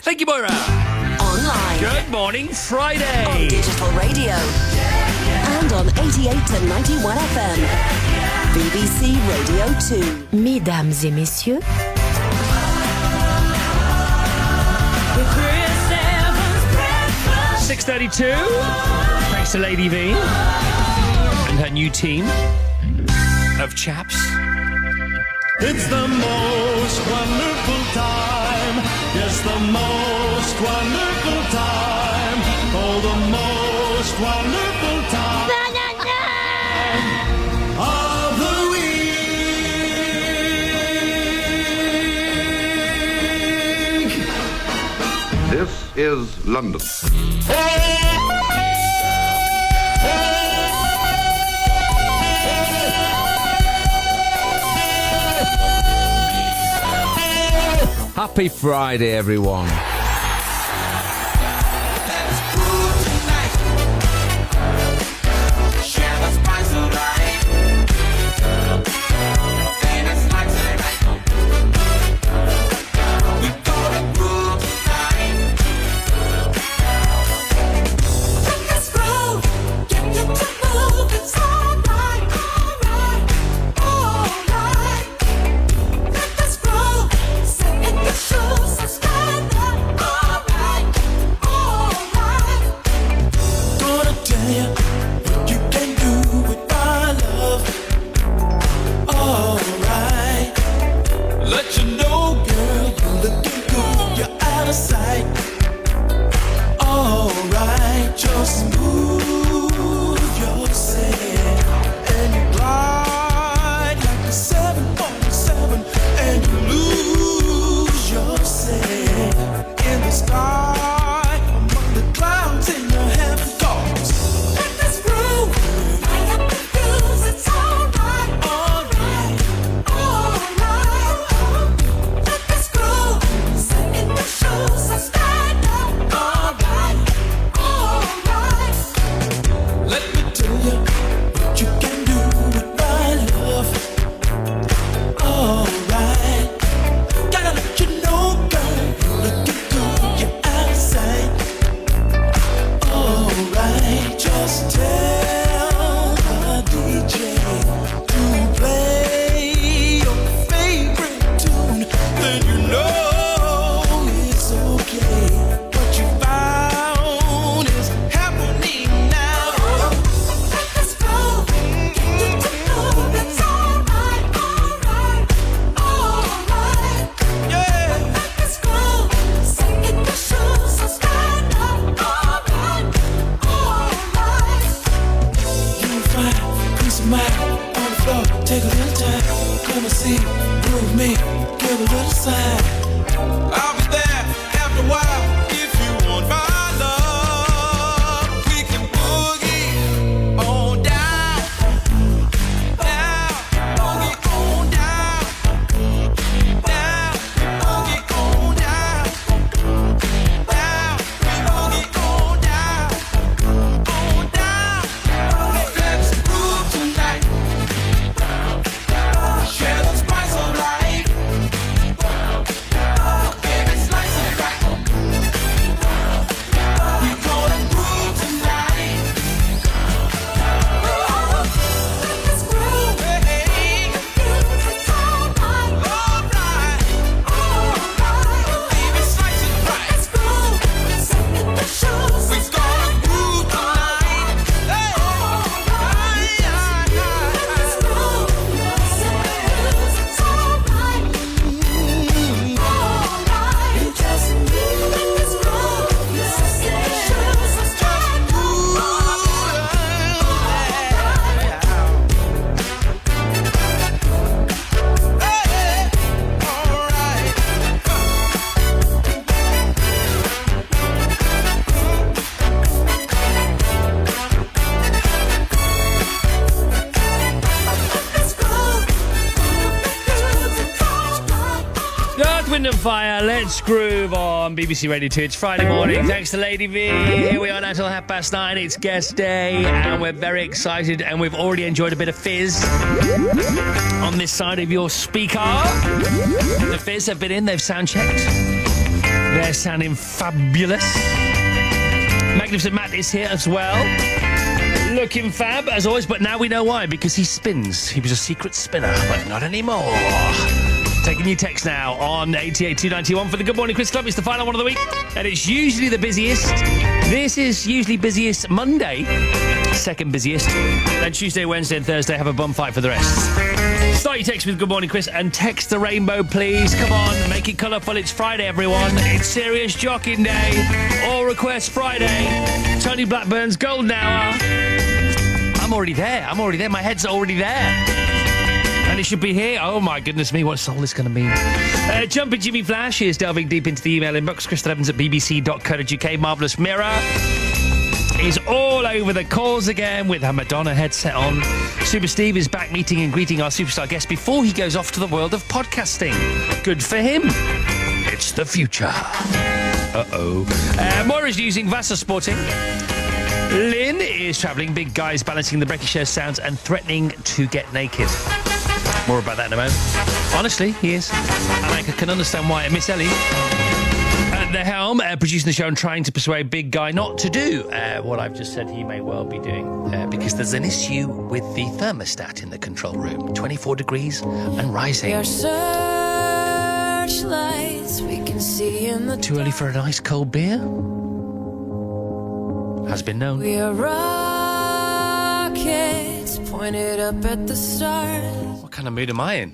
Thank you, Moira. Online. Good morning, Friday. On digital radio. And on 88 to 91 FM. BBC Radio 2. Mesdames et messieurs, 6:32. Thanks to Lady V and her new team of chaps. It's the most wonderful time. Yes, the most wonderful time. Oh, the most wonderful time of the week. This is London. Happy Friday, everyone. Fire, let's groove on BBC Radio 2. It's Friday morning. Thanks to Lady V. Here we are now till 9:30. It's guest day, and we're very excited. And we've already enjoyed a bit of fizz on this side of your speaker. The Fizz have been in, they've sound checked. They're sounding fabulous. Magnificent Matt is here as well. Looking fab, as always, but now we know why, because he spins. He was a secret spinner, but not anymore. Taking your text now on 88.291 for the Good Morning Quiz Club. It's the final one of the week, and it's usually the busiest. This is usually busiest Monday, second busiest. Then Tuesday, Wednesday, and Thursday have a bum fight for the rest. Start your text with Good Morning Quiz and text the rainbow, please. Come on, make it colourful. It's Friday, everyone. It's Serious Jocking Day. All requests Friday. Tony Blackburn's Golden Hour. I'm already there. My head's already there. And it should be here. Oh, my goodness me, what's all this going to mean? Jumping Jimmy Flash is delving deep into the email inbox. Crystal Evans at bbc.co.uk. Marvellous Mirror is all over the calls again with her Madonna headset on. Super Steve is back meeting and greeting our superstar guest before he goes off to the world of podcasting. Good for him. It's the future. Moira's using Vasa Sporting. Lynn is travelling. Big guys balancing the Brekkie Show sounds and threatening to get naked. More about that in a moment. Honestly, he is. And I can understand why. Miss Ellie at the helm, producing the show and trying to persuade Big Guy not to do what I've just said he may well be doing. Because there's an issue with the thermostat in the control room. 24 degrees and rising. We are searchlights we can see in the Too early for an ice cold beer? Has been known. We are rockets pointed up at the stars. What kind of mood am I in?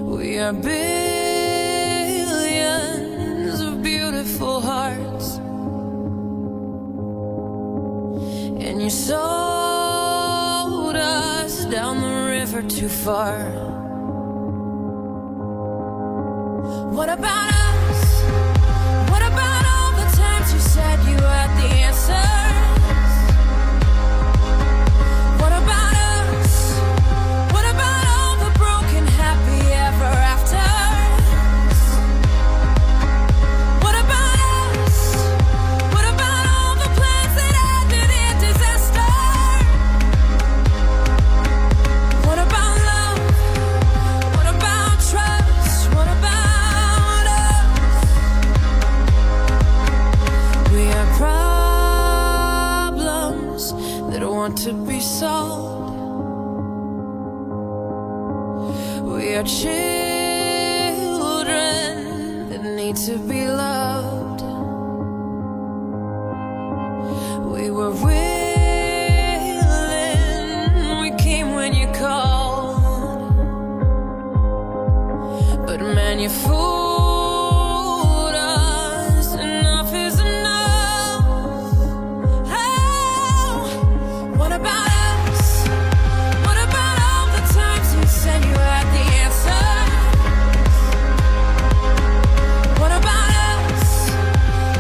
We are billions of beautiful hearts. And you sold us down the river too far. What about us? What about all the times you said you had the answers? What about us? What about all the broken happy ever afters? What about us? What about all the plans that ended in disaster? What about love? What about trust? What about us? We are problems that want to be solved. We are children that need to be loved. We were willing, we came when you called. But man, you fooled us. Enough is enough. Oh, what about us? What about all the times you said you had the answers? What about us?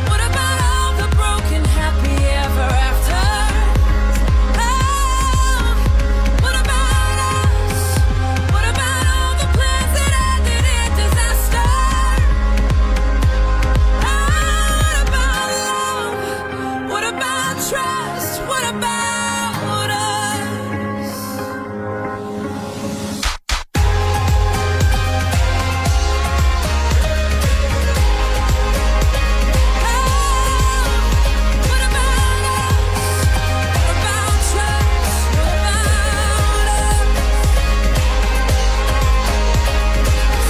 What about all the broken happy ever afters? Oh, what about us? What about all the plans that ended in disaster? Oh, what about love? What about trust? What about us? What about us? What about trust? What about us?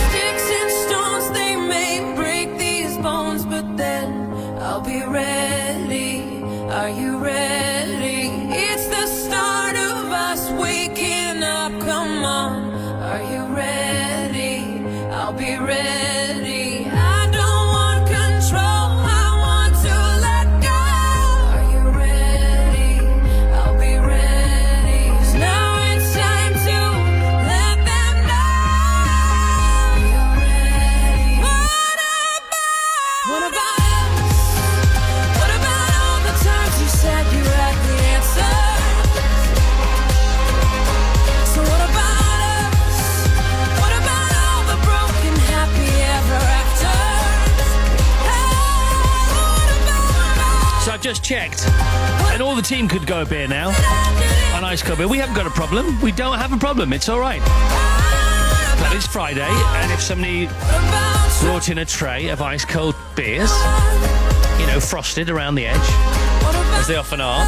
Sticks and stones, they may break these bones, but then I'll be ready. Are you ready? It's the start of us waking up. Come on. Are you ready? I'll be ready. I don't want control. I want to let go. Are you ready? I'll be ready. 'Cause now it's time to let them know. You're ready. What about us? What about all the times you said you had the answers? So what about us? What about all the broken happy ever afters? Oh, what about So I've just checked, and all the team could go a beer now. us? An ice cold beer. We haven't got a problem. We don't have a problem. It's all right. Well, it's Friday, and if somebody brought in a tray of ice cold beers, frosted around the edge, as they often are,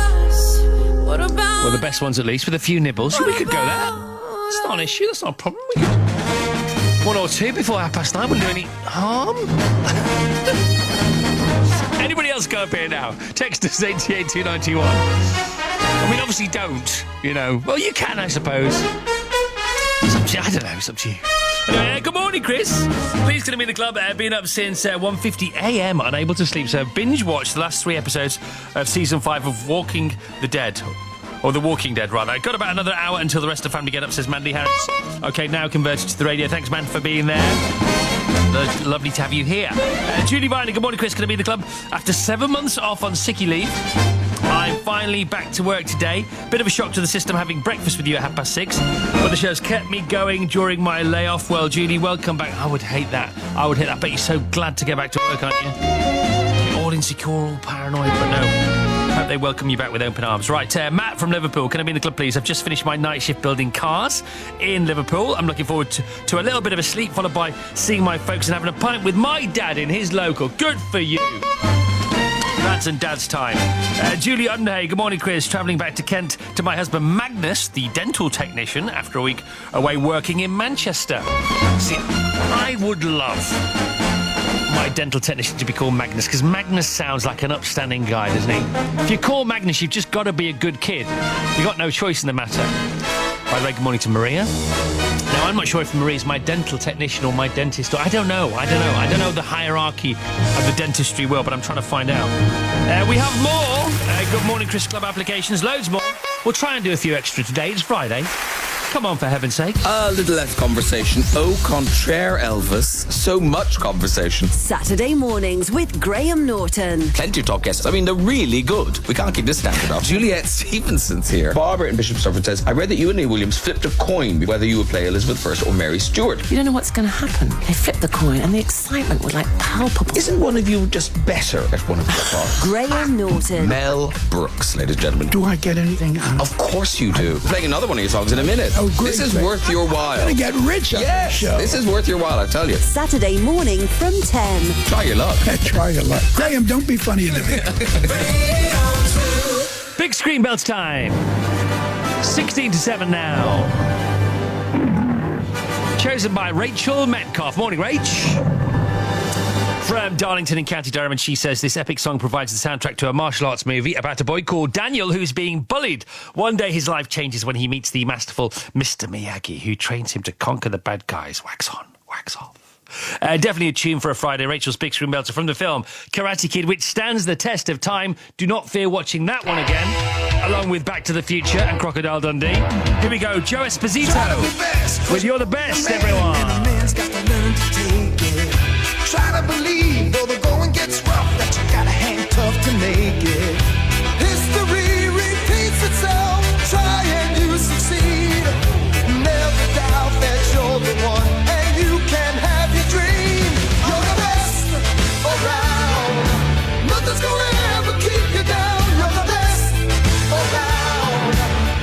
well, the best ones at least, with a few nibbles, we could go there. It's not an issue, that's not a problem. We could... One or two before 9:30 wouldn't do any harm. Anybody else go up here now? Text us 88291. I mean, obviously don't, Well, you can, I suppose. It's up to you. I don't know, it's up to you. Anyway, good morning, Chris. Please going to be in the club. Been up since 1:50 a.m, unable to sleep, so binge watched the last 3 episodes of Season 5 of Walking the Dead. Or The Walking Dead, rather. Got about another hour until the rest of the family get up, says Mandy Harris. OK, now converted to the radio. Thanks, man, for being there. Lovely to have you here. Julie Viner, good morning, Chris. Going to be in the club after 7 months off on sickie leave. I'm finally back to work today. Bit of a shock to the system having breakfast with you at 6:30. But the show's kept me going during my layoff. Well, Julie, welcome back. I would hate that. I bet you're so glad to get back to work, aren't you? You're all insecure, all paranoid, but no. Hope they welcome you back with open arms. Right, Matt from Liverpool, can I be in the club, please? I've just finished my night shift building cars in Liverpool. I'm looking forward to a little bit of a sleep, followed by seeing my folks and having a pint with my dad in his local. Good for you. Lads and dad's time. Julie Underhay, good morning, Chris. Travelling back to Kent to my husband Magnus, the dental technician, after a week away working in Manchester. See, I would love my dental technician to be called Magnus, because Magnus sounds like an upstanding guy, doesn't he? If you call Magnus, you've just got to be a good kid. You've got no choice in the matter. By the way, good morning to Maria. Now, I'm not sure if Maria's my dental technician or my dentist. I don't know. I don't know the hierarchy of the dentistry world, but I'm trying to find out. We have more Good Morning Chris Club applications, loads more. We'll try and do a few extra today. It's Friday. Come on, for heaven's sake. A little less conversation. Au contraire, Elvis. So much conversation. Saturday mornings with Graham Norton. Plenty of top guests. I mean, they're really good. We can't keep this standard up. Juliet Stevenson's here. Barbara in Bishop Stortford says, I read that you and Neil Williams flipped a coin whether you would play Elizabeth I or Mary Stuart. You don't know what's going to happen. They flipped the coin and the excitement was like palpable. Isn't one of you just better at one of your parts? Graham Norton. Mel Brooks, ladies and gentlemen. Do I get anything out? Of course you do. Playing another one of your songs in a minute. Oh, great, this is great. worth your while. I'm gonna get rich on Yes, this show. this is worth your while, I tell you. Saturday morning from 10. Try your luck. Try your luck. Graham, don't be funny in the video. Big screen belts time. 16 to 7 now. Chosen by Rachel Metcalf. Morning, Rach. From Darlington in County Durham, and she says this epic song provides the soundtrack to a martial arts movie about a boy called Daniel who's being bullied. One day his life changes when he meets the masterful Mr. Miyagi, who trains him to conquer the bad guys. Wax on, wax off. Definitely a tune for a Friday. Rachel's Big Screen Belter from the film Karate Kid, which stands the test of time. Do not fear watching that one again, along with Back to the Future and Crocodile Dundee. Here we go, Joe Esposito with You're the Best, everyone. Try to believe, though the going gets rough, that you gotta hang tough to make it. History repeats itself, try and you succeed. Never doubt that you're the one, and you can have your dream. You're the best around, nothing's gonna ever keep you down. You're the best around,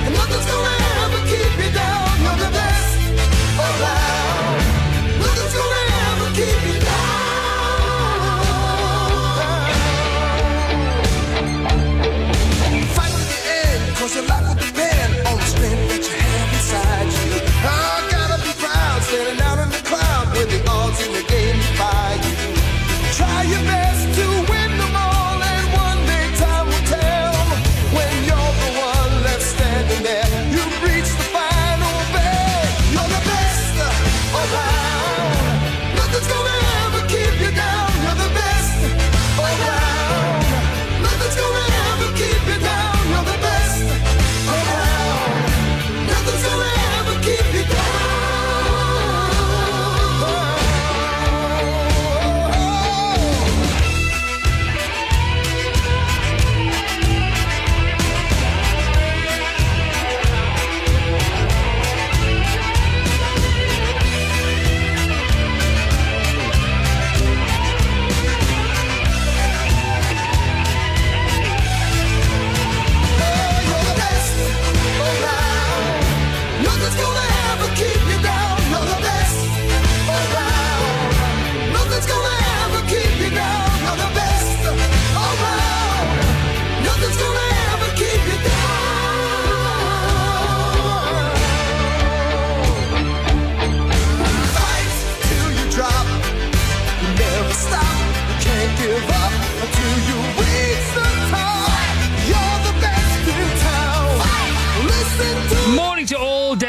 and nothing's gonna ever keep you down. You're the best around, nothing's gonna ever keep you down. Your life will depend on the strength that you have inside you. I gotta be proud, standing out in the crowd with the odds in the game defy you. Try your best to win them all, and one day time will tell. When you're the one left standing there, you've reached the final bell. You're the best around, nothing's gonna ever keep you down. You're the best around, nothing's gonna ever keep you down. You're the best. Nothing's gonna ever keep you down.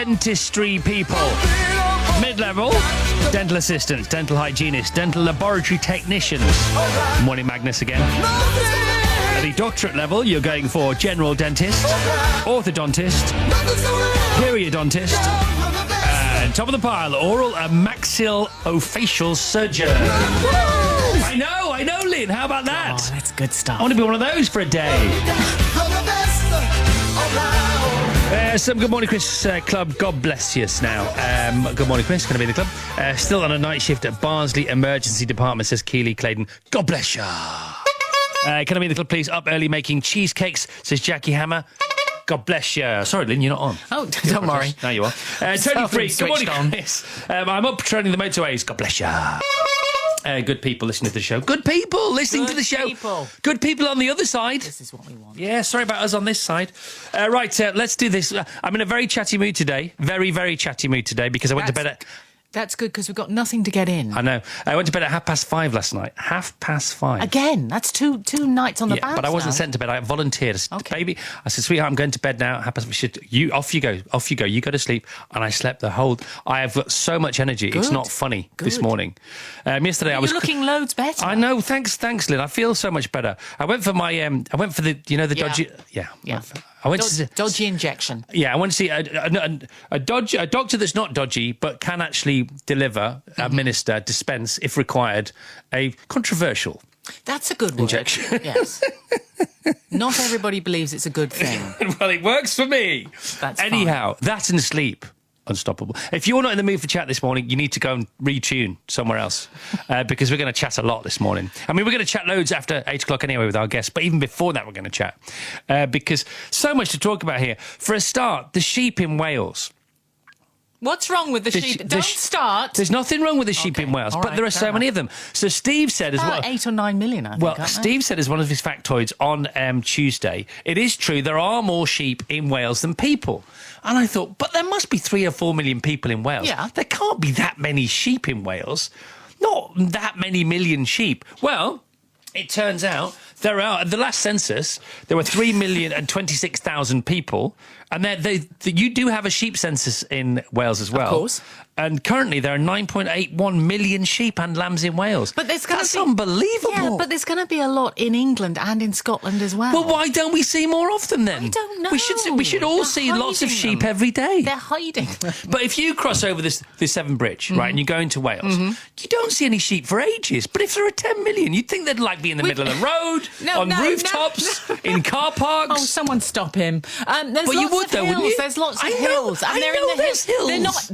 dentistry people. Mid-level, dental assistants, dental hygienists, dental laboratory technicians. Morning, Magnus again. At the doctorate level, you're going for general dentist, orthodontist, periodontist, and top of the pile, oral and maxillofacial surgeon. I know, Lynn. How about that? Oh, that's good stuff. I want to be one of those for a day. Some Good Morning Chris Club. God bless you now. Good morning, Chris. Going to be in the club. Still on a night shift at Barnsley Emergency Department, says Keely Clayton. God bless you. Can I be in the club, please? Up early making cheesecakes, says Jackie Hammer. God bless you. Sorry, Lynn, you're not on. Oh, don't worry. Now you are. Tony Freak. Good morning, Chris. I'm up patrolling the motorways. God bless you. Good people listening to the show. Good people listening to the show. People. Good people on the other side. This is what we want. Yeah, sorry about us on this side. Right, let's do this. I'm in a very chatty mood today. Very, very chatty mood today because I went to bed at... That's good because we've got nothing to get in. I know. I went to bed at 5:30 last night. 5:30. Again, that's two nights on the bounce. But I wasn't now. sent to bed. I volunteered. I said, Okay. baby, I said, sweetheart, I'm going to bed now. 5:30. Off you go. You go to sleep. And I slept the whole... I have got so much energy. It's Good. not funny this Good. morning. Yesterday I was... You're looking loads better. I know. Thanks, Lynn. I feel so much better. I went for my... I went for the dodgy... Yeah. I went to... Dodgy injection. Yeah, I want to see a doctor that's not dodgy but can actually deliver, administer, dispense, if required, a controversial That's a good word. injection. Yes. Not everybody believes it's a good thing. Well, it works for me. That's Anyhow, that and sleep. Unstoppable. If you're not in the mood for chat this morning, you need to go and retune somewhere else because we're going to chat a lot this morning. I mean, we're going to chat loads after 8 o'clock anyway with our guests, but even before that, we're going to chat because so much to talk about here. For a start, the sheep in Wales. What's wrong with the sheep? Don't start. There's nothing wrong with the sheep in Wales, all but right, there are fair so many of them. So Steve said as well... 8 or 9 million, I think. Well, aren't Steve said as one of his factoids on Tuesday, it is true there are more sheep in Wales than people. And I thought, but there must be 3 or 4 million people in Wales. Yeah. There can't be that many sheep in Wales. Not that many million sheep. Well, it turns out there are... At the last census, there were 3,026,000 people. And you do have a sheep census in Wales as well. Of course. And currently there are 9.81 million sheep and lambs in Wales. But there's gonna That's be, unbelievable. Yeah, but there's going to be a lot in England and in Scotland as well. Well, why don't we see more of them then? I don't know. We should all They're see lots of hiding sheep them. every day. They're hiding. But if you cross over this Severn Bridge, right, and you go into Wales, you don't see any sheep for ages. But if there are 10 million, you'd think they'd like be in the middle of the road, on rooftops, in car parks. Oh, someone stop him! There's Well, lots you would of though, hills. wouldn't you? There's lots of I know, hills, and I they're know in the there's hills. They're not.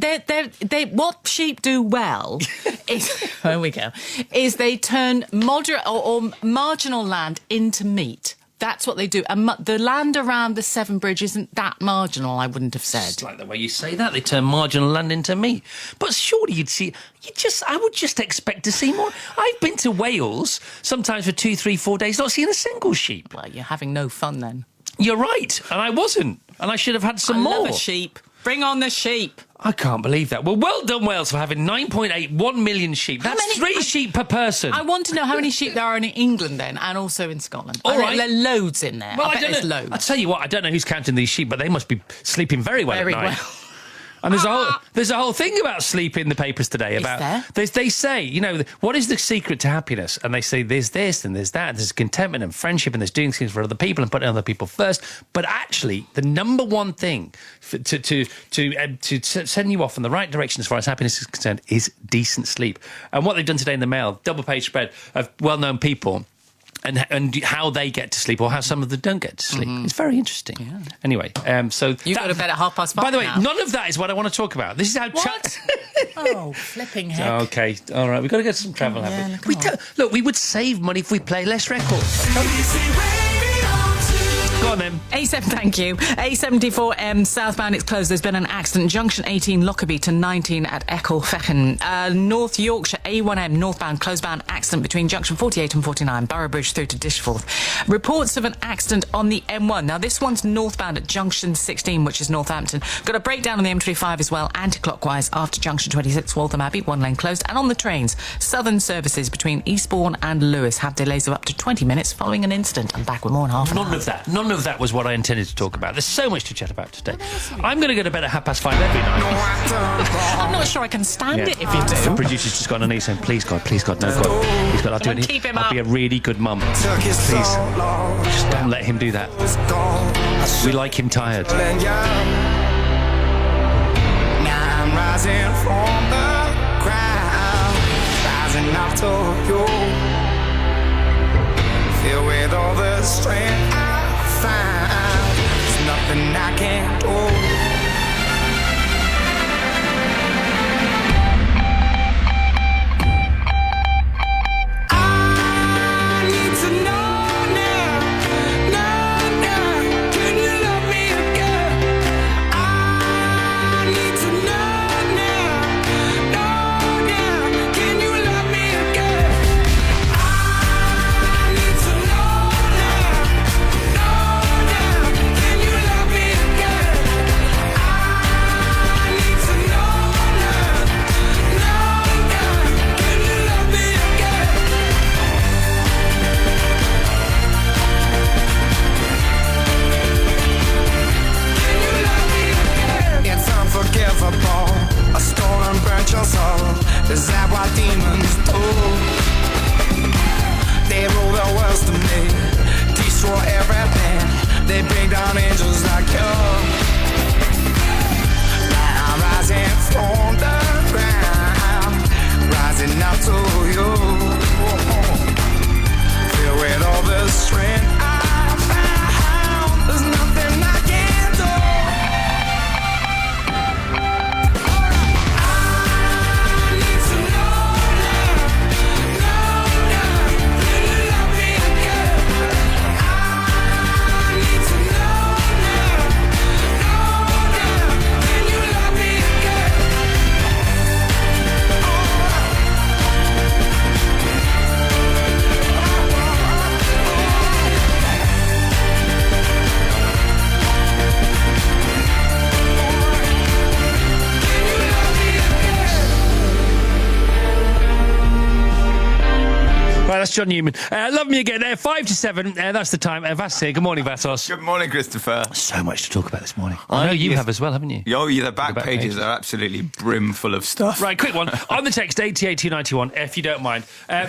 They what sheep do well is there we go. Is they turn moderate or marginal land into meat. That's what they do. And the land around the Severn Bridge isn't that marginal, I wouldn't have said. It's like the way you say that. They turn marginal land into meat. But surely I would just expect to see more. I've been to Wales, sometimes for 2, 3, 4 days, not seeing a single sheep. Well, you're having no fun then. You're right. And I wasn't. And I should have had some more. Love a sheep. Bring on the sheep. I can't believe that. Well done, Wales, for having 9.81 million sheep. That's 3 sheep per person. I want to know how many sheep there are in England then, and also in Scotland. All right. There are loads in there. Well, I bet don't there's know. loads. I'll tell you what, I don't know who's counting these sheep, but they must be sleeping very well Very at night. well. And there's a whole thing about sleep in the papers today. About there? They say, what is the secret to happiness? And they say there's this and there's that. There's contentment and friendship and there's doing things for other people and putting other people first. But actually, the number one thing to send you off in the right direction as far as happiness is concerned is decent sleep. And what they've done today in the Mail, double page spread of well-known people. And how they get to sleep, or how some of them don't get to sleep. It's very interesting. Yeah. Anyway, so... You go to bed at 5:30 By the way, now. none of that is what I want to talk about. This is how... What? Oh, flipping heck. Okay, all right, we've got to get some travel, haven't we? come on. Look, we would save money if we play less records. Go on then. Thank you. A74M southbound, it's closed. There's been an accident. Junction 18, Lockerbie to 19 at Ecclefechan. North Yorkshire, A1M northbound, closed-bound accident between Junction 48 and 49, Borough Bridge through to Dishforth. Reports of an accident on the M1. Now, this one's northbound at Junction 16, which is Northampton. Got a breakdown on the M25 as well, anti-clockwise after Junction 26, Waltham Abbey, one lane closed. And on the trains, Southern services between Eastbourne and Lewis have delays of up to 20 minutes following an incident. I'm back with more in half an hour. None of of that was what I intended to talk about. There's so much to chat about today. I'm going to go to bed at 5:30 every night. I'm not sure I can stand Yeah. it if you The do. producer's just gone on knee saying, please God, no God. Please God, I'll do Come on, it. keep him I'll up. be a really good mum. Please, just don't let him do that. We like him tired. Now I'm rising from the ground, rising up to you. Filled with all the strength I find, there's nothing I can't do. I need to know now, can you love me again? I need to know now, can you love me again? I need to know now, can you love me again? I need to know now, can you love me again? It's unforgivable. A stolen burnt your soul. Is that what demons do? They rule the world to me, destroy everything. They bring down angels like you. Now I'm rising from the ground, rising up to you. Filled with all the strength I found, there's nothing I can't do. Right, that's John Newman. Love me again. 5 to 7. That's the time. Vass here. Good morning, Vassos. Good morning, Christopher. So much to talk about this morning. I know you have as well, haven't you? Oh, yeah, the back back pages pages. are absolutely brimful of stuff. Right, quick one. On the text, 88291, if you don't mind.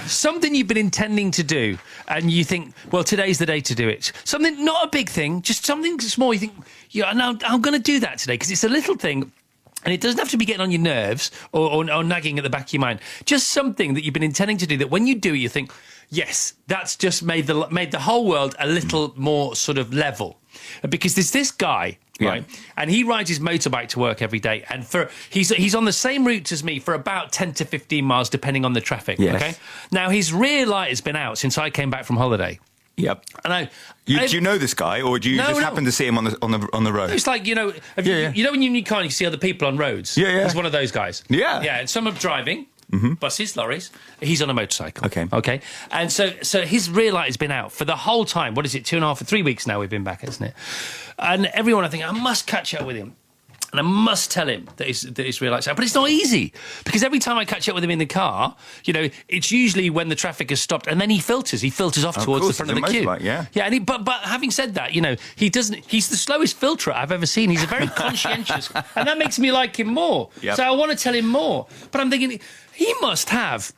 Something you've been intending to do, and you think, well, today's the day to do it. Something, not a big thing, just something small. You think, yeah, no, I'm going to do that today, because it's a little thing. And it doesn't have to be getting on your nerves or nagging at the back of your mind. Just something that you've been intending to do that when you do it, you think, yes, that's just made the whole world a little more sort of level. Because there's this guy, right, and he rides his motorbike to work every day, and he's on the same route as me for about 10 to 15 miles, depending on the traffic. Yes. Okay, now his rear light has been out since I came back from holiday. Yep. And Do you know this guy, or do you just happen to see him on the road? It's like, you know, you know when you're in your car and you see other people on roads? Yeah, yeah. He's one of those guys. Yeah. Yeah, and some are driving, buses, lorries. He's on a motorcycle. Okay. Okay. And so his rear light has been out for the whole time. What is it, 2.5 or 3 weeks now we've been back, isn't it? And everyone, I think, I must catch up with him. And I must tell him that his rear light's out. But it's not easy, because every time I catch up with him in the car, you know, it's usually when the traffic has stopped, and then he filters off towards the front of the queue. Yeah. Yeah, and but having said that, you know, he's the slowest filterer I've ever seen. He's a very conscientious, and that makes me like him more. Yep. So I want to tell him more. But I'm thinking, he must have,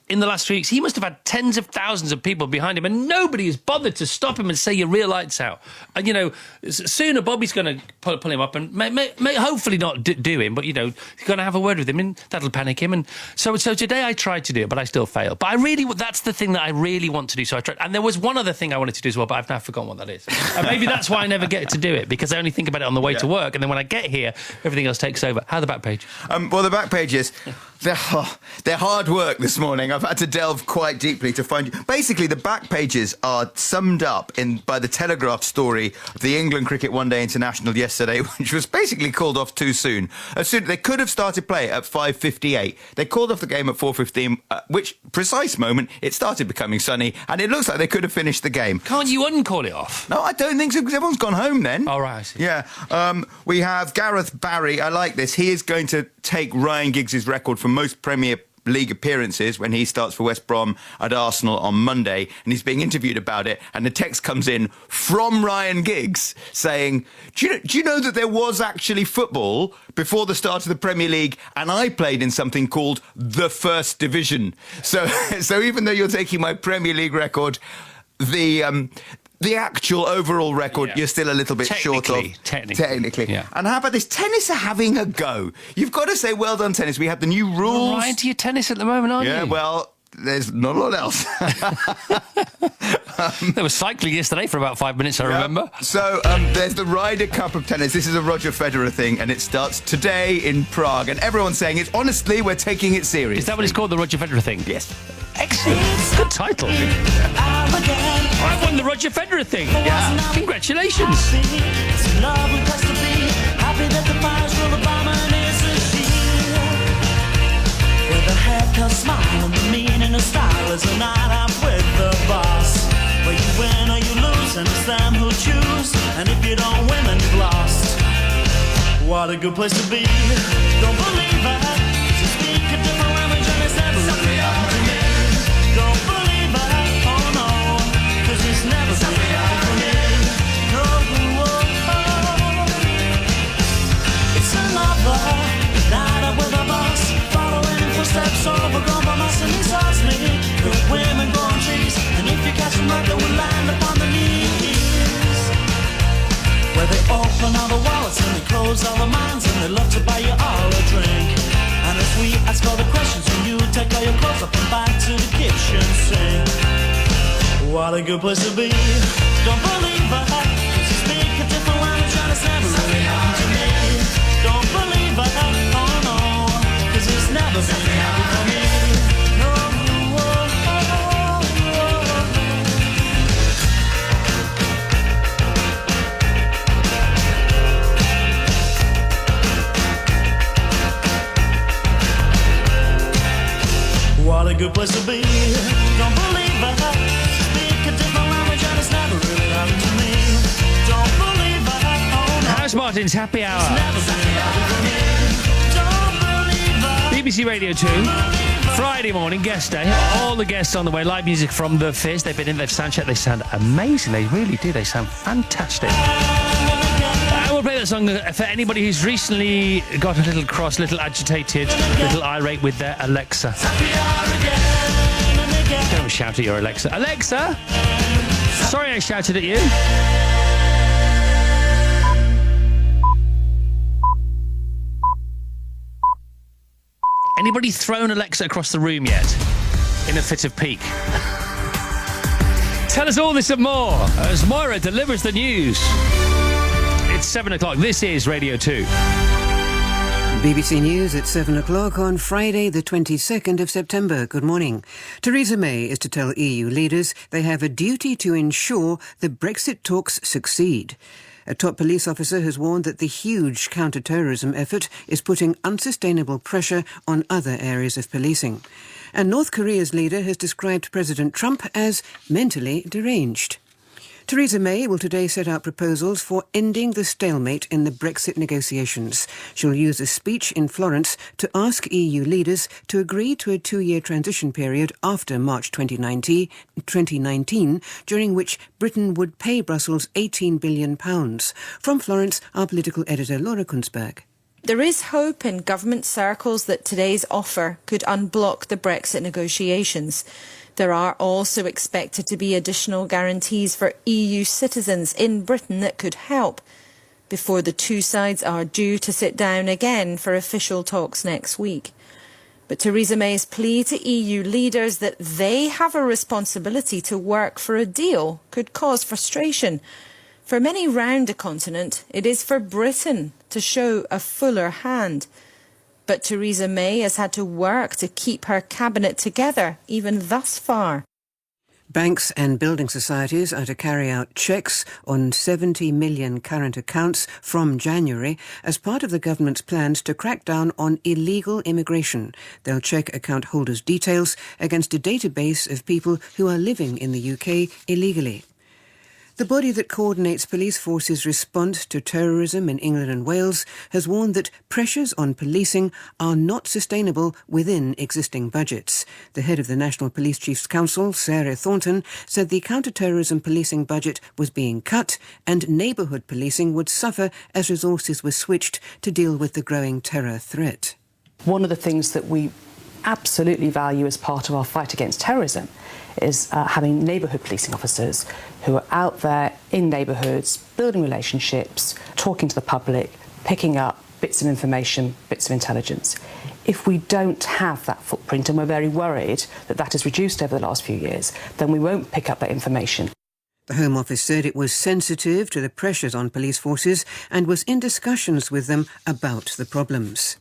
in the last 3 weeks, he must have had tens of thousands of people behind him, and nobody has bothered to stop him and say your rear light's out. And, you know, sooner Bobby's going to pull him up and may hopefully not do him, but, you know, he's going to have a word with him, and that'll panic him. And so today I tried to do it, but I still failed. But that's the thing that I really want to do, so I tried. And there was one other thing I wanted to do as well, but I've now forgotten what that is. And maybe that's why I never get to do it, because I only think about it on the way to work, and then when I get here, everything else takes over. How are the back page? Well, the back pages, they're hard work this morning. I've had to delve quite deeply to find you. Basically, the back pages are summed up by the Telegraph story of the England Cricket One Day International yesterday, which was basically called off too soon. They could have started play at 5:58. They called off the game at 4:15, which precise moment it started becoming sunny, and it looks like they could have finished the game. Can't you uncall it off? No, I don't think so, because everyone's gone home then. Oh, right, I see. Yeah. We have Gareth Barry. I like this. He is going to take Ryan Giggs' record for most Premier league appearances when he starts for West Brom at Arsenal on Monday, and he's being interviewed about it, and the text comes in from Ryan Giggs saying, do you know that there was actually football before the start of the Premier League, and I played in something called the First Division. So even though you're taking my Premier League record, the actual overall record, you're still a little bit short of. Technically. Yeah. And how about this? Tennis are having a go. You've got to say, well done, tennis. We have the new rules. You're right to your tennis at the moment, aren't you? Yeah, well, there's not a lot else. There was cycling yesterday for about 5 minutes, I remember. So there's the Ryder Cup of tennis. This is a Roger Federer thing, and it starts today in Prague. And everyone's saying it's honestly, we're taking it seriously. Is that what it's called, the Roger Federer thing? Yes. Excellent. Good title. I won the Roger Federer thing. Yeah. Congratulations. With a haircut, smile, and the meaning of style is a night out with the boss. Where you win or you lose, and it's them who choose. And if you don't win, then you've lost. What a good place to be. Don't believe it. 'Cause you speak a different language and it's never really happened to me. Don't believe it. Oh no. 'Cause it's never really happened to me. No. It's another night out with a boss. Steps over compromise and he's asked me. Good women go on trees, and if you catch them right, they will land upon the knees. Where they open all the wallets and they close all the minds, and they love to buy you all a drink. And as we ask all the questions, and you take all your clothes up and back to the kitchen sink. What a good place to be. Don't believe it, 'cause you speak a different language and it's never really happened to me. Don't believe it, oh no. It's never been happy for me. No, what a good place to be. Don't believe it. Speak a different language and it's never really happened to me. Don't believe it. Oh no. How's Martin's Happy Hour? It's never been happy for me. BBC Radio 2, Friday morning, guest day. All the guests on the way. Live music from The Fizz. They've been in, they've soundchecked. They sound amazing. They really do. They sound fantastic. I will play that song for anybody who's recently got a little cross, little agitated, little irate with their Alexa. Don't shout at your Alexa. Alexa! Sorry I shouted at you. Anybody thrown Alexa across the room yet? In a fit of pique? Tell us all this and more as Moira delivers the news. It's 7 o'clock. This is Radio 2. BBC News at 7 o'clock on Friday, the 22nd of September. Good morning. Theresa May is to tell EU leaders they have a duty to ensure the Brexit talks succeed. A top police officer has warned that the huge counter-terrorism effort is putting unsustainable pressure on other areas of policing. And North Korea's leader has described President Trump as mentally deranged. Theresa May will today set out proposals for ending the stalemate in the Brexit negotiations. She'll use a speech in Florence to ask EU leaders to agree to a 2-year transition period after March 2019, during which Britain would pay Brussels £18 billion. From Florence, our political editor Laura Kunzberg. There is hope in government circles that today's offer could unblock the Brexit negotiations. There are also expected to be additional guarantees for EU citizens in Britain that could help, before the two sides are due to sit down again for official talks next week. But Theresa May's plea to EU leaders that they have a responsibility to work for a deal could cause frustration. For many round the continent, it is for Britain to show a fuller hand. But Theresa May has had to work to keep her cabinet together, even thus far. Banks and building societies are to carry out checks on 70 million current accounts from January as part of the government's plans to crack down on illegal immigration. They'll check account holders' details against a database of people who are living in the UK illegally. The body that coordinates police forces' response to terrorism in England and Wales has warned that pressures on policing are not sustainable within existing budgets. The head of the National Police Chiefs Council, Sarah Thornton, said the counter-terrorism policing budget was being cut and neighbourhood policing would suffer as resources were switched to deal with the growing terror threat. One of the things that we absolutely value as part of our fight against terrorism is having neighbourhood policing officers who are out there in neighbourhoods, building relationships, talking to the public, picking up bits of information, bits of intelligence. If we don't have that footprint, and we're very worried that that has reduced over the last few years, then we won't pick up that information. The Home Office said it was sensitive to the pressures on police forces and was in discussions with them about the problems.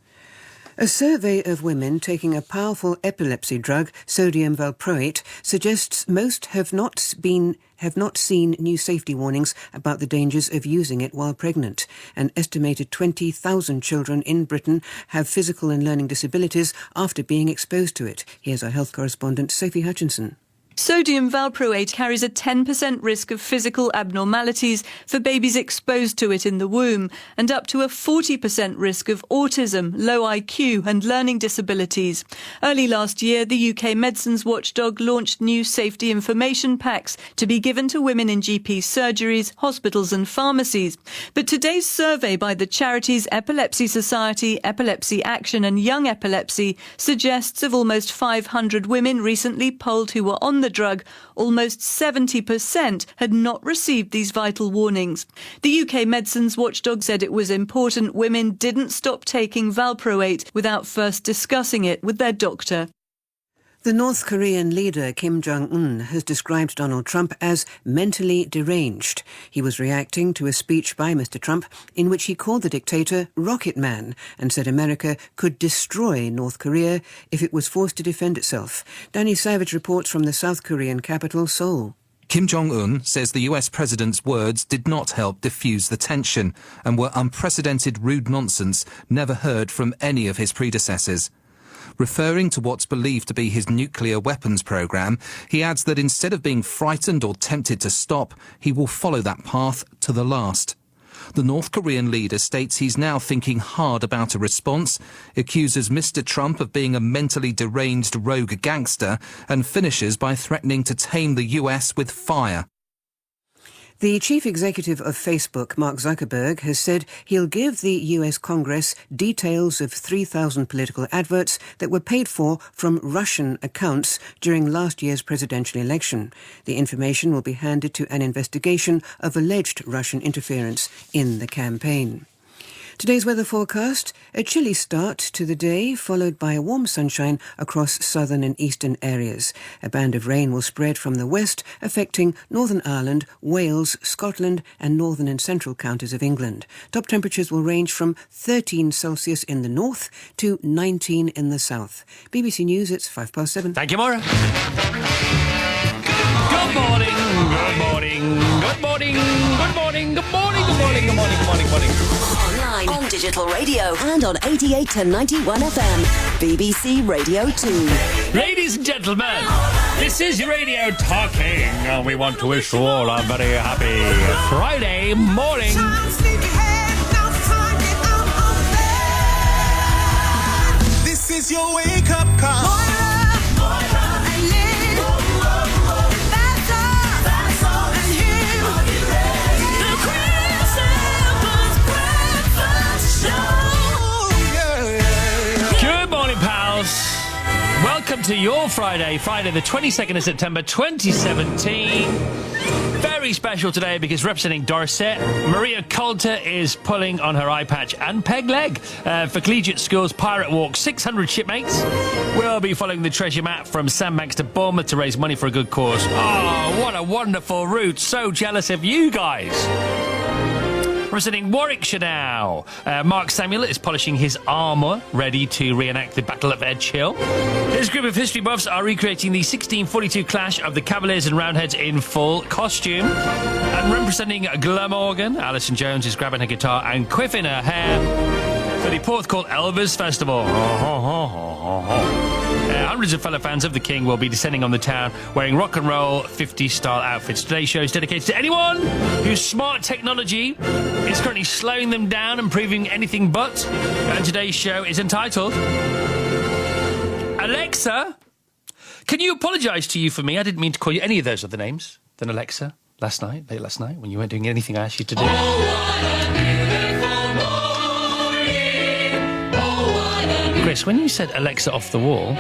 A survey of women taking a powerful epilepsy drug, sodium valproate, suggests most have not seen new safety warnings about the dangers of using it while pregnant. An estimated 20,000 children in Britain have physical and learning disabilities after being exposed to it. Here's our health correspondent, Sophie Hutchinson. Sodium valproate carries a 10% risk of physical abnormalities for babies exposed to it in the womb, and up to a 40% risk of autism, low IQ and learning disabilities. Early last year, the UK Medicines Watchdog launched new safety information packs to be given to women in GP surgeries, hospitals and pharmacies. But today's survey by the charities Epilepsy Society, Epilepsy Action and Young Epilepsy suggests of almost 500 women recently polled who were on the drug, almost 70% had not received these vital warnings. The UK Medicines Watchdog said it was important women didn't stop taking valproate without first discussing it with their doctor. The North Korean leader Kim Jong-un has described Donald Trump as mentally deranged. He was reacting to a speech by Mr. Trump in which he called the dictator Rocket Man and said America could destroy North Korea if it was forced to defend itself. Danny Savage reports from the South Korean capital, Seoul. Kim Jong-un says the US president's words did not help diffuse the tension and were unprecedented rude nonsense never heard from any of his predecessors. Referring to what's believed to be his nuclear weapons program, he adds that instead of being frightened or tempted to stop, he will follow that path to the last. The North Korean leader states he's now thinking hard about a response, accuses Mr. Trump of being a mentally deranged rogue gangster, and finishes by threatening to tame the US with fire. The chief executive of Facebook, Mark Zuckerberg, has said he'll give the US Congress details of 3,000 political adverts that were paid for from Russian accounts during last year's presidential election. The information will be handed to an investigation of alleged Russian interference in the campaign. Today's weather forecast, a chilly start to the day, followed by a warm sunshine across southern and eastern areas. A band of rain will spread from the west, affecting Northern Ireland, Wales, Scotland and northern and central counties of England. Top temperatures will range from 13 Celsius in the north to 19 in the south. BBC News, it's 7:05. Thank you, Maura. Good morning, good morning, good morning, good morning, good morning, good morning, good morning, good morning, good morning. Online, on digital radio and on 88 to 91 FM. BBC Radio 2. Ladies and gentlemen, this is your radio talking, and we want to wish you all a very happy Friday morning. This is your wake-up call. Welcome to your Friday the 22nd of September 2017. Very special today because representing Dorset, Maria Coulter is pulling on her eye patch and peg leg for Collegiate School's Pirate Walk 600 shipmates. We'll be following the treasure map from Sandbanks to Bournemouth to raise money for a good cause. Oh, what a wonderful route. So jealous of you guys. Representing Warwickshire now, Mark Samuel is polishing his armour, ready to reenact the Battle of Edge Hill. This group of history buffs are recreating the 1642 clash of the Cavaliers and Roundheads in full costume. And representing Glamorgan, Alison Jones is grabbing her guitar and quiffing her hair for the Porthcawl Elvis Festival. Hundreds of fellow fans of the King will be descending on the town wearing rock and roll 50s style outfits. Today's show is dedicated to anyone whose smart technology is currently slowing them down and proving anything but. And today's show is entitled Alexa, can you apologise to you for me? I didn't mean to call you any of those other names than Alexa late last night, when you weren't doing anything I asked you to do. Chris, when you said Alexa off the wall,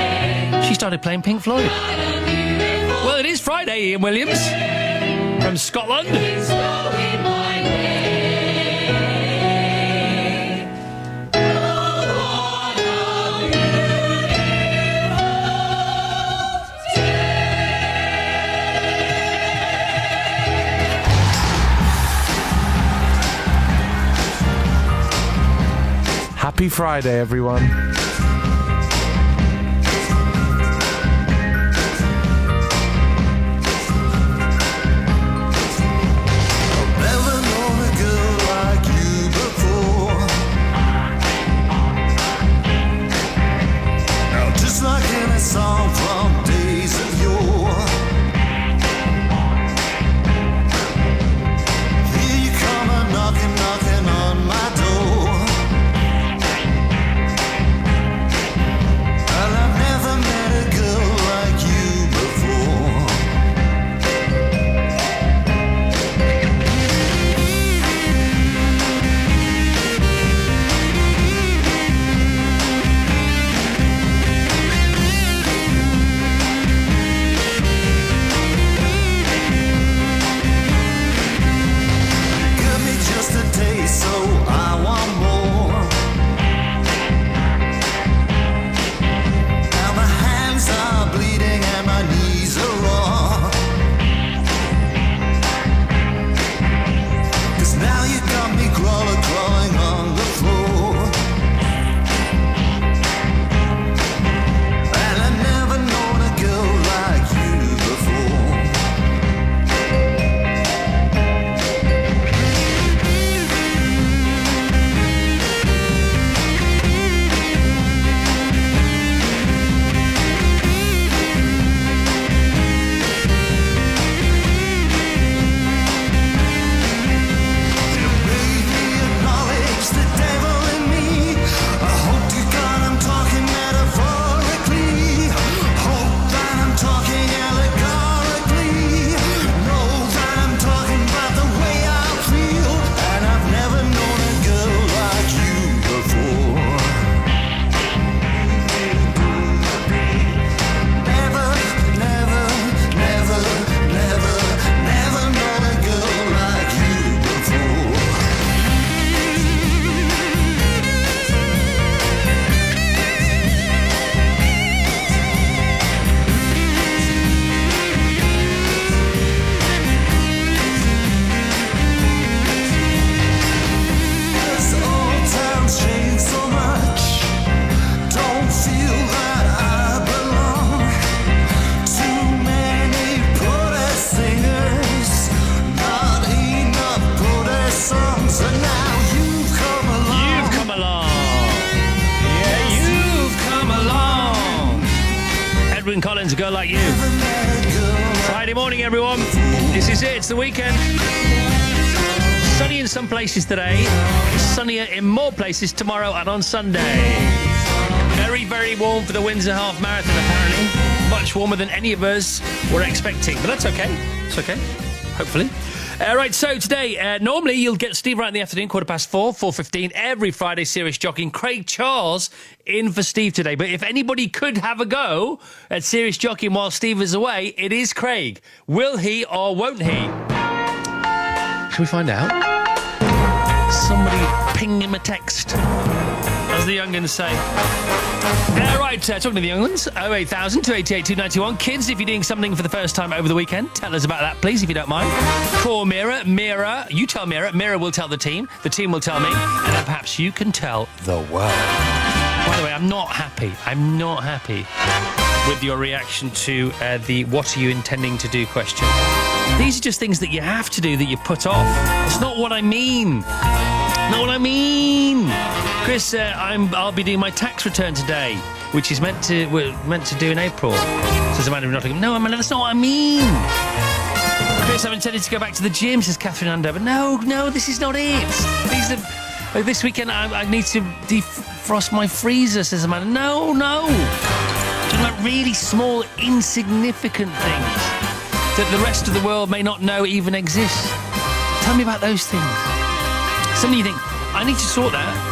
she started playing Pink Floyd. Well, it is Friday, Ian Williams from Scotland. Happy Friday, everyone. Song from days of yore. Here you come a knocking on my door. And I've never met a girl like you before. So I want more. Now my hands are bleeding and my knees are raw. 'Cause now you got me crawling on the floor. And I've never known a girl like you before. Collins, a girl like you. Friday morning, everyone. This is it. It's the weekend. Sunny in some places today. Sunnier in more places tomorrow and on Sunday. Very, very warm for the Windsor Half Marathon, apparently. Much warmer than any of us were expecting. But that's okay. It's okay. Hopefully. Right, so today, normally you'll get Steve right in the afternoon, 4:15, 4:15, every Friday, Serious Jockeying. Craig Charles in for Steve today. But if anybody could have a go at Serious Jockeying while Steve is away, it is Craig. Will he or won't he? Shall we find out? Somebody ping him a text, as the young'uns say. Right, talking to the young'uns, 08000 288 291. Kids, if you're doing something for the first time over the weekend, tell us about that, please, if you don't mind. Call Mira. Mira, you tell Mira. Mira will tell the team will tell me, and then perhaps you can tell the world. By the way, I'm not happy with your reaction to the what are you intending to do question. These are just things that you have to do that you put off. It's not what I mean. Not what I mean. Chris, I'll be doing my tax return today. which is we're meant to do in April. Says Amanda from Nottingham. No, Amanda, that's not what I mean. Chris, I'm intending to go back to the gym, says Catherine Under, but no, this is not it. This weekend I need to defrost my freezer, says Amanda. No. Talking about really small, insignificant things that the rest of the world may not know even exist. Tell me about those things. Something you think, I need to sort that.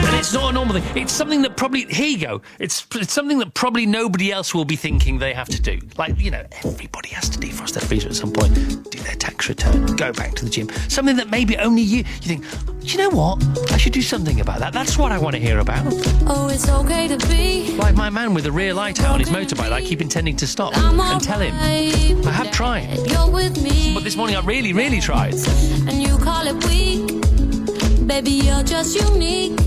And it's not a normal thing. It's something that probably... Here you go. It's something that probably nobody else will be thinking they have to do. Like, everybody has to defrost their freezer at some point, do their tax return, go back to the gym. Something that maybe only you think, you know what? I should do something about that. That's what I want to hear about. Oh, it's okay to be. Like my man with the rear light out on his motorbike. I keep intending to stop and tell him. I have tried. You're with me. But this morning I really, really tried. And you call it weak. Baby, you're just unique.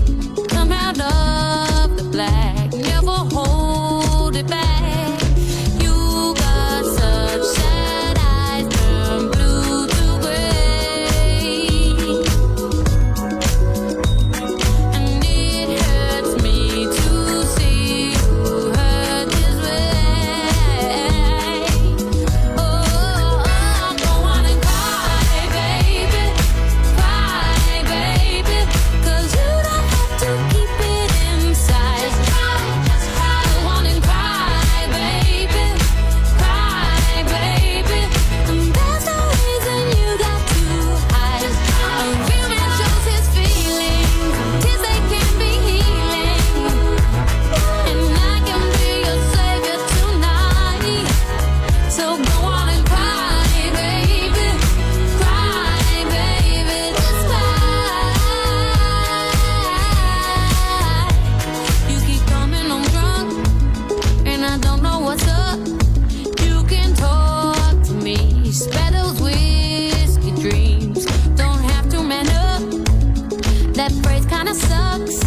Come out of the black. Never hold it back. You got such sad eyes, turn blue to gray. And it hurts me to see you hurt this way. Oh, go on and cry, baby. Cry, baby. 'Cause you don't have to keep it inside. Go on and cry, baby. Cry, baby. And there's no reason you got to hide. A real man shows his feelings. Tears, they can be healing. And I can be your savior tonight. So go on and cry, baby. Cry, baby. Just cry. You keep coming on drunk, and I don't know what's up. You can talk to me. Spare those whiskey dreams. Don't have to man up. That phrase kinda sucks.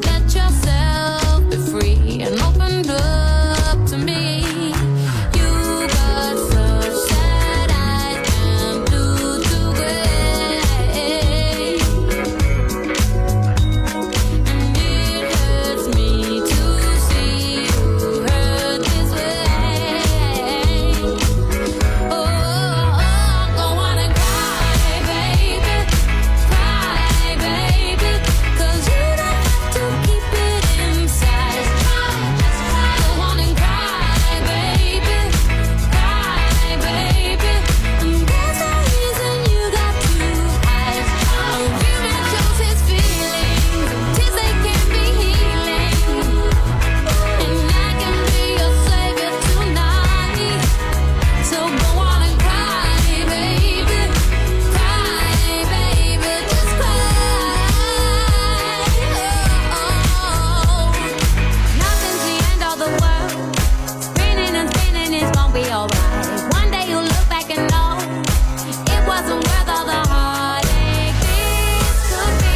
Let yourself be free and open up to me. You got such sad eyes and blue to gray. And it hurts me to see you hurt this way. Oh, go on and cry, baby. Cry, baby. 'Cause you don't have to keep it inside. Go on and cry, baby. Cry, baby. And there's no reason you got to hide. A real man shows his feelings. Tears, they can be healing. And I can be your savior tonight. So go on and cry, baby. Cry, baby. Just cry. Nothing's the end of the world. Spinning and spinning, it's gonna be alright. One day you'll look back and know it wasn't worth all the heartache. This could be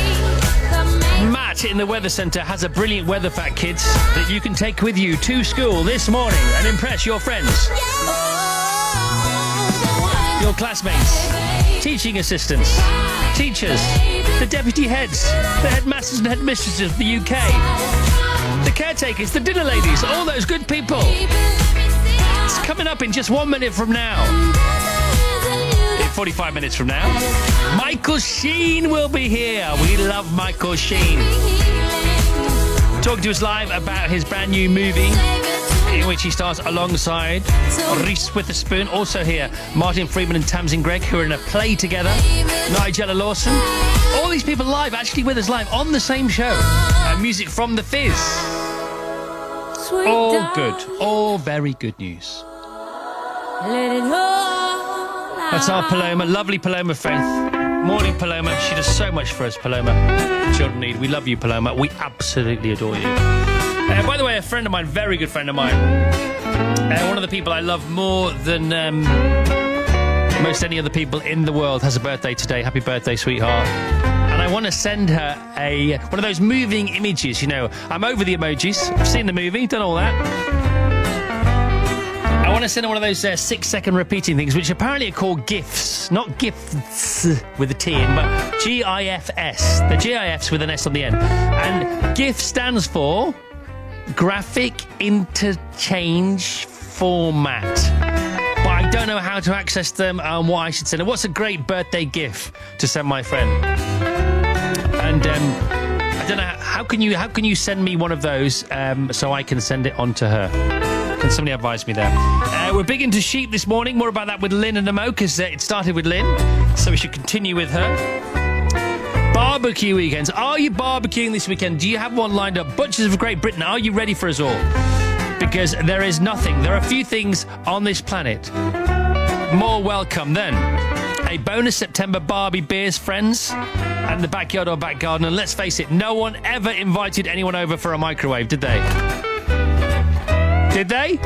the main. Matt in the Weather Centre has a brilliant weather fact, kids, that you can take with you to school this morning and impress your friends, your classmates, teaching assistants, teachers, the deputy heads, the headmasters and headmistresses of the UK, the caretakers, the dinner ladies, all those good people. It's coming up in just 1 minute from now. In 45 minutes from now, Michael Sheen will be here. We love Michael Sheen. Talking to us live about his brand new movie, in which he stars alongside Reese Witherspoon. Also here, Martin Freeman and Tamsin Gregg, who are in a play together. Nigella Lawson. All these people live, actually with us live on the same show. Music from The Fizz. All good. All very good news. Let it all That's our Paloma. Lovely Paloma Faith. Morning, Paloma. She does so much for us, Paloma. Children need. We love you, Paloma. We absolutely adore you. By the way, a friend of mine, very good friend of mine, one of the people I love more than most any other people in the world, has a birthday today. Happy birthday, sweetheart. And I want to send her one of those moving images, I'm over the emojis. I've seen the movie, done all that. I want to send her one of those 6-second repeating things, which apparently are called GIFs. Not gifts with a T in, but GIFS. The GIFs with an S on the end. And GIF stands for graphic interchange format. But I don't know how to access them and what I should send. What's a great birthday gift to send my friend? And I don't know, how can you send me one of those so I can send it on to her? Can somebody advise me there? We're big into sheep this morning. More about that with Lynn and Amo, because it started with Lynn, so we should continue with her. Barbecue weekends. Are you barbecuing this weekend? Do you have one lined up? Butchers of Great Britain, are you ready for us all? Because there is nothing. There are a few things on this planet more welcome than a bonus September Barbie beers, friends, and the backyard or back garden. And let's face it, no one ever invited anyone over for a microwave, did they? Did they?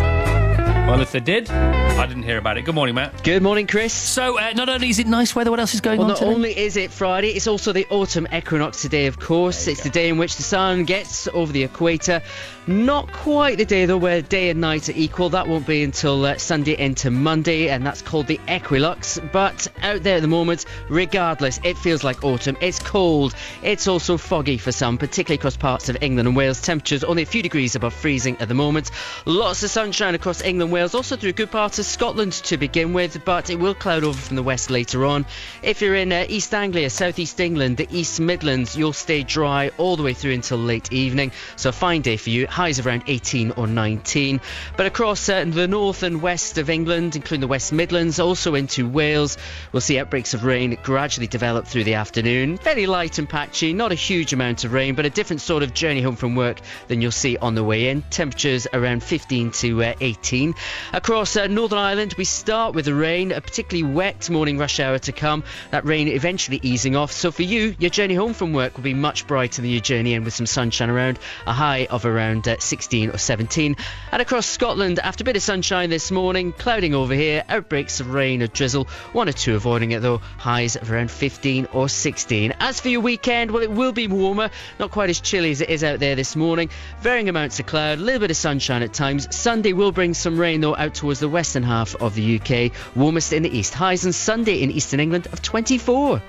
Well, if they did, I didn't hear about it. Good morning, Matt. Good morning, Chris. So, not only is it nice weather, what else is going on today? Not only is it Friday, it's also the autumn equinox today, of course. It's the day in which the sun gets over the equator. Not quite the day, though, where day and night are equal. That won't be until Sunday into Monday, and that's called the equilux. But out there at the moment, regardless, it feels like autumn. It's cold. It's also foggy for some, particularly across parts of England and Wales. Temperatures only a few degrees above freezing at the moment. Lots of sunshine across England, Wales, also through good parts of Scotland to begin with, but it will cloud over from the west later on. If you're in East Anglia, South East England, the East Midlands, you'll stay dry all the way through until late evening. So a fine day for you. Highs of around 18 or 19. But across the north and west of England, including the West Midlands, also into Wales, we'll see outbreaks of rain gradually develop through the afternoon. Very light and patchy, not a huge amount of rain, but a different sort of journey home from work than you'll see on the way in. Temperatures around 15 to 18. Across Northern Ireland, we start with the rain, a particularly wet morning rush hour to come. That rain eventually easing off. So for you, your journey home from work will be much brighter than your journey in, with some sunshine around, a high of around 16 or 17. And across Scotland, after a bit of sunshine this morning, clouding over here, outbreaks of rain or drizzle, one or two avoiding it though, highs of around 15 or 16. As for your weekend, well, it will be warmer, not quite as chilly as it is out there this morning. Varying amounts of cloud, a little bit of sunshine at times. Sunday will bring some rain though out towards the western half of the UK, warmest in the east. Highs on Sunday in eastern England of 24.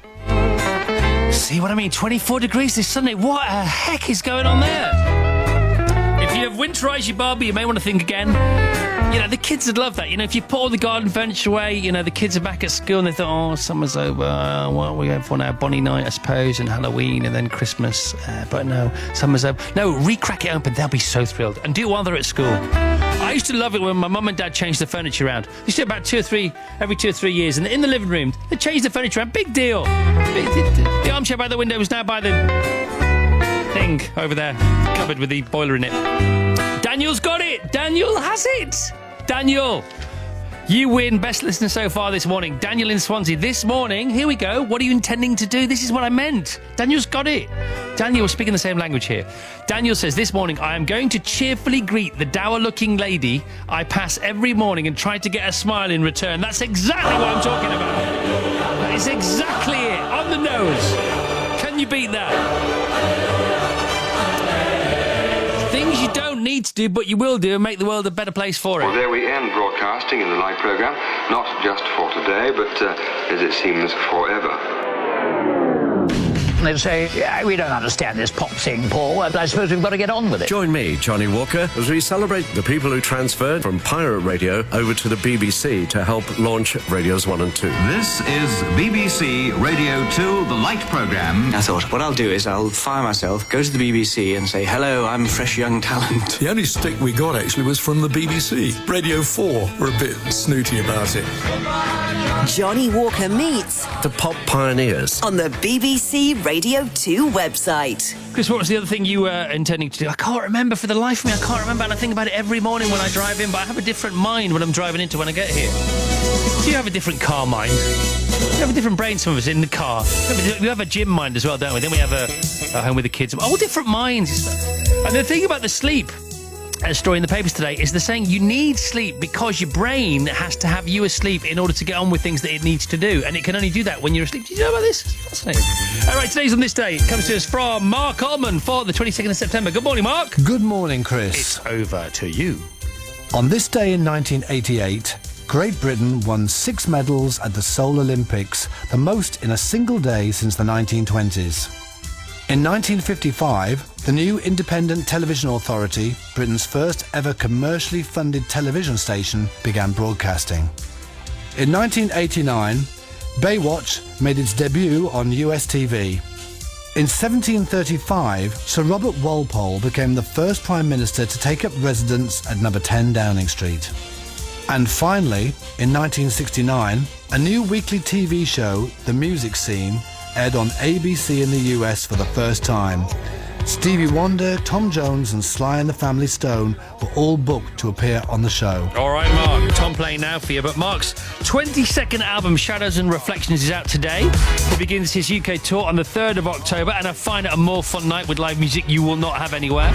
See what I mean? 24 degrees this Sunday. What the heck is going on there? If you have winterised your Barbie, you may want to think again. You know, the kids would love that. You know, if you put all the garden furniture away, you know, the kids are back at school and they thought, oh, summer's over. What are we going for now? Bonnie night, I suppose, and Halloween and then Christmas. But no, summer's over. No, re-crack it open. They'll be so thrilled. And do it while they're at school. I used to love it when my mum and dad changed the furniture around. They used to do it about every 2 or 3 years. And in the living room, they changed the furniture around. Big deal. The armchair by the window is now by the thing over there, covered with the boiler in it. Daniel's got it. Daniel has it. Daniel, you win best listener so far this morning. Daniel in Swansea this morning. Here we go. What are you intending to do? This is what I meant. Daniel's got it. Daniel, we're speaking the same language here. Daniel says, this morning I am going to cheerfully greet the dour-looking lady I pass every morning and try to get a smile in return. That's exactly what I'm talking about. That is exactly it. On the nose. Can you beat that? Things you don't need to do, but you will do, and make the world a better place for it. Well, there we end broadcasting in the live programme, not just for today, but as it seems, forever. They say, yeah, we don't understand this pop thing, Paul, but I suppose we've got to get on with it. Join me, Johnny Walker, as we celebrate the people who transferred from pirate radio over to the BBC to help launch Radios 1 and 2. This is BBC Radio 2, the Light programme. I thought, what I'll do is I'll fire myself, go to the BBC and say, hello, I'm fresh young talent. The only stick we got, actually, was from the BBC. Radio 4 were a bit snooty about it. Johnny Walker meets the pop pioneers on the BBC Radio 2 website. Chris, what was the other thing you were intending to do? I can't remember for the life of me. I can't remember, and I think about it every morning when I drive in, but I have a different mind when I'm driving into when I get here. Do you have a different car mind? We have a different brain, some of us, in the car. We have a gym mind as well, don't we? Then we have a home with the kids. All different minds. And the thing about the sleep story in the papers today is they're saying you need sleep because your brain has to have you asleep in order to get on with things that it needs to do, and it can only do that when you're asleep. Did you know about this? It's fascinating. All right, today's on this day. It comes to us from Mark Ullman for the 22nd of September. Good morning, Mark. Good morning, Chris. It's over to you. On this day in 1988, Great Britain won 6 medals at the Seoul Olympics, the most in a single day since the 1920s. In 1955, the new Independent Television Authority, Britain's first ever commercially funded television station, began broadcasting. In 1989, Baywatch made its debut on US TV. In 1735, Sir Robert Walpole became the first Prime Minister to take up residence at number 10 Downing Street. And finally, in 1969, a new weekly TV show, The Music Scene, aired on ABC in the US for the first time. Stevie Wonder, Tom Jones and Sly and the Family Stone were all booked to appear on the show. All right, Mark. Tom playing now for you. But Mark's 22nd album, Shadows and Reflections, is out today. He begins his UK tour on the 3rd of October and a finer and more fun night with live music you will not have anywhere.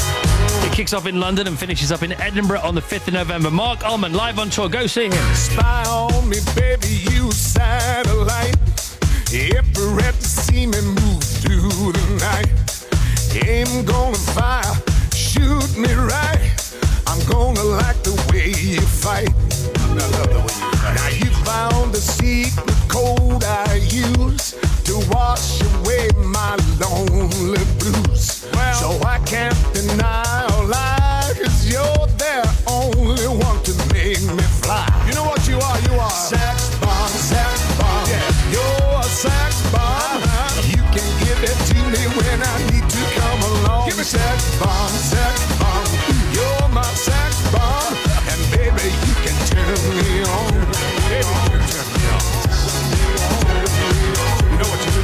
He kicks off in London and finishes up in Edinburgh on the 5th of November. Mark Ullman, live on tour. Go see him. Spy on me, baby, you satellite. Ever at to see me move through the night. Aim gonna fire, shoot me right. I'm gonna like the way you fight. I love the way you fight. Now you found the secret code I use to wash away my lonely blues. Well, so I can't deny or lie, 'cause you're the only one to make me fly. You know what you are? You are sex bomb, sex bomb. Yeah, you're a sex bomb. You can give it to me when I need to come along. Give me sex bomb, sex bomb. You're my sex bomb, and baby you can turn me on. Baby you can turn me on. You know what you do?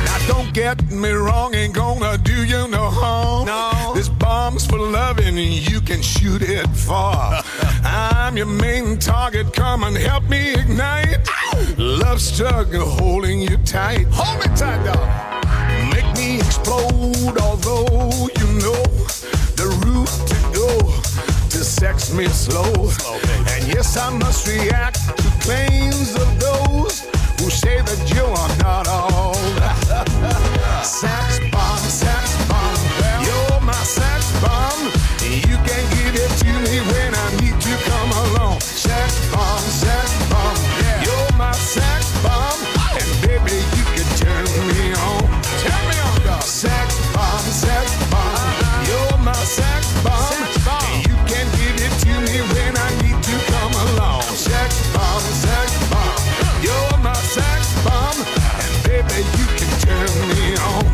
Now don't get me wrong, ain't gonna do you no harm. No. This bomb's for loving, and you can shoot it far. I'm your main target, come and help me ignite. Love struggle holding you tight. Hold me tight, dog. Make me explode, although you know the route to go to sex me slow. And yes, I must react to claims of those who say that you are not all. Sex bomb, sex bomb. You're my sex bomb. You can give it to me when I need to come along. Sex bomb, sex bomb. Yeah. You're my sex bomb, and baby you can turn me on. Turn me on, dog. Sex bomb, sex bomb. You're my sex bomb, and you can give it to me when I need to come along. Sex bomb, sex bomb. You're my sex bomb, and baby you can turn me on.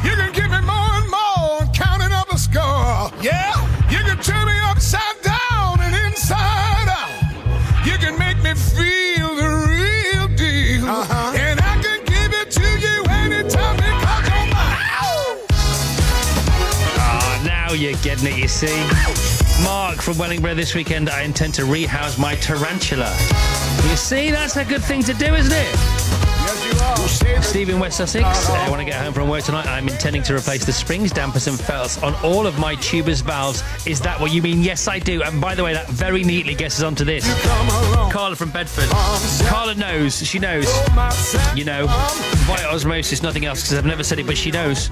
You can give me more and more, counting up a score. Yeah, you can turn me upside down and inside out. You can make me feel the real deal, and I can give it to you anytime because you're mine. Ah, now you're getting it, you see. Mark from Wellingborough this weekend. I intend to rehouse my tarantula. You see, that's a good thing to do, isn't it? Steve in West Sussex. I want to get home from work tonight. I'm intending to replace the springs, dampers and felts on all of my tubers valves. Is that what you mean? Yes, I do. And by the way, that very neatly guesses onto this. Carla from Bedford. Carla knows. She knows. You know, via osmosis, nothing else, because I've never said it, but she knows.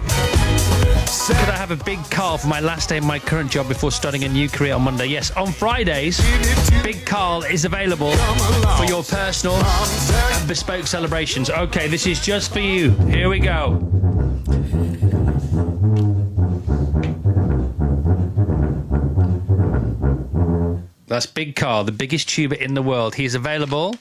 Could I have a big Carl for my last day in my current job before starting a new career on Monday? Yes, on Fridays, Big Carl is available for your personal and bespoke celebrations. Okay, this is just for you. Here we go. That's Big Carl, the biggest tuber in the world. He's available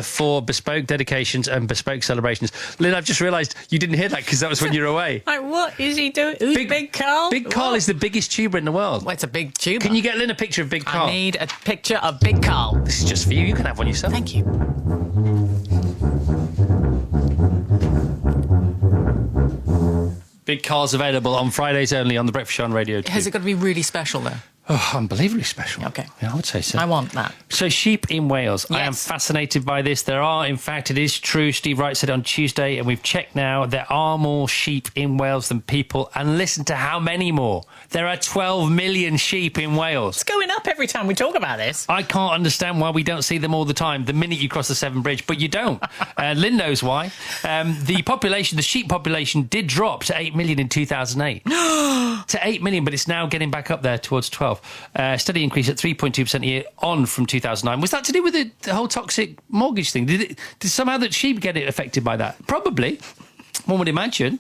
for bespoke dedications and bespoke celebrations. Lynn, I've just realised you didn't hear that because that was when you were away. Like, what is he doing? Who's Big Carl? Big Carl is the biggest tuber in the world. Well, it's a big tuber. Can you get Lynn a picture of Big Carl? I need a picture of Big Carl. This is just for you. You can have one yourself. Thank you. Big Carl's available on Fridays only on The Breakfast Show on Radio 2. Has it got to be really special, though? Oh, unbelievably special. Okay. Yeah, I would say so. I want that. So sheep in Wales. Yes. I am fascinated by this. There are, in fact, it is true. Steve Wright said on Tuesday, and we've checked now, there are more sheep in Wales than people. And listen to how many more. There are 12 million sheep in Wales. It's going up every time we talk about this. I can't understand why we don't see them all the time the minute you cross the Severn Bridge, but you don't. Lynn knows why. The sheep population did drop to 8 million in 2008. to 8 million, but it's now getting back up there towards 12. Steady increase at 3.2% a year on from 2009. Was that to do with the whole toxic mortgage thing? Did somehow that sheep get it affected by that? Probably. One would imagine.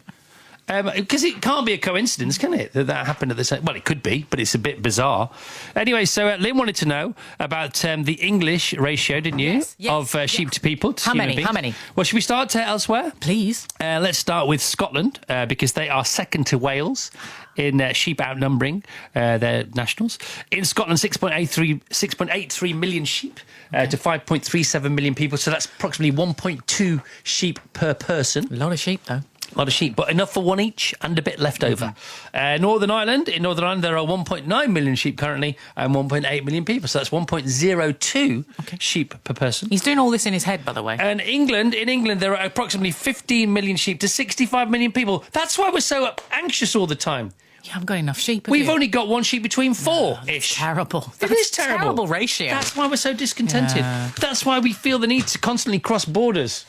Because it can't be a coincidence, can it, that happened at the same... Well, it could be, but it's a bit bizarre. Anyway, so Lynn wanted to know about the English ratio, didn't you? Yes, of sheep to people. To How human many? beings. How many? Well, should we start elsewhere? Please. Let's start with Scotland, because they are second to Wales in sheep outnumbering their nationals. In Scotland, 6.83 million sheep to 5.37 million people, so that's approximately 1.2 sheep per person. A lot of sheep, though. A lot of sheep, but enough for one each and a bit left over. In Northern Ireland, there are 1.9 million sheep currently and 1.8 million people, so that's 1.02 sheep per person. He's doing all this in his head, by the way. And in England, there are approximately 15 million sheep to 65 million people. That's why we're so anxious all the time. You haven't got enough sheep, have We've you? only got one sheep between four-ish. Terrible. It is terrible. Terrible ratio. That's why we're so discontented. Yeah. That's why we feel the need to constantly cross borders.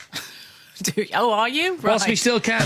Are you? Whilst we still can.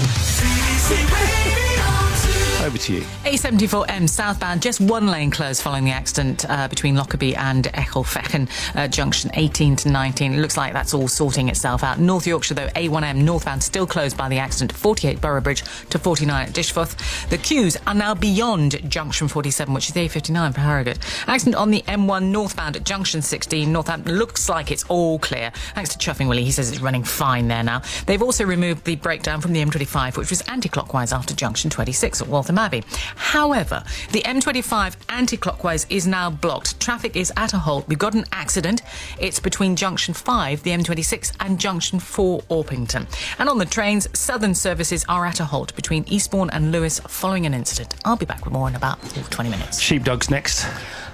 Over to you. A74M southbound, just one lane closed following the accident between Lockerbie and Echelfechen junction 18 to 19. It looks like that's all sorting itself out. North Yorkshire, though, A1M northbound still closed by the accident, 48 Boroughbridge to 49 at Dishforth. The queues are now beyond junction 47, which is A59 for Harrogate. Accident on the M1 northbound at junction 16. Northampton looks like it's all clear. Thanks to Chuffing Willie, he says it's running fine there now. They've also removed the breakdown from the M25, which was anti-clockwise after junction 26 at Waltham Abbey. However, the M25 anti-clockwise is now blocked. Traffic is at a halt. We've got an accident. It's between junction 5, the M26, and junction 4, Orpington. And on the trains, southern services are at a halt between Eastbourne and Lewis following an incident. I'll be back with more in about 20 minutes. Sheepdogs next.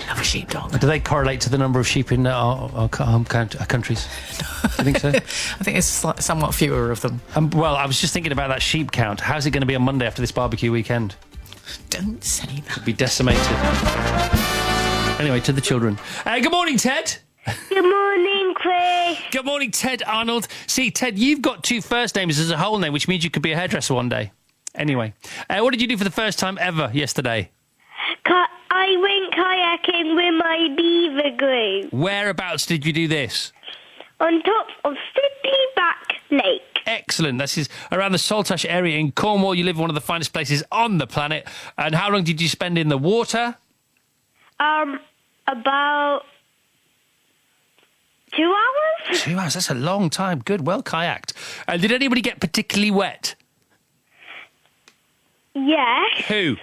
Love a sheepdog. Do they correlate to the number of sheep in our countries? Do you think so? I think it's somewhat fewer of them. Well, I was just thinking about that sheep count. How's it going to be on Monday after this barbecue weekend? Don't say that. It'll be decimated. Anyway, to the children. Good morning, Ted. Good morning, Chris. Good morning, Ted Arnold. See, Ted, you've got two first names as a whole name, which means you could be a hairdresser one day. Anyway, what did you do for the first time ever yesterday? I went kayaking with my beaver group. Whereabouts did you do this? On top of Sticklyback Lake. Excellent. This is around the Saltash area in Cornwall. You live in one of the finest places on the planet. And how long did you spend in the water? About 2 hours. 2 hours. That's a long time. Good. Well kayaked. Did anybody get particularly wet? Yes. Who?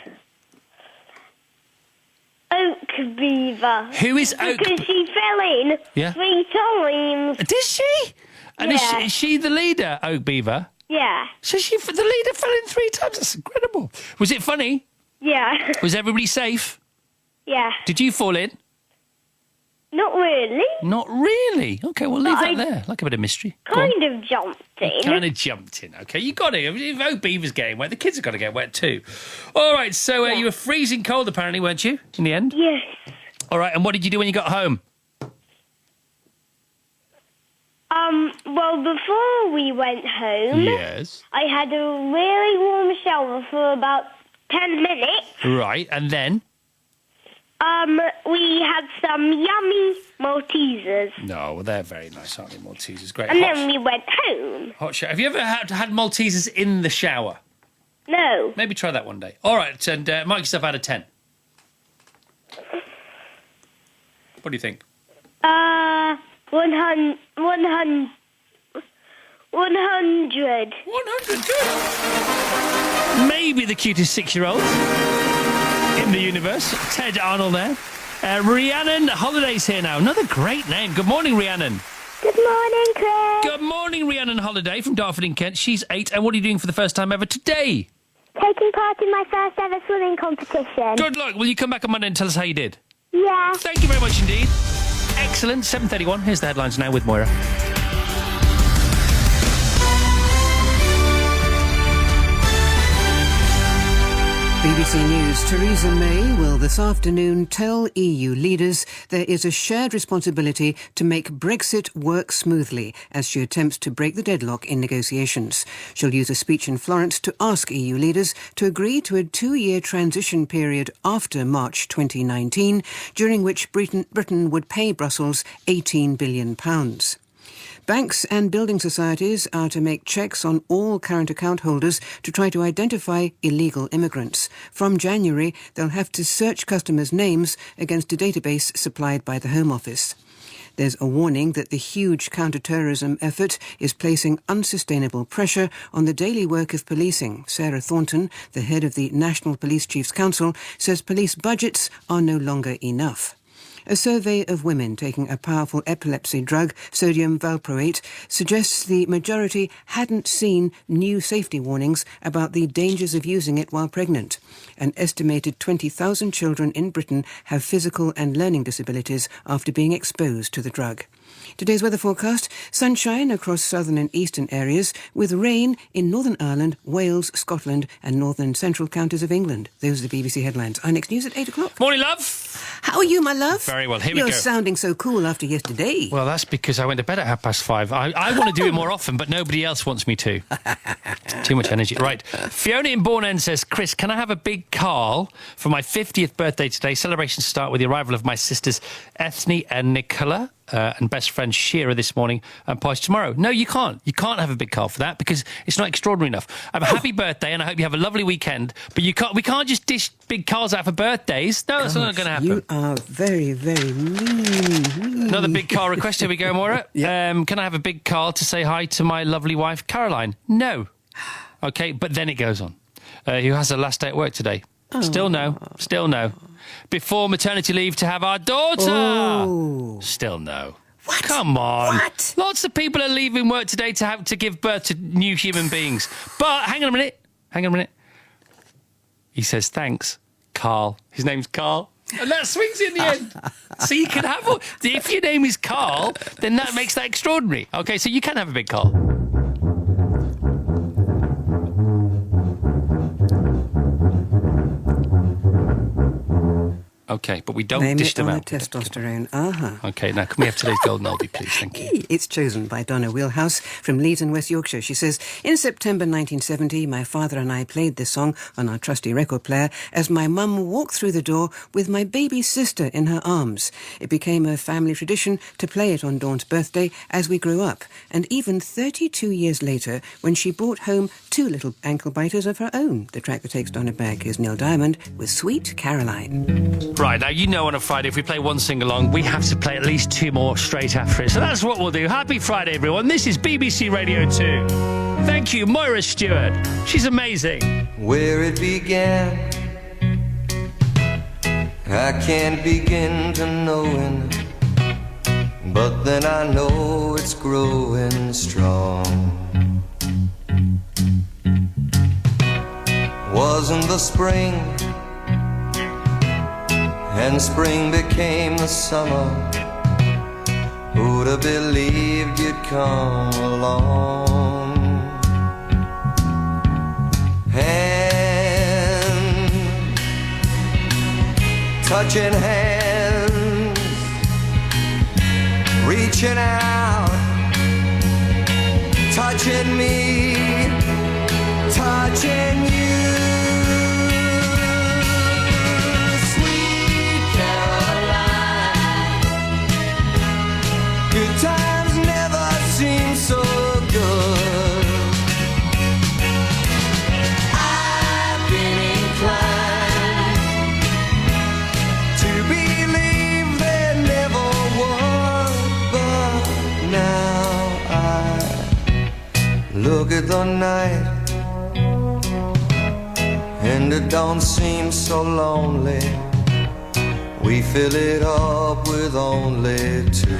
Oak Beaver. Who is Oak? Because she fell in 3 times. Did she? And is she the leader, Oak Beaver? Yeah. So the leader fell in 3 times. That's incredible. Was it funny? Yeah. Was everybody safe? Yeah. Did you fall in? Not really. Not really? OK, we'll leave that there. Like a bit of mystery. Kind of jumped in. Kind of jumped in. OK, you got it. If Oak Beaver's getting wet, the kids have got to get wet too. All right, so you were freezing cold apparently, weren't you, in the end? Yes. All right, and what did you do when you got home? Well, before we went home... Yes. I had a really warm shower for about 10 minutes. Right, and then? We had some yummy Maltesers. No, well, they're very nice, aren't they, Maltesers? Great. And then we went home. Hot shower. Have you ever had Maltesers in the shower? No. Maybe try that one day. All right, and mark yourself out of 10. What do you think? 100. 100, good. Maybe the cutest 6-year-old in the universe. Ted Arnold there. Rhiannon Holiday's here now. Another great name. Good morning, Rhiannon. Good morning, Chris. Good morning, Rhiannon Holiday from Dartford in Kent. She's 8. And what are you doing for the first time ever today? Taking part in my first ever swimming competition. Good luck. Will you come back on Monday and tell us how you did? Yeah. Thank you very much indeed. Excellent. 7:31. Here's the headlines now with Moira. BBC BBC News. Theresa May will this afternoon tell EU leaders there is a shared responsibility to make Brexit work smoothly as she attempts to break the deadlock in negotiations. She'll use a speech in Florence to ask EU leaders to agree to a 2-year transition period after March 2019, during which Britain would pay Brussels £18 billion. Banks and building societies are to make checks on all current account holders to try to identify illegal immigrants. From January, they'll have to search customers' names against a database supplied by the Home Office. There's a warning that the huge counter-terrorism effort is placing unsustainable pressure on the daily work of policing. Sarah Thornton, the head of the National Police Chiefs Council, says police budgets are no longer enough. A survey of women taking a powerful epilepsy drug, sodium valproate, suggests the majority hadn't seen new safety warnings about the dangers of using it while pregnant. An estimated 20,000 children in Britain have physical and learning disabilities after being exposed to the drug. Today's weather forecast: sunshine across southern and eastern areas, with rain in Northern Ireland, Wales, Scotland and northern and central counties of England. Those are the BBC headlines. Our next news at 8 o'clock. Morning, love. How are you, my love? Very well. Here we go. You're sounding so cool after yesterday. Well, that's because I went to bed at 5:30. I want to do it more often, but nobody else wants me to. Too much energy. Right. Fiona in Bourne says, Chris, can I have a big Carl for my 50th birthday today? Celebrations start with the arrival of my sisters Ethne and Nicola. And best friend Shira this morning and party tomorrow. No, you can't. You can't have a big Carl for that because it's not extraordinary enough. Happy birthday, and I hope you have a lovely weekend. But you can't. We can't just dish big Carls out for birthdays. No, that's not going to happen. You are very, very mean. Another big Carl request. Here we go, Maura. Yep. Can I have a big Carl to say hi to my lovely wife Caroline? No. Okay, but then it goes on. Who has her last day at work today? Oh. Still no. Still no. Before maternity leave to have our daughter. Oh. Still no. What? Come on. What? Lots of people are leaving work today to have to give birth to new human beings. But hang on a minute. He says thanks, Carl. His name's Carl. And that swings in the end. So you can have... If your name is Carl, then that makes that extraordinary. Okay, so you can have a big Carl. Okay, but we don't dish them out. Testosterone. Uh-huh. Okay, now can we have today's golden oldie, please? Thank you. It's chosen by Donna Wheelhouse from Leeds in West Yorkshire. She says, in September 1970, my father and I played this song on our trusty record player as my mum walked through the door with my baby sister in her arms. It became a family tradition to play it on Dawn's birthday as we grew up. And even 32 years later, when she brought home 2 little ankle biters of her own. The track that takes Donna back is Neil Diamond with Sweet Caroline. Right, now you know on a Friday if we play one sing-along, we have to play at least 2 more straight after it. So that's what we'll do. Happy Friday, everyone. This is BBC Radio 2. Thank you, Moira Stewart. She's amazing. Where it began, I can't begin to knowing, but then I know it's growing strong. Wasn't the spring, and spring became the summer. Who'd have believed you'd come along? Hand touching hands, reaching out, touching me, touching you. Good times never seem so good. I've been inclined to believe there never was, but now I look at the night and it don't seem so lonely. We fill it up with only 2.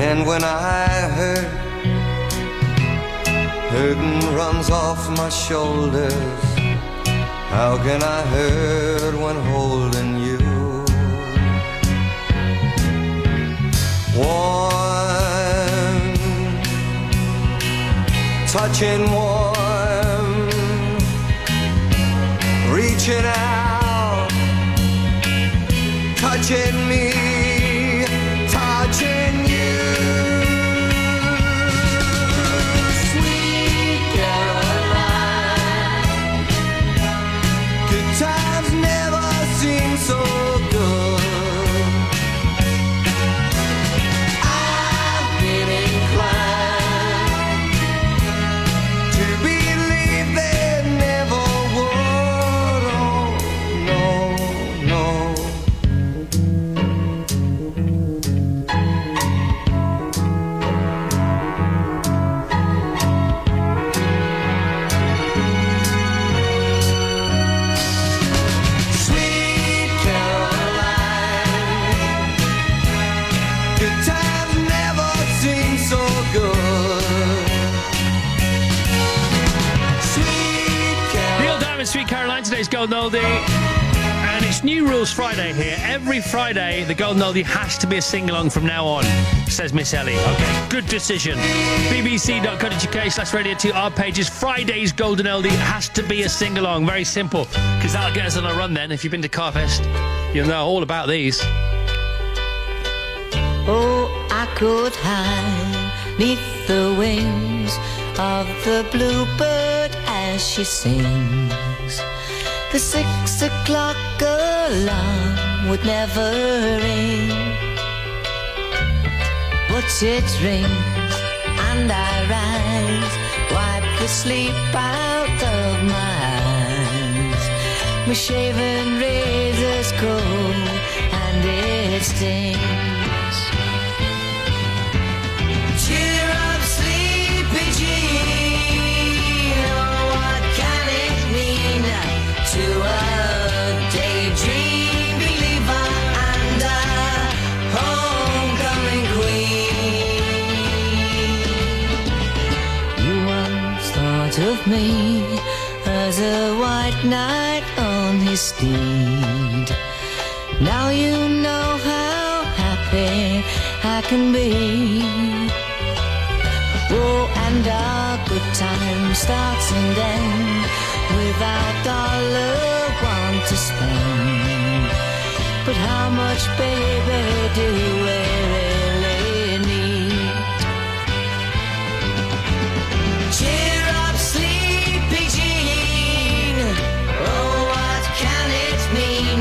And when I hurt, hurting runs off my shoulders. How can I hurt when holding you? Warm, touching warm, Friday's Golden Oldie. And it's New Rules Friday here. Every Friday, the Golden Oldie has to be a sing-along from now on, says Miss Ellie. Okay, good decision. bbc.co.uk/radio 2, our pages. Friday's Golden Oldie has to be a sing-along. Very simple, because that'll get us on a run then. If you've been to Carfest, you'll know all about these. Oh, I could hide 'neath the wings of the bluebird as she sings. The 6 o'clock alarm would never ring, but it rings and I rise, wipe the sleep out of my eyes. My shaven razor's cold and it stings. Cheer up, sleepy Jean, oh, what can it mean to a daydream believer and a homecoming queen? You once thought of me as a white knight on his steed. Now you know how happy I can be. Oh, and our good time starts and ends without dollar one to spend. But how much, baby, do we really need? Cheer up, sleepy Jean, oh, what can it mean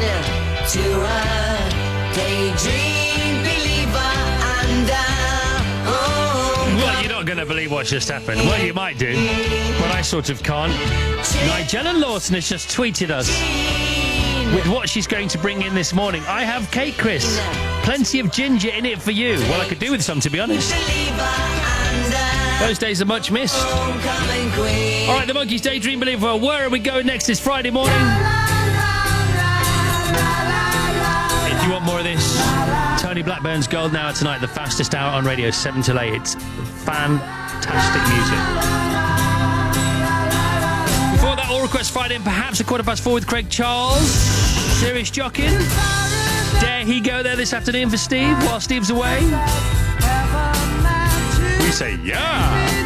to a daydream believer and a Well, you're not going to believe what's just happened. Well, you might do, but I sort of can't. Nigella Lawson has just tweeted us with what she's going to bring in this morning. I have cake, Chris. Plenty of ginger in it for you. Well, I could do with some, to be honest. Those days are much missed. All right, the Monkees' Daydream Believer. Where are we going next this Friday morning? If you want more of this, Tony Blackburn's Golden Hour tonight, the fastest hour on radio, 7 till 8. It's fantastic music. Before that, All Request Friday and perhaps a 4:15 with Craig Charles. Serious Jockin'. Dare he go there this afternoon for Steve while Steve's away? We say, yeah.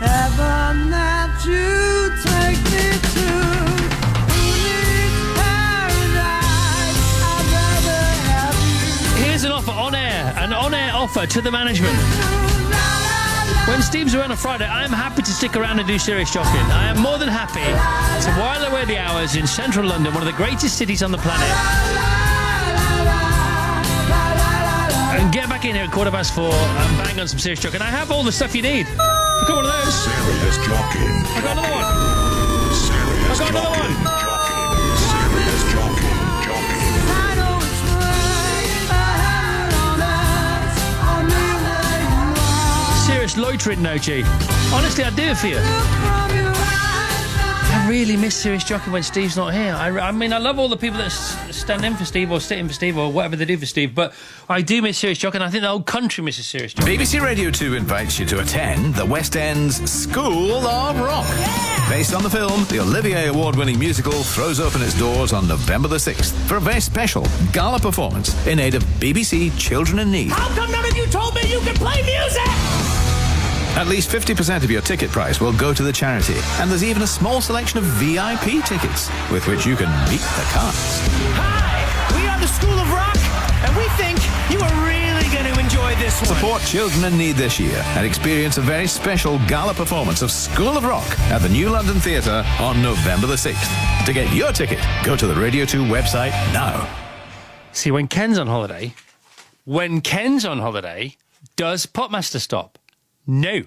heaven that you take me to. Who needs paradise? I'd rather have you. Here's an offer an on-air offer to the management. When Steve's around on Friday, I am happy to stick around and do Serious Shocking. I am more than happy to while away the hours in central London, one of the greatest cities on the planet, and get back in here at 4:15 and bang on some Serious Shocking. I have all the stuff you need. I've got one of those. Serious Shocking. I got another one. Serious I got another one. Serious Shocking. Serious loitering, no G. Honestly, I'd do it for you. I really miss Serious Jockey when Steve's not here. I mean, I love all the people that stand in for Steve or sit in for Steve or whatever they do for Steve, but I do miss Serious Jockey, and I think the whole country misses Serious Jockey. BBC Radio 2 invites you to attend the West End's School of Rock. Based on the film, the Olivier Award-winning musical throws open its doors on November the 6th for a very special gala performance in aid of BBC Children in Need. How come none of you told me you could play music? At least 50% of your ticket price will go to the charity, and there's even a small selection of VIP tickets with which you can meet the cast. Hi, we are the School of Rock, and we think you are really going to enjoy this one. Support Children in Need this year and experience a very special gala performance of School of Rock at the New London Theatre on November the 6th. To get your ticket, go to the Radio 2 website now. See, when Ken's on holiday, does Popmaster stop? No.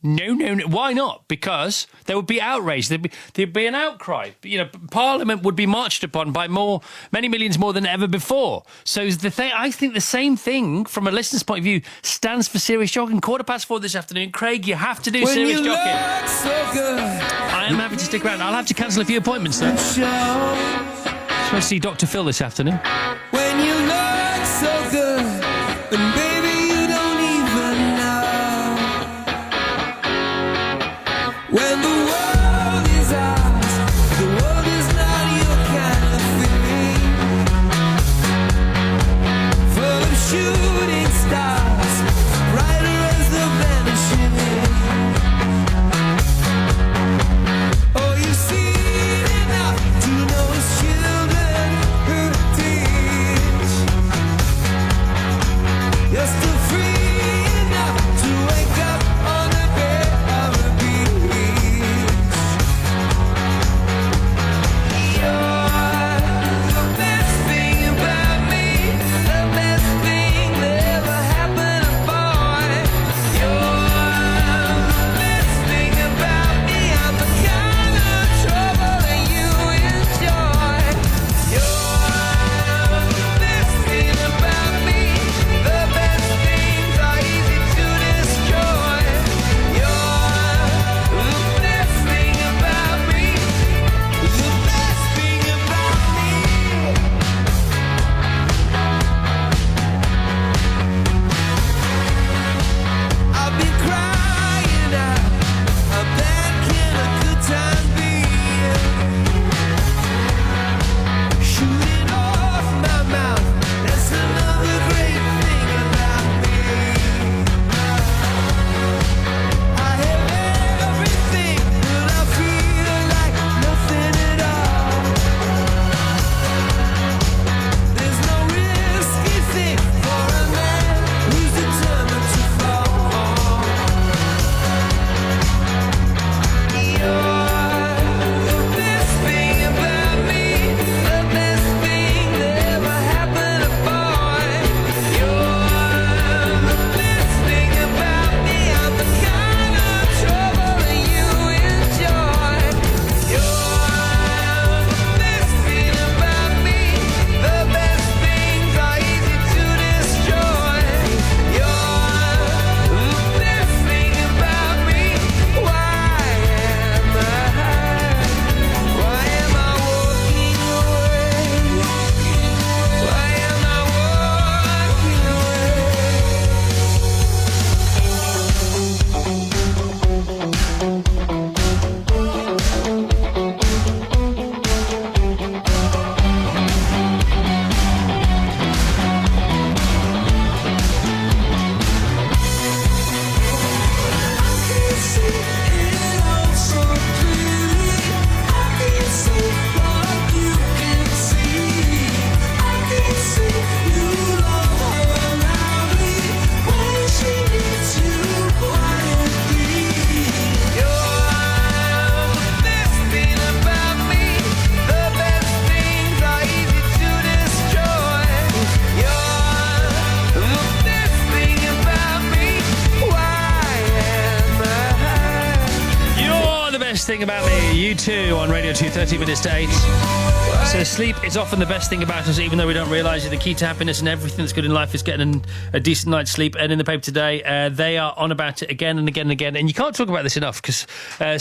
Why not? Because there would be outrage. There'd be an outcry. You know, Parliament would be marched upon by many millions more than ever before. So I think the same thing, from a listener's point of view, stands for Serious Jockey. 4:15 this afternoon. Craig, you have to do Serious Jockey. So good. I am happy to stick around. I'll have to cancel a few appointments, though. Just want to see Dr. Phil this afternoon. When you look so good, and baby, you don't even know. When the world is ours, the world is not your kind of thing. Full of shooting stars, brighter as the vanishing ring. Oh, you've seen enough to know it's children who teach. Best Thing About Me, U2 on Radio 2, 30 minutes to 8. So sleep is often the best thing about us, even though we don't realise it. The key to happiness and everything that's good in life is getting a decent night's sleep. And in the paper today, they are on about it again and again and again. And you can't talk about this enough, because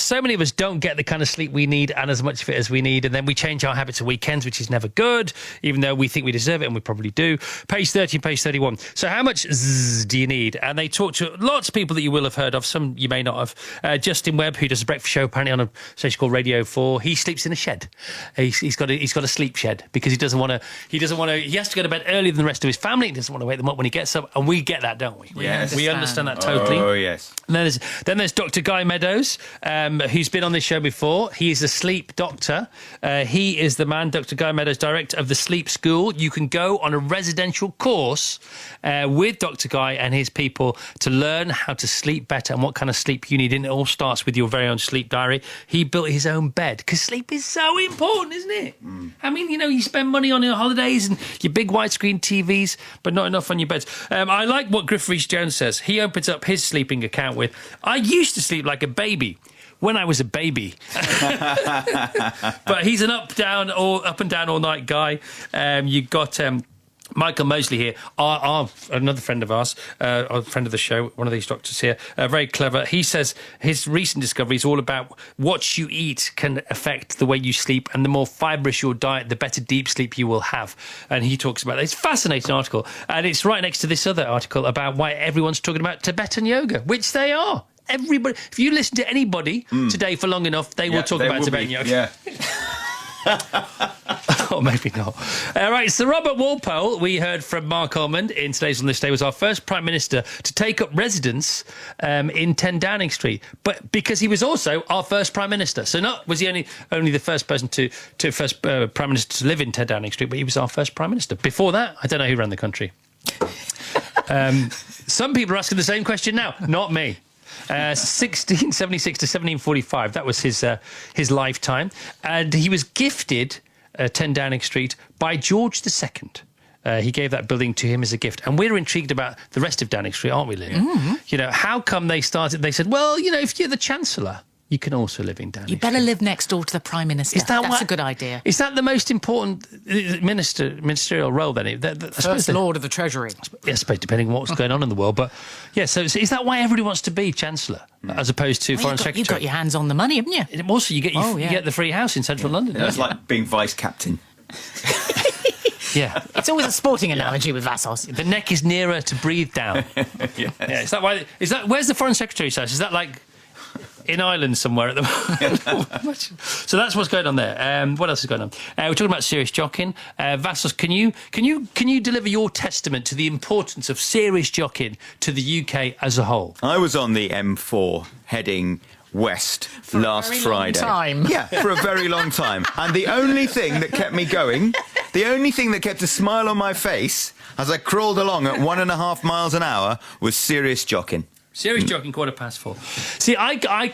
so many of us don't get the kind of sleep we need and as much of it as we need. And then we change our habits at weekends, which is never good, even though we think we deserve it, and we probably do. Page 30 and page 31. So how much zzz do you need? And they talk to lots of people that you will have heard of, some you may not have. Justin Webb, who does a breakfast show apparently on a station called Radio 4, he sleeps in a shed. He's got a sleep shed, because he has to go to bed earlier than the rest of his family. He doesn't want to wake them up when he gets up, and we get that, don't we? Yes. We understand that totally. Oh, yes. And then there's Dr. Guy Meadows, who's been on this show before. He is a sleep doctor. He is the man, Dr. Guy Meadows, director of the Sleep School. You can go on a residential course with Dr. Guy and his people to learn how to sleep better and what kind of sleep you need. And it all starts with your very own sleep diary. He built his own bed, because sleep is so important, isn't it? I mean, you spend money on your holidays and your big widescreen TVs, but not enough on your beds. I like what Griff Rhys-Jones says. He opens up his sleeping account with, I used to sleep like a baby when I was a baby. But he's an up and down all night guy. You got Michael Mosley here, another friend of ours, a friend of the show, one of these doctors here, very clever. He says his recent discovery is all about what you eat can affect the way you sleep, and the more fibrous your diet, the better deep sleep you will have. And he talks about that. It's a fascinating article, and it's right next to this other article about why everyone's talking about Tibetan yoga, which they are. Everybody, if you listen to anybody today for long enough, they will talk about Tibetan yoga. Yeah. Or maybe not. Right, so Robert Walpole, we heard from Mark Ormond in Today's on This Day, was our first Prime Minister to take up residence in 10 Downing Street. But because he was also our first Prime Minister. So not was he only the first person first Prime Minister to live in 10 Downing Street, but he was our first Prime Minister. Before that, I don't know who ran the country. Some people are asking the same question now. Not me. 1676 to 1745, that was his lifetime. And he was gifted 10 Downing Street by George II. He gave that building to him as a gift. And we're intrigued about the rest of Downing Street, aren't we, Lynn? Mm-hmm. How come they said, well, if you're the Chancellor, you can also live in Downing Street. You better live next door to the Prime Minister. That's a good idea. Is that the most important ministerial role, then? First Lord of the Treasury. I suppose, depending on what's going on in the world. But, yeah, so is that why everybody wants to be Chancellor, as opposed to Foreign Secretary? You've got your hands on the money, haven't you? Also, you get the free house in central London. It's like being vice-captain. Yeah. It's always a sporting analogy with Vassos. The neck is nearer to breathe down. Yes. Yeah, is that why? Where's the Foreign Secretary's house? Is that like in Ireland somewhere at the moment? So that's what's going on there. What else is going on? We're talking about serious jockeying. Vassos, can you deliver your testament to the importance of serious jockeying to the UK as a whole? I was on the M4 heading west last Friday. Yeah, for a very long time. And the only thing that kept me going, the only thing that kept a smile on my face as I crawled along at 1.5 miles an hour was serious jockeying. Serious jockeying, 4:15. See, I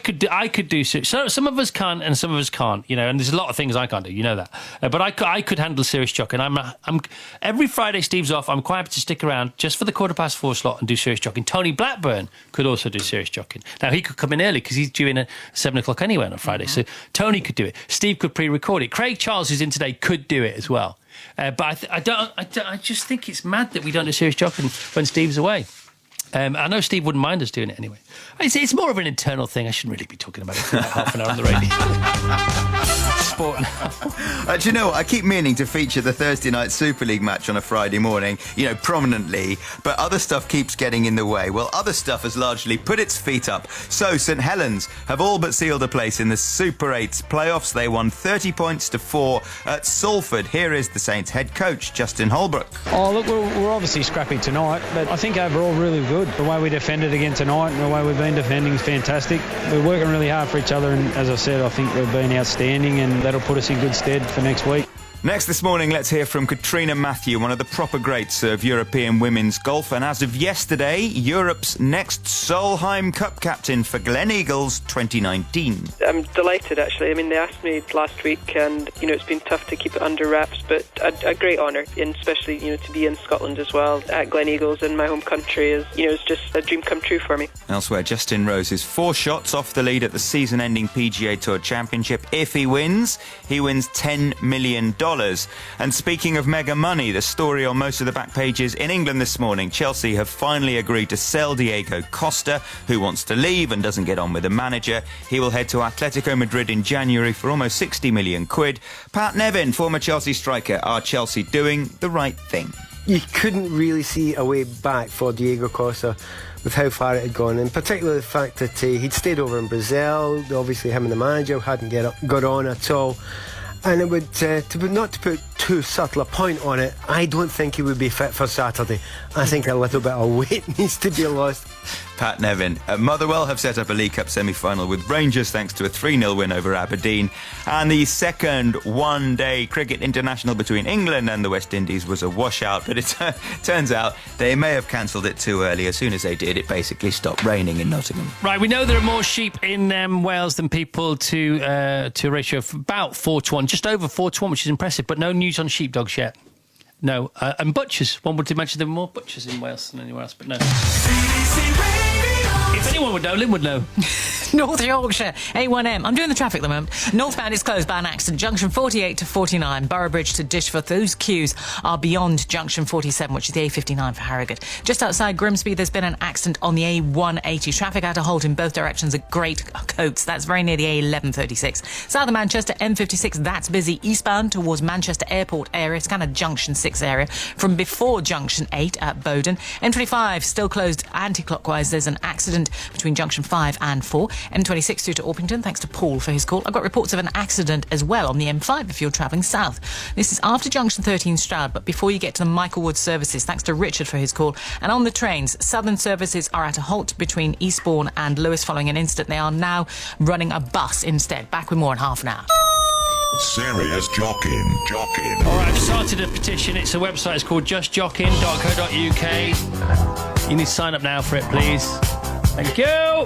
could do so. Some of us can, and some of us can't. And there's a lot of things I can't do. You know that. But I could handle serious jockeying. I'm every Friday Steve's off. I'm quite happy to stick around just for the 4:15 slot and do serious jockeying. Tony Blackburn could also do serious jockeying. Now he could come in early because he's due in at 7 o'clock anyway on a Friday. So Tony could do it. Steve could pre-record it. Craig Charles, who's in today, could do it as well. But I just think it's mad that we don't do serious jockeying when Steve's away. I know Steve wouldn't mind us doing it anyway. It's more of an internal thing. I shouldn't really be talking about it for about half an hour on the radio. Sport now. Do you know what? I keep meaning to feature the Thursday night Super League match on a Friday morning, prominently, but other stuff keeps getting in the way. Well, other stuff has largely put its feet up. So St Helens have all but sealed a place in the Super 8's playoffs. They won 30 points to 4 at Salford. Here is the Saints head coach, Justin Holbrook. Oh, look, we're obviously scrappy tonight, but I think overall really good. The way we defended again tonight and the way we've been defending is fantastic. We're working really hard for each other, and as I said, I think we've been outstanding, and that'll put us in good stead for next week. Next this morning, let's hear from Katrina Matthew, one of the proper greats of European women's golf, and as of yesterday, Europe's next Solheim Cup captain for Gleneagles 2019. I'm delighted, actually. I mean, they asked me last week, and, it's been tough to keep it under wraps, but a great honour, and especially, to be in Scotland as well, at Gleneagles in my home country is, is just a dream come true for me. Elsewhere, Justin Rose is 4 shots off the lead at the season-ending PGA Tour Championship. If he wins $10 million. And speaking of mega money, the story on most of the back pages in England this morning, Chelsea have finally agreed to sell Diego Costa, who wants to leave and doesn't get on with the manager. He will head to Atletico Madrid in January for almost 60 million quid. Pat Nevin, former Chelsea striker, are Chelsea doing the right thing? You couldn't really see a way back for Diego Costa with how far it had gone, and particularly the fact that he'd stayed over in Brazil. Obviously him and the manager hadn't got on at all, and it would not to put too subtle a point on it, I don't think he would be fit for Saturday. I think a little bit of weight needs to be lost. Pat Nevin. Motherwell have set up a League Cup semi-final with Rangers thanks to a 3-0 win over Aberdeen. And the second one-day cricket international between England and the West Indies was a washout, but it turns out they may have cancelled it too early. As soon as they did, it basically stopped raining in Nottingham. Right, we know there are more sheep in Wales than people to a ratio of about 4-1, just over 4-1, which is impressive, but no news on sheepdogs yet. No, and butchers. One would imagine there were more butchers in Wales than anywhere else, but no. If anyone would know, Lynn would know. North Yorkshire, A1M. I'm doing the traffic at the moment. Northbound is closed by an accident. Junction 48 to 49, Boroughbridge to Dishforth. Those queues are beyond Junction 47, which is the A59 for Harrogate. Just outside Grimsby, there's been an accident on the A180. Traffic at a halt in both directions at Great Coates. That's very near the A1136. South of Manchester, M56, that's busy. Eastbound towards Manchester Airport area. It's kind of Junction 6 area. From before Junction 8 at Bowden. M25 still closed anti-clockwise. There's an accident between Junction 5 and 4. M26 through to Orpington. Thanks to Paul for his call. I've got reports of an accident as well on the M5 if you're travelling south. This is after Junction 13 Stroud, but before you get to the Michael Wood services. Thanks to Richard for his call. And on the trains, Southern services are at a halt between Eastbourne and Lewis following an incident. They are now running a bus instead. Back with more in half an hour. Serious Jockin'. All right, I've started a petition. It's a website. It's called justjockin.co.uk. You need to sign up now for it, please. Thank you.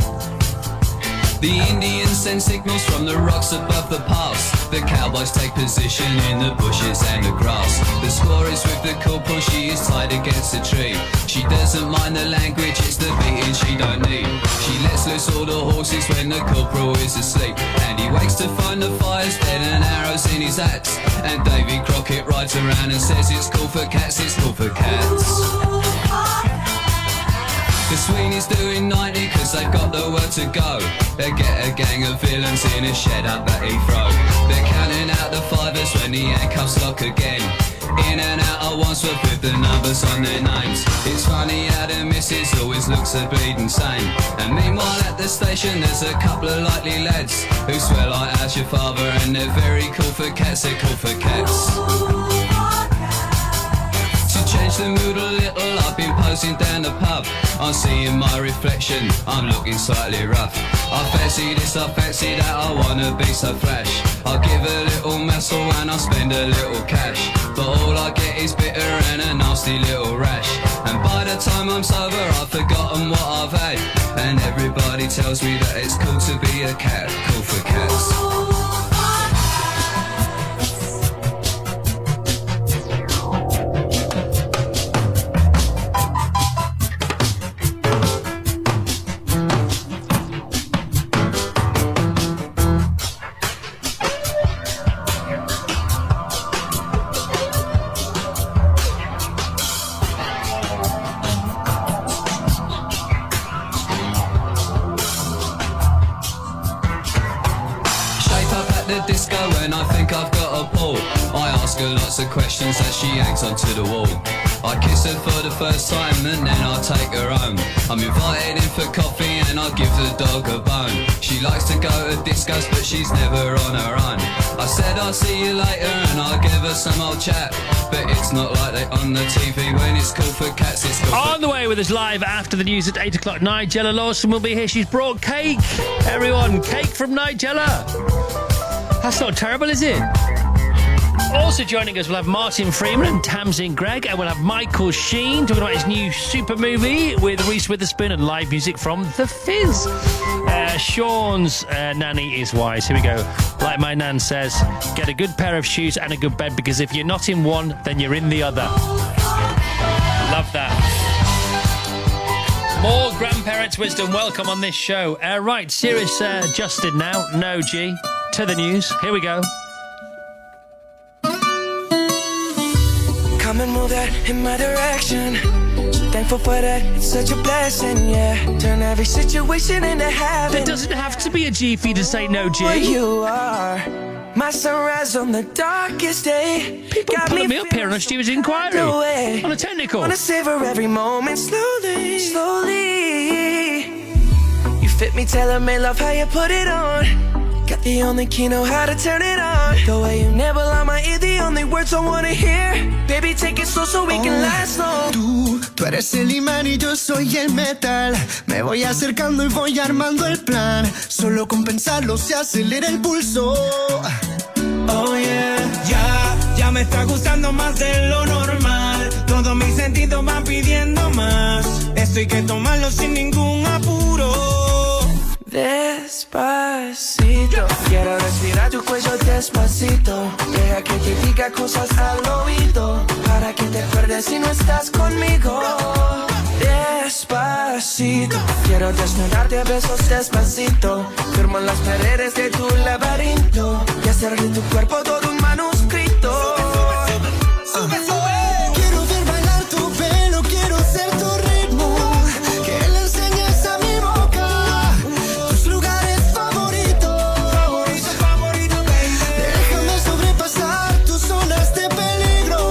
The Indians send signals from the rocks above the pass. The cowboys take position in the bushes and the grass. The score is with the corporal, she is tied against a tree. She doesn't mind the language, it's the beating she don't need. She lets loose all the horses when the corporal is asleep. And he wakes to find the fire's dead and arrows in his axe. And Davy Crockett rides around and says it's cool for cats, it's cool for cats. The Sweeney's doing 90 cause they've got the word to go. They get a gang of villains in a shed up at Heathrow. They're counting out the fivers when the handcuffs lock again. In and out at Wandsworth with the numbers on their names. It's funny how the missus always looks a bleeding sane. And meanwhile at the station there's a couple of likely lads who swear like how's your father, and they're very cool for cats, they're cool for cats. Change the mood a little, I've been posing down the pub. I'm seeing my reflection, I'm looking slightly rough. I fancy this, I fancy that, I wanna be so flash. I'll give a little muscle and I'll spend a little cash. But all I get is bitter and a nasty little rash. And by the time I'm sober I've forgotten what I've had. And everybody tells me that it's cool to be a cat, cool for cats. Disco when I think I've got a pull. I ask her lots of questions as she hangs onto the wall. I kiss her for the first time and then I take her home. I'm invited in for coffee and I give the dog a bone. She likes to go to discos but she's never on her own. I said I'll see you later and I'll give her some old chat. But it's not like they on the TV when it's cool for cats, it's cool On the way with us live after the news at 8 o'clock, Nigella Lawson will be here. She's brought cake. Everyone, cake from Nigella. That's not terrible, is it? Also joining us, we'll have Martin Freeman and Tamsin Gregg, and we'll have Michael Sheen talking about his new super movie with Reese Witherspoon and live music from The Fizz. Sean's nanny is wise. Here we go. Like my nan says, get a good pair of shoes and a good bed, because if you're not in one, then you're in the other. Love that. More grandparents' wisdom welcome on this show. Right, serious Justin now. No G. To the news. Here we go. Come and move that in my direction. So thankful for that, it's such a blessing, yeah. Turn every situation into heaven. It doesn't have to be a G for you to say no G. You are my sunrise on the darkest day. People pulling me up here on a Stewards Inquiry on a technical. Wanna savor every moment slowly, slowly. You fit me, tailor-made, love how you put it on. Got the only key, know how to turn it on. The way you never lie my ear, the only words I wanna hear. Baby, take it slow so we can last long. Tú eres el imán y yo soy el metal. Me voy acercando y voy armando el plan. Solo con pensarlo se acelera el pulso. Oh yeah, ya me está gustando más de lo normal. Todos mis sentidos van pidiendo más. Esto hay que tomarlo sin ningún apuro. Despacito, quiero respirar tu cuello despacito. Deja que te diga cosas al oído, para que te acuerdes si no estás conmigo. Despacito, quiero desnudarte a besos despacito. Firmo en las paredes de tu laberinto y hacer de tu cuerpo todo un manuscrito. Sube, sube. Quiero ver bailar tu pelo, quiero ser tu ritmo. Que le enseñes a mi boca tus lugares favoritos. Favorito, baby. Déjame sobrepasar tus zonas de peligro,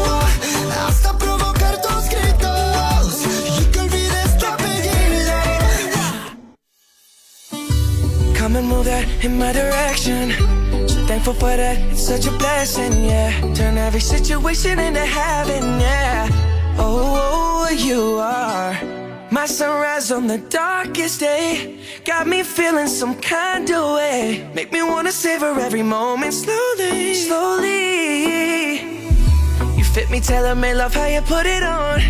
hasta provocar tus gritos y que olvides tu apellido. Come and move that in my direction. Thankful for that, it's such a blessing, yeah. Turn every situation into heaven, yeah. Oh, you are my sunrise on the darkest day. Got me feeling some kind of way. Make me wanna savor every moment slowly, slowly. You fit me, tailor-made, love how you put it on.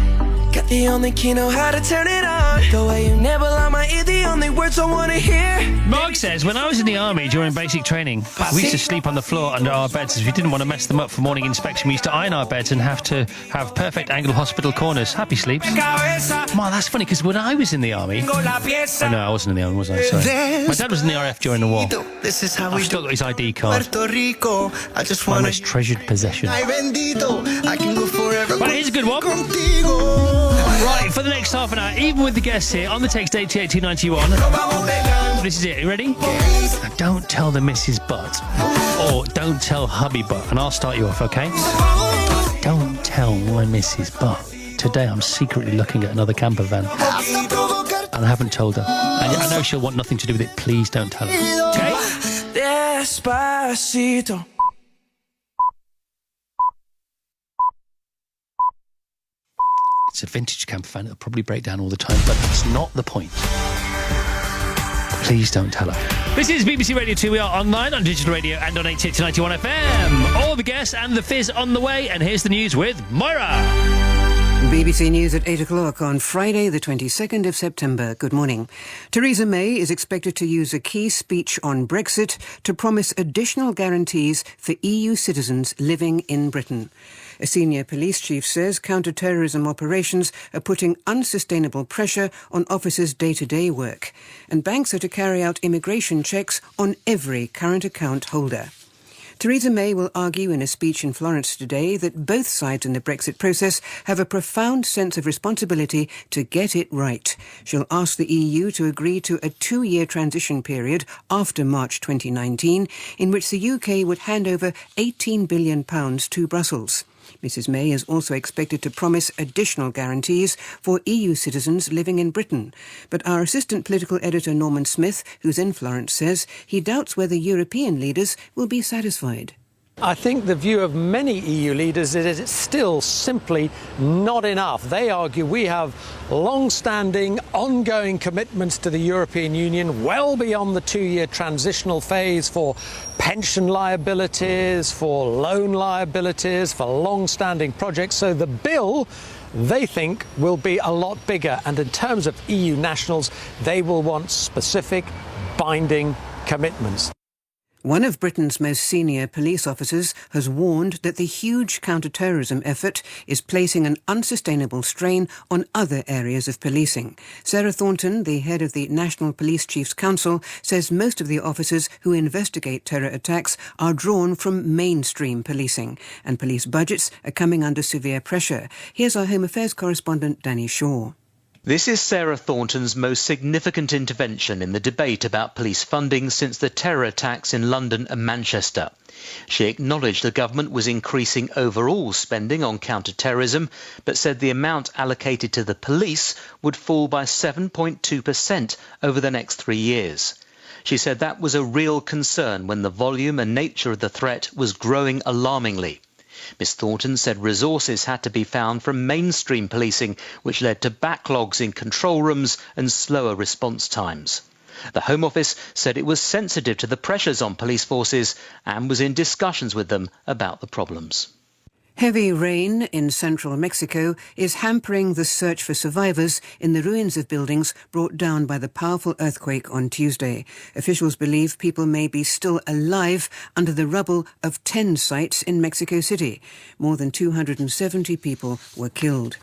Got the only key, know how to turn it on. The way you never lie my ear, the only words I wanna hear. Mark says, when I was in the army during basic training, we used to sleep on the floor under our beds as we didn't want to mess them up for morning inspection. We used to iron our beds and have to have perfect angle hospital corners. Happy sleeps. Man, that's funny, because when I was in the army... Oh, no, I wasn't in the army, was I? Sorry. My dad was in the RF during the war. This is how I've still got his ID card. Puerto Rico. I just My wanna most treasured possession. Ay, bendito. I can go forever. Right, here's a good one. Contigo. Right, for the next half an hour, even with the guests here, on the text 88291. This is it. You ready? Now, don't tell the Mrs. Butt, or don't tell Hubby Butt, and I'll start you off, okay? Don't tell my Mrs. Butt. Today I'm secretly looking at another camper van, and I haven't told her. And I know she'll want nothing to do with it. Please don't tell her, okay? Despacito. It's a vintage camper van. It'll probably break down all the time, but that's not the point. Please don't tell her. This is BBC Radio 2. We are online on digital radio and on 88 to 91 FM. All the guests and the Fizz on the way. And here's the news with Moira. BBC News at 8 o'clock on Friday, the 22nd of September. Good morning. Theresa May is expected to use a key speech on Brexit to promise additional guarantees for EU citizens living in Britain. A senior police chief says counter-terrorism operations are putting unsustainable pressure on officers' day-to-day work, and banks are to carry out immigration checks on every current account holder. Theresa May will argue in a speech in Florence today that both sides in the Brexit process have a profound sense of responsibility to get it right. She'll ask the EU to agree to a 2-year transition period after March 2019, in which the UK would hand over £18 billion to Brussels. Mrs May is also expected to promise additional guarantees for EU citizens living in Britain. But our assistant political editor Norman Smith, who's in Florence, says he doubts whether European leaders will be satisfied. I think the view of many EU leaders is it's still simply not enough. They argue we have long-standing, ongoing commitments to the European Union well beyond the 2-year transitional phase for pension liabilities, for loan liabilities, for long-standing projects. So the bill, they think, will be a lot bigger. And in terms of EU nationals, they will want specific, binding commitments. One of Britain's most senior police officers has warned that the huge counter-terrorism effort is placing an unsustainable strain on other areas of policing. Sarah Thornton, the head of the National Police Chiefs Council, says most of the officers who investigate terror attacks are drawn from mainstream policing, and police budgets are coming under severe pressure. Here's our Home Affairs correspondent Danny Shaw. This is Sarah Thornton's most significant intervention in the debate about police funding since the terror attacks in London and Manchester. She acknowledged the government was increasing overall spending on counter-terrorism, but said the amount allocated to the police would fall by 7.2% over the next 3 years. She said that was a real concern when the volume and nature of the threat was growing alarmingly. Ms Thornton said resources had to be found from mainstream policing, which led to backlogs in control rooms and slower response times. The Home Office said it was sensitive to the pressures on police forces and was in discussions with them about the problems. Heavy rain in central Mexico is hampering the search for survivors in the ruins of buildings brought down by the powerful earthquake on Tuesday. Officials believe people may be still alive under the rubble of 10 sites in Mexico City. More than 270 people were killed.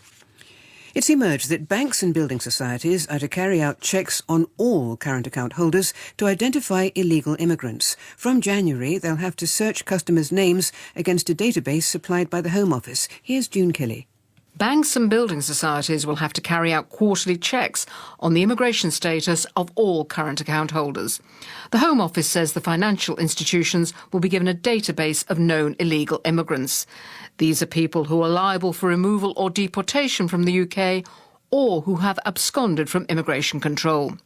It's emerged that banks and building societies are to carry out checks on all current account holders to identify illegal immigrants. From January, they'll have to search customers' names against a database supplied by the Home Office. Here's June Kelly. Banks and building societies will have to carry out quarterly checks on the immigration status of all current account holders. The Home Office says the financial institutions will be given a database of known illegal immigrants. These are people who are liable for removal or deportation from the UK or who have absconded from immigration control.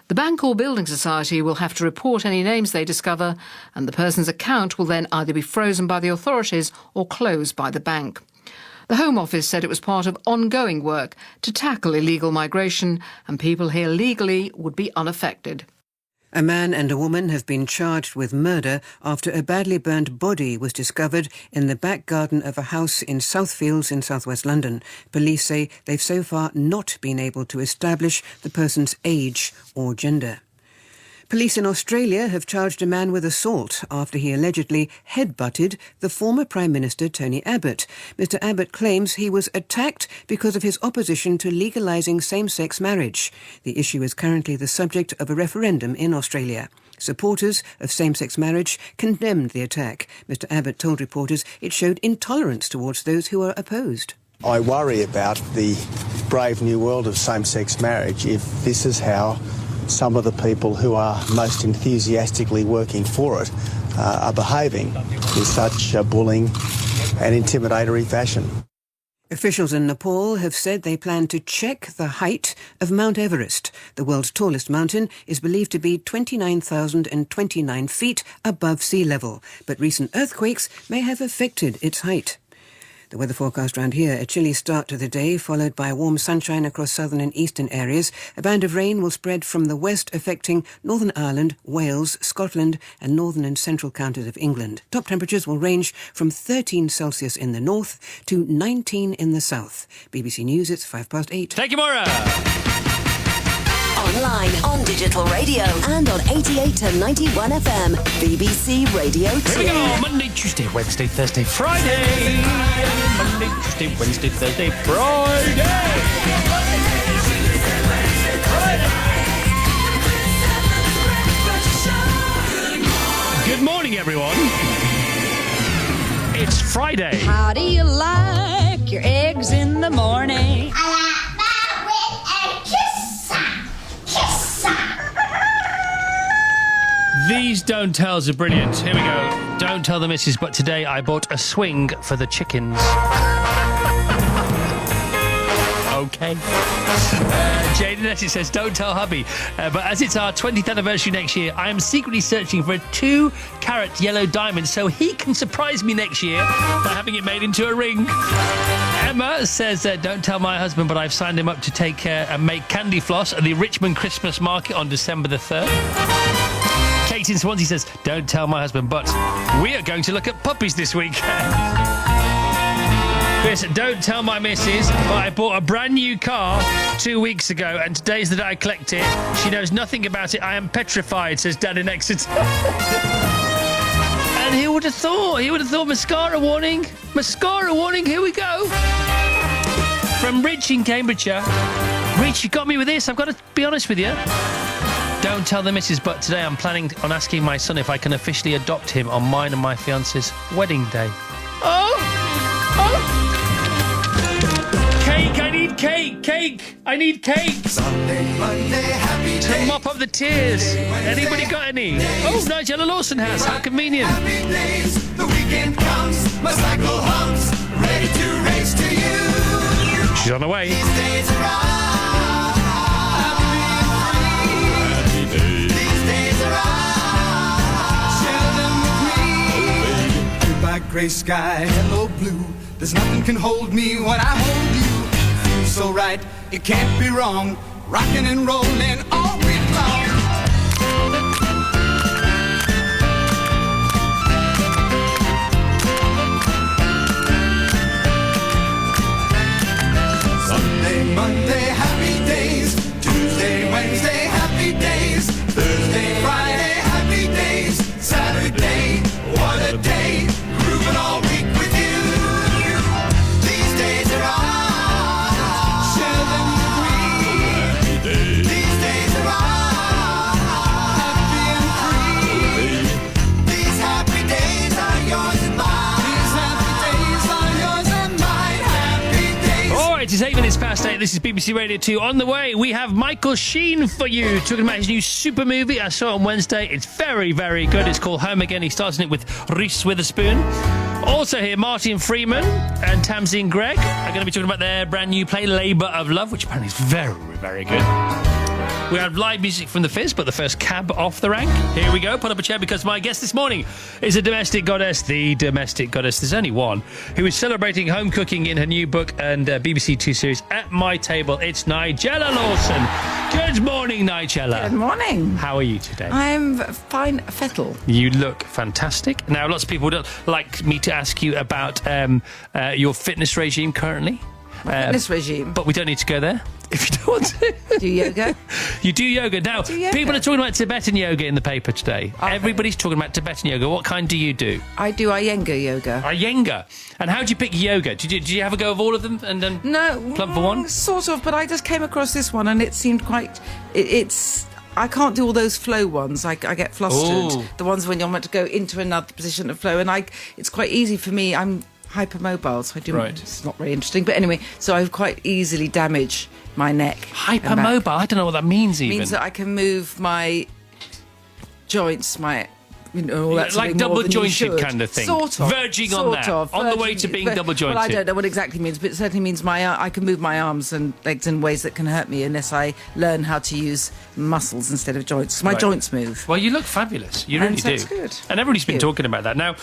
The bank or building society will have to report any names they discover, and the person's account will then either be frozen by the authorities or closed by the bank. The Home Office said it was part of ongoing work to tackle illegal migration, and people here legally would be unaffected. A man and a woman have been charged with murder after a badly burnt body was discovered in the back garden of a house in Southfields in southwest London. Police say they've so far not been able to establish the person's age or gender. Police in Australia have charged a man with assault after he allegedly headbutted the former Prime Minister Tony Abbott. Mr Abbott claims he was attacked because of his opposition to legalising same-sex marriage. The issue is currently the subject of a referendum in Australia. Supporters of same-sex marriage condemned the attack. Mr Abbott told reporters it showed intolerance towards those who are opposed. I worry about the brave new world of same-sex marriage if this is how some of the people who are most enthusiastically working for it are behaving in such a bullying and intimidatory fashion. Officials in Nepal have said they plan to check the height of Mount Everest. The world's tallest mountain is believed to be 29,029 feet above sea level, but recent earthquakes may have affected its height. The weather forecast around here, a chilly start to the day, followed by warm sunshine across southern and eastern areas. A band of rain will spread from the west, affecting Northern Ireland, Wales, Scotland and northern and central counties of England. Top temperatures will range from 13 Celsius in the north to 19 in the south. BBC News, it's 8:05. Thank you, Maura. Online, on digital radio and on 88 to 91 FM. BBC Radio 2. Here we go. Monday, Tuesday, Wednesday, Thursday, Friday. Monday, Tuesday, Wednesday, Thursday, Friday. Good morning, everyone. It's Friday. How do you like your eggs in the morning? These don't tells are brilliant. Here we go. Don't tell the missus, but today I bought a swing for the chickens. okay. Jane in Essex says, don't tell hubby. But as it's our 20th anniversary next year, I am secretly searching for a 2-carat yellow diamond so he can surprise me next year by having it made into a ring. Emma says, don't tell my husband, but I've signed him up to take and make candy floss at the Richmond Christmas Market on December the 3rd. Kate in Swansea says, don't tell my husband, but we are going to look at puppies this week. Chris, don't tell my missus, but I bought a brand new car 2 weeks ago, and today's the day I collect it. She knows nothing about it. I am petrified, says Dad in Exeter. And who would have thought? Mascara warning. Mascara warning, here we go. From Rich in Cambridgeshire. Rich, you got me with this. I've got to be honest with you. Don't tell the missus, but today I'm planning on asking my son if I can officially adopt him on mine and my fiance's wedding day. Oh! Cake! I need cake! I need cake! Sunday, Monday, happy day. To mop up the tears. Anybody got any? Oh, Nigella Lawson has. How convenient. Happy days, the weekend comes, my cycle hums, ready to race to you. She's on the way. These days are happy days. These days are share them with me. Blue black, gray sky, hello blue. There's nothing can hold me when I hold you. Feels so right, it can't be wrong. Rocking and rolling all week long. Sunday, Monday, happy days. Tuesday, Wednesday, happy days. Thursday, Friday, happy days. Saturday, what a day. Grooving all week with you. These days are share them with me. Happy days. These days are happy and free. These happy days are yours and mine. These happy days are yours and mine. Happy days. All right, it's 8 minutes past 8. This is BBC Radio 2. On the way, we have Michael Sheen for you, talking about his new super movie. I saw it on Wednesday. It's very, very good. It's called Home Again. He started it with Reese Witherspoon. Also here, Martin Freeman and Tamsin Gregg are going to be talking about their brand new play, Labour of Love, which apparently is very, very good. We have live music from The Fizz, but the first cab off the rank. Here we go. Put up a chair because my guest this morning is a domestic goddess, the domestic goddess. There's only one who is celebrating home cooking in her new book and BBC Two series, At My Table. It's Nigella Lawson. Good morning, Nigella. Good morning. How are you today? I'm fine, fettle. You look fantastic. Now, lots of people would like me to ask you about your fitness regime currently. Fitness regime. But we don't need to go there if you don't want to. Do yoga? You do yoga. Now, people are talking about Tibetan yoga in the paper today. Okay. Everybody's talking about Tibetan yoga. What kind do you do? I do Iyengar yoga. Iyengar? And how do you pick yoga? Did you have a go of all of them and then plump for one? Sort of, but I just came across this one and it seemed quite... It's... I can't do all those flow ones. I get flustered. Ooh. The ones when you're meant to go into another position of flow. And it's quite easy for me. I'm hypermobile, so I do. Right. It's not very interesting, but anyway, so I quite easily damage my neck. Hypermobile? I don't know what that means even. It means that I can move my joints, all that like double jointed kind of thing. Sort of. Verging on that. On the way to being double jointed. Well, I don't know what it exactly means, but it certainly means I can move my arms and legs in ways that can hurt me unless I learn how to use muscles instead of joints. My joints move. Well, you look fabulous. You really do. That's good. And everybody's been talking about that. Now,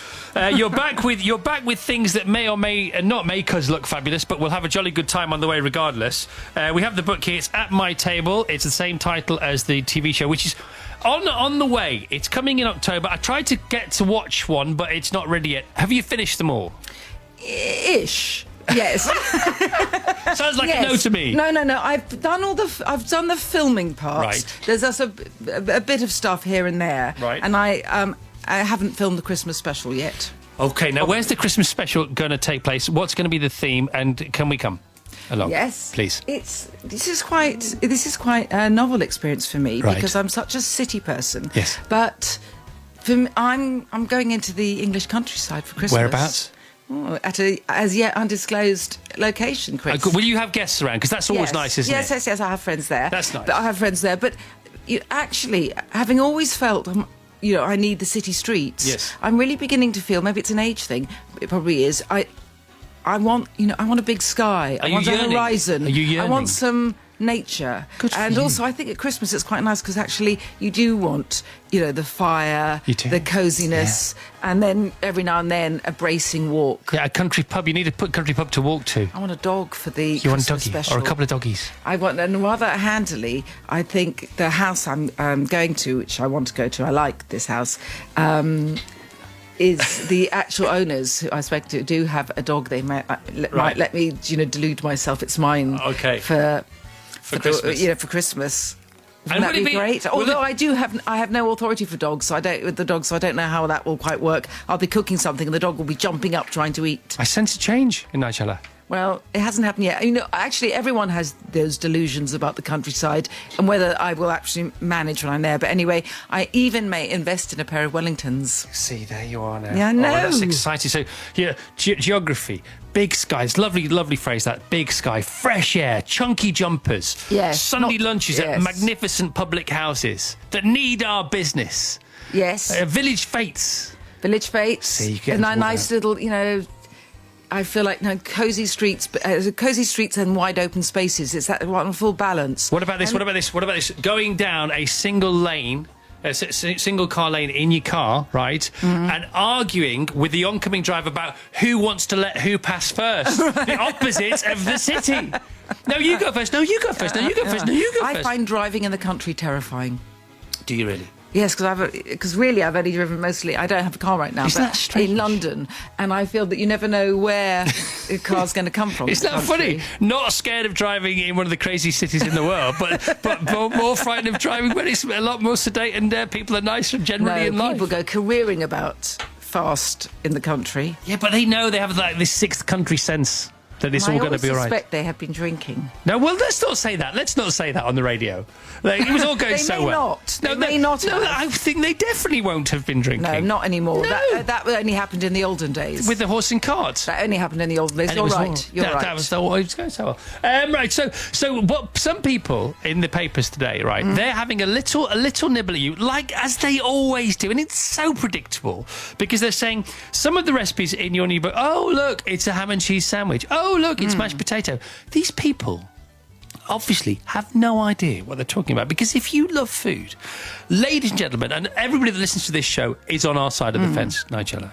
you're back with things that may or may not make us look fabulous, but we'll have a jolly good time on the way regardless. We have the book here. It's At My Table. It's the same title as the TV show, which is on the way. It's coming in October. I tried to get to watch one, but it's not ready yet. Have you finished them all? Ish. Yes. Sounds like a no to me. No. I've done the filming part. Right. There's just a bit of stuff here and there. Right. And I haven't filmed the Christmas special yet. Okay. Now, where's the Christmas special going to take place? What's going to be the theme? And can we come along? Yes, please. This is quite a novel experience for me because I'm such a city person. Yes. But for me, I'm going into the English countryside for Christmas. Whereabouts? At a as yet undisclosed location, Chris. Will you have guests around? Because that's always nice, isn't it? Yes. I have friends there. That's nice. But I have friends there. But actually, having always felt, I need the city streets. Yes. I'm really beginning to feel, maybe it's an age thing. It probably is. I want a big sky. Are I you want a yearning? horizon. Are you I yearning? want some nature. Good for and you. also, I think at Christmas it's quite nice because actually you do want, the fire, You do. the coziness, and then every now and then a bracing walk. Yeah, a country pub. You need a country pub to walk to. I want a dog for the You want a Christmas doggy special. or a couple of doggies? I want, and rather handily, I think the house I'm going to, which I want to go to, I like this house, is the actual owners who I spoke to do have a dog. They might let me, delude myself. It's mine. Okay. For Christmas. For Christmas. And Wouldn't that would it be be- great? would Although it- I have no authority for dogs, so I don't know how that will quite work. I'll be cooking something and the dog will be jumping up trying to eat. I sense a change in Nigella. Well, it hasn't happened yet. Actually, everyone has those delusions about the countryside and whether I will actually manage when I'm there. But anyway, I even may invest in a pair of Wellingtons. See, there you are now. Yeah, I know. Oh, that's exciting. So, yeah, geography, big skies, lovely, lovely phrase that. Big sky, fresh air, chunky jumpers, Yes, Sunday not- lunches at yes. magnificent public houses that need our business. Yes. Village fetes. Village fetes. See, you get and into all nice that. little, I feel like cosy streets, cosy streets and wide open spaces. It's that wonderful balance. What about this? And- What about this? What about this? Going down a single lane, single car lane in your car, right? Mm-hmm. And arguing with the oncoming driver about who wants to let who pass first. The opposite of the city. No, you go first. No, you go first. No, you go first. No, you go I first. find driving in the country terrifying. Do you really? Yes, because really I've only driven mostly. I don't have a car right now. Isn't but that strange? in London, and I feel that you never know where a car's going to come from. It's in the not country. funny. Not scared of driving in one of the crazy cities in the world, but more frightened of driving when it's a lot more sedate and people are nicer generally in No, life. people go careering about fast in the country. Yeah, but they know they have like this sixth country sense that it's And all I going to be all always right. suspect they have been drinking. No, well, let's not say that. Let's not say that on the radio. Like, it was all going They so may well. not. They may not No, have. I think they definitely won't have been drinking. No, not anymore. No. That only happened in the olden days. With the horse and cart. That only happened in the olden days. And it You're was right. all- You're that, right. That was so, it was going so well. Right, so what some people in the papers today, right, they're having a little nibble at you, like as they always do, and it's so predictable because they're saying some of the recipes in your new book. Oh, look, it's a ham and cheese sandwich. Oh, look, it's mashed potato. These people obviously have no idea what they're talking about, because if you love food, ladies and gentlemen, and everybody that listens to this show is on our side of the fence, Nigella.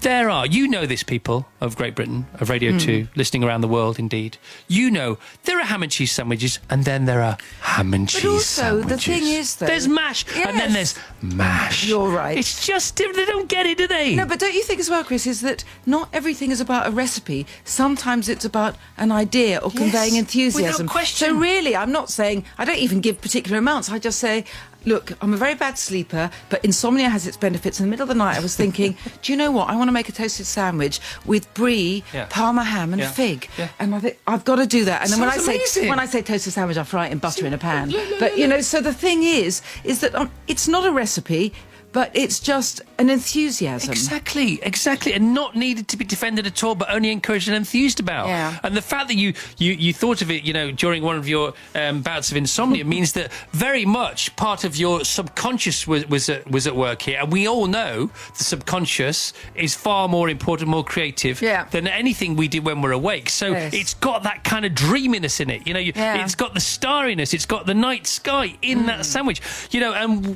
There are, this, people of Great Britain, of Radio 2, listening around the world, indeed. There are ham and cheese sandwiches, and then there are ham and cheese But also, sandwiches. the thing is, though... There's mash, and then there's mash. You're right. It's just, they don't get it, do they? No, but don't you think as well, Chris, is that not everything is about a recipe. Sometimes it's about an idea or conveying enthusiasm. without question. So really, I'm not saying... I don't even give particular amounts. I just say... Look, I'm a very bad sleeper, but insomnia has its benefits. In the middle of the night, I was thinking, do you know what? I want to make a toasted sandwich with brie, Yeah. parma ham, and Yeah. fig. Yeah. And I think I've got to do that. And then Sounds amazing. when I say toasted sandwich, I fry it in butter in a pan. But so the thing is that it's not a recipe, but it's just an enthusiasm. Exactly, and not needed to be defended at all, but only encouraged and enthused about. Yeah. And the fact that you thought of it, during one of your bouts of insomnia means that very much part of your subconscious was at work here. And we all know the subconscious is far more important, more creative than anything we do when we're awake. So it's got that kind of dreaminess in it. It's got the starriness, it's got the night sky in that sandwich. And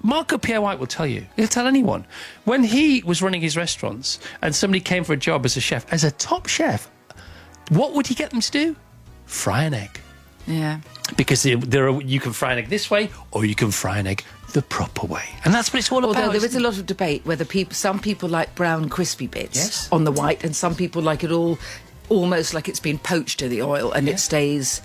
Marco Pierre White will tell you, he'll tell anyone, when he was running his restaurants and somebody came for a job as a chef, as a top chef, what would he get them to do? Fry an egg. Yeah. Because you can fry an egg this way, or you can fry an egg the proper way. And that's what it's all Although about. there is a lot of debate whether some people like brown crispy bits Yes. on the white, and some people like it all almost like it's been poached in the oil and it stays...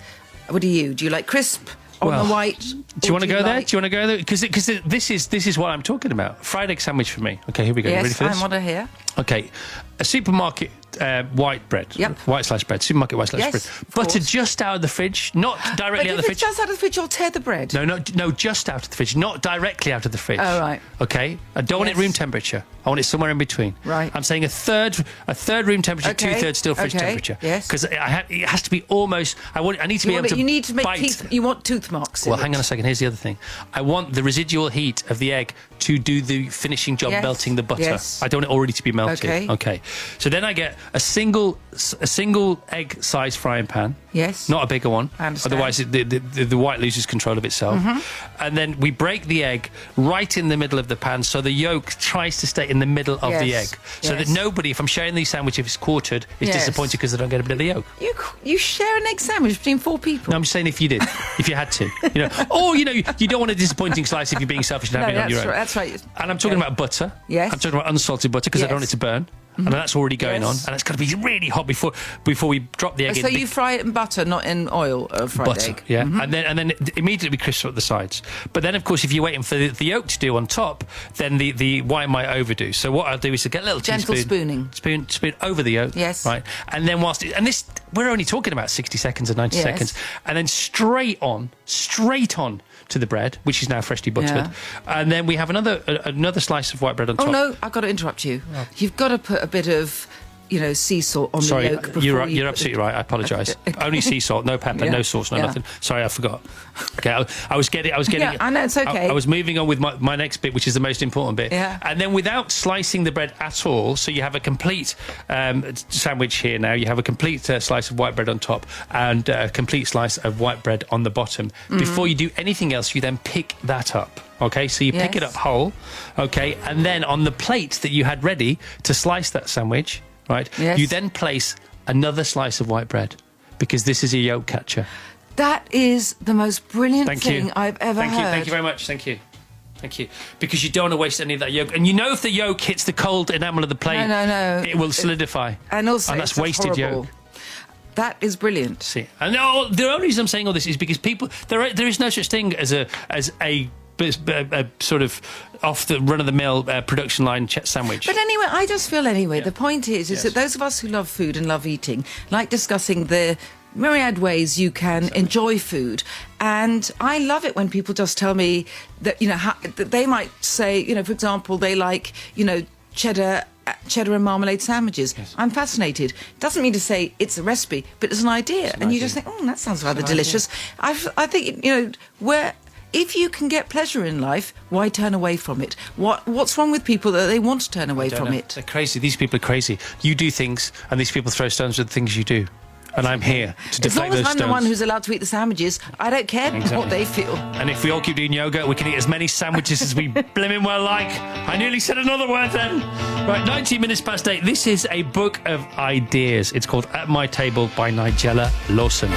What do you like crisp on Well, the white? Do you want to go there? Do you want to go there? Because this is what I'm talking about. Fried egg sandwich for me. Okay, here we go. You ready Yes, for this? I want to hear. Okay, a supermarket white bread. Yep. White sliced bread. Supermarket white sliced Yes, bread. of Butter course. just out of the fridge, not directly out of But the if it's fridge. just out of the fridge, you'll tear the bread. No, just out of the fridge, not directly out of the fridge. Oh, right. Okay, I don't want it Yes. room temperature. I want it somewhere in between. Right. I'm saying a third room temperature, Okay, 2/3 still fridge okay, temperature. yes. Because it has to be almost. I need to be able to. You need to make bite. teeth. You want tooth marks. Well, hang on a second. Here's the other thing. I want the residual heat of the egg to do the finishing job, Yes, melting the butter. yes. I don't want it already to be melted. Okay. So then I get a single egg-sized frying pan. Yes. Not a bigger one. I understand. Otherwise, the white loses control of itself. And then we break the egg right in the middle of the pan, so the yolk tries to stay in the middle of the egg, so that nobody, if I'm sharing these sandwiches, if it's quartered, is disappointed because they don't get a bit of the yolk. You share an egg sandwich between 4 people. No, I'm just saying if you did, if you had to, or you don't want a disappointing slice if you're being selfish and having it on your own. That's right. And I'm talking about butter. Yes. I'm talking about unsalted butter because I don't want it to burn. And that's already going on, and it's got to be really hot before we drop the egg in. So you fry it in butter, not in oil, fried butter, egg. yeah, and then immediately we crisp up the sides. But then, of course, if you're waiting for the yolk to do on top, then the wine might overdo. So what I'll do is to get a little gentle spoon over the yolk, yes, right, and then this we're only talking about 60 seconds or 90 seconds, and then straight on to the bread, which is now freshly buttered, and then we have another slice of white bread on top. Oh no, I've got to interrupt you. You've got to put a bit of sea salt on the yolk before you're absolutely right. I apologise. Only sea salt, no pepper, no sauce, no nothing. Sorry, I forgot. Okay, I was getting. Yeah, I know, it's okay. I was moving on with my next bit, which is the most important bit. Yeah. And then without slicing the bread at all, so you have a complete sandwich here now. You have a complete slice of white bread on top and a complete slice of white bread on the bottom. Before you do anything else, you then pick that up. Okay, so you pick it up whole. Okay, and then on the plate that you had ready to slice that sandwich. Right, you then place another slice of white bread because this is a yolk catcher. That is the most brilliant thing I've ever heard. Thank you very much. Thank you. Because you don't want to waste any of that yolk, and if the yolk hits the cold enamel of the plate, it will solidify, and that's wasted yolk. That is brilliant. See, and the only reason I'm saying all this is because people there is no such thing as a sort of off the run-of-the-mill production line sandwich. But anyway, I just feel the point is that those of us who love food and love eating like discussing the myriad ways you can enjoy food. And I love it when people just tell me that, that they might say, for example, they like, cheddar and marmalade sandwiches. Yes. I'm fascinated. Doesn't mean to say it's a recipe, but it's an idea. You just think, that sounds rather delicious. I think, if you can get pleasure in life, why turn away from it? What's wrong with people that they want to turn away from it? They're crazy. These people are crazy. You do things, and these people throw stones at the things you do. And I'm here to deflect those stones. As long as I'm the one who's allowed to eat the sandwiches, I don't care what they feel. And if we all keep doing yoga, we can eat as many sandwiches as we blimmin' well like. I nearly said another word then. Right, 19 minutes past 8. This is a book of ideas. It's called At My Table by Nigella Lawson.